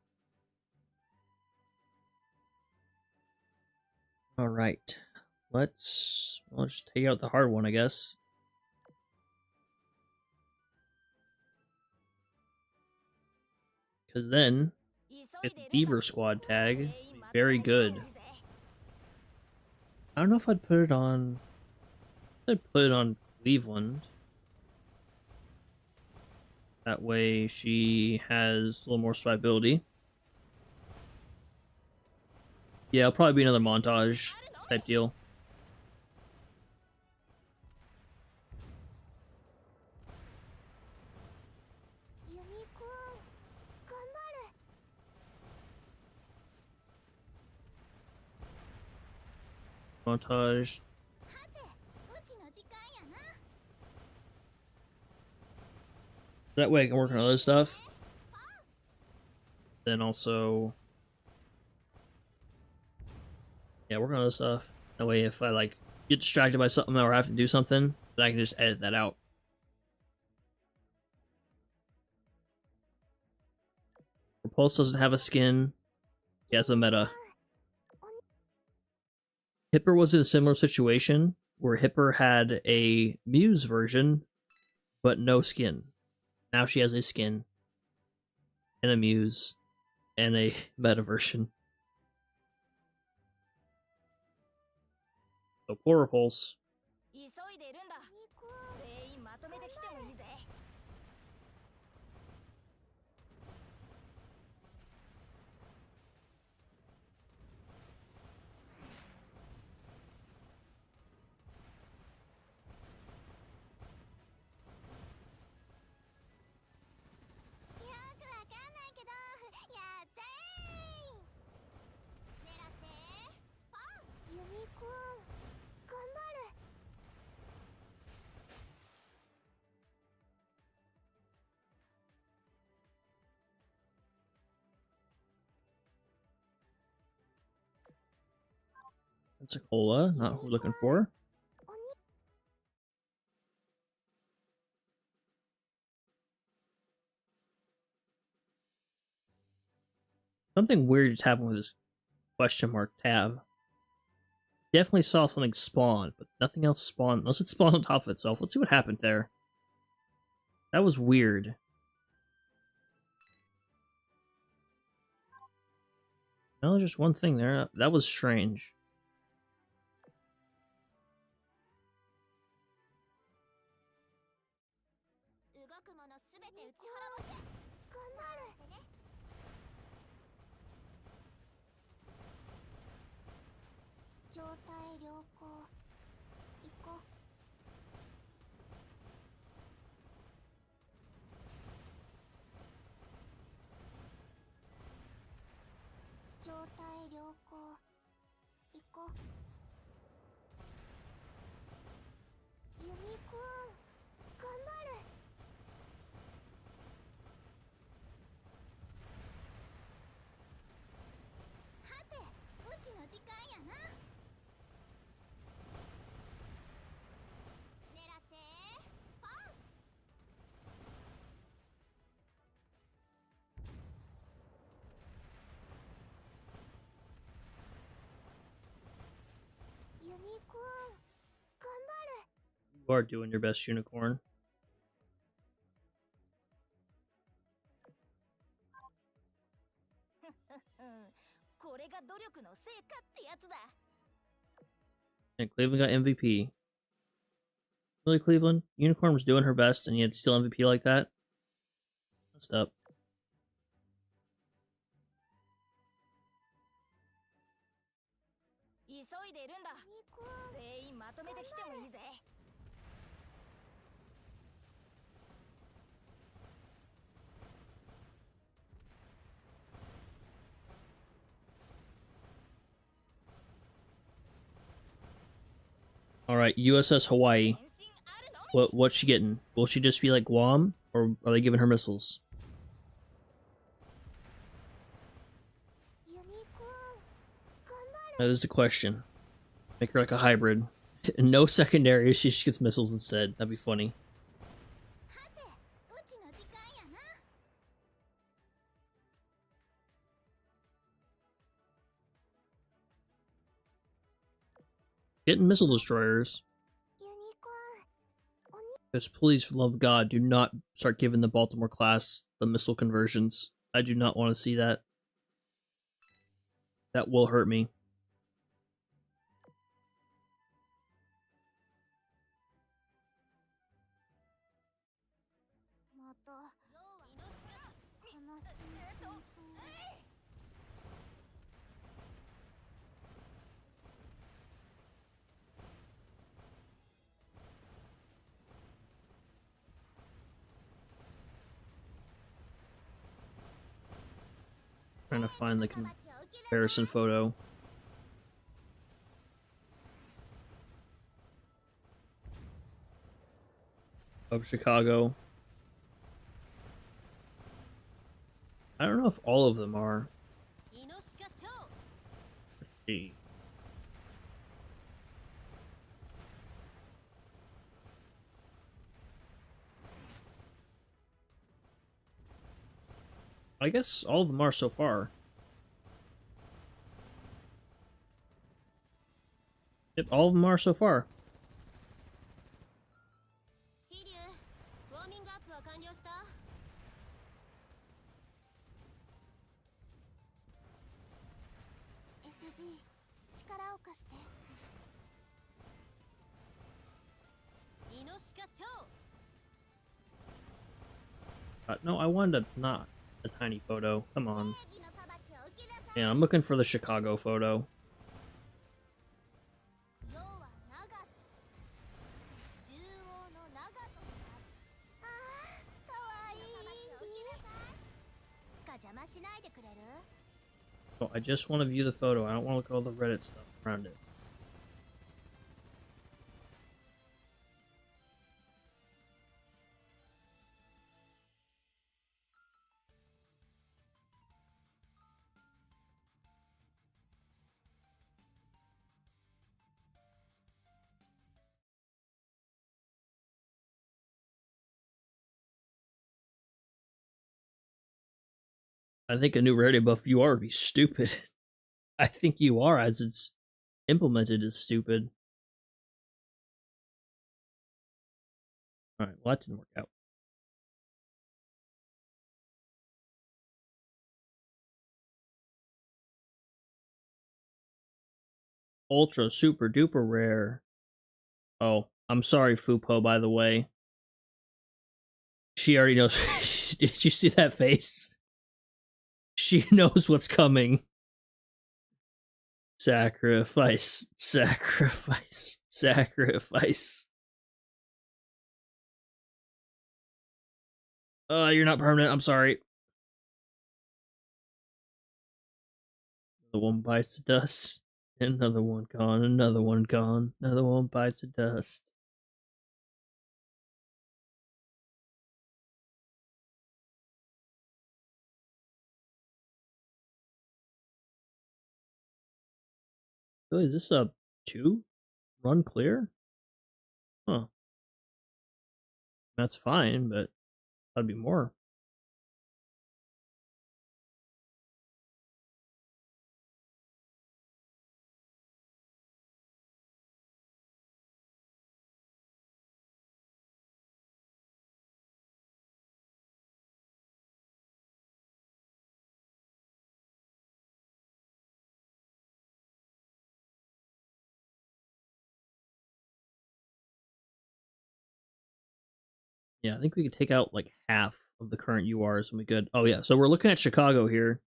Alright, let's just take out the hard one, I guess. Because then, get the Beaver Squad tag. Very good. I don't know if I'd put it on... I'd put it on Cleveland. That way she has a little more survivability. Yeah, it'll probably be another montage type deal. Montage. That way I can work on other stuff. Then also... yeah, work on other stuff. That way if I like get distracted by something or have to do something, then I can just edit that out. Repulse doesn't have a skin. He has a meta. Hipper was in a similar situation where Hipper had a Muse version, but no skin. Now she has a skin, and a Muse, and a meta version. So poor Repulse. Pensacola, not what we're looking for. Something weird just happened with this question mark tab. Definitely saw something spawn, but nothing else spawned. Unless it spawned on top of itself. Let's see what happened there. That was weird. No, there's just one thing there. That was strange. You are doing your best, Unicorn. And Cleveland got MVP. Really, Cleveland? Unicorn was doing her best, and you had still MVP like that? Messed up. Alright, USS Hawaii. What's she getting? Will she just be like Guam, or are they giving her missiles? That is the question. Make her like a hybrid. No secondary, she just gets missiles instead. That'd be funny. Getting missile destroyers. Because please, for the love of God, do not start giving the Baltimore class the missile conversions. I do not want to see that. That will hurt me. Trying to find the comparison photo. Of Chicago. I don't know if all of them are. Let's see. I guess all of them are so far. Yep, all of them are so far. No, I wanted not a tiny photo. Come on. Yeah, I'm looking for the Chicago photo. Oh, I just want to view the photo. I don't want to look at all the Reddit stuff around it. I think a new rarity buff UR would be stupid. I think UR, as it's implemented, is stupid. Alright, well, that didn't work out. Ultra super duper rare. Oh, I'm sorry, Fupo, by the way. She already knows. Did you see that face? She knows what's coming. Sacrifice, sacrifice, sacrifice. You're not permanent. I'm sorry. The one bites the dust. Another one gone. Another one gone. Another one bites the dust. Oh, is this a 2 run clear? Huh. That's fine, but that'd be more. Yeah, I think we could take out like half of the current URs and we could. Oh yeah, so we're looking at Chicago here.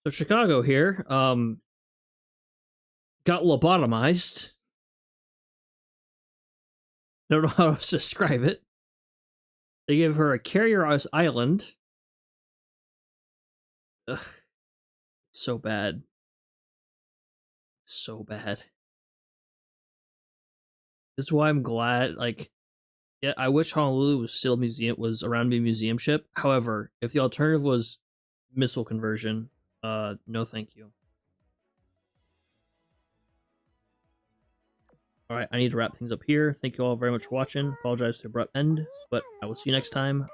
So Chicago here, got lobotomized. Don't know how else to describe it. They gave her a carrier island. Ugh, it's so bad. It's so bad. This is why I'm glad. Like, yeah, I wish Honolulu was still around being museum ship. However, if the alternative was missile conversion, no, thank you. All right, I need to wrap things up here. Thank you all very much for watching. Apologize for the abrupt end, but I will see you next time.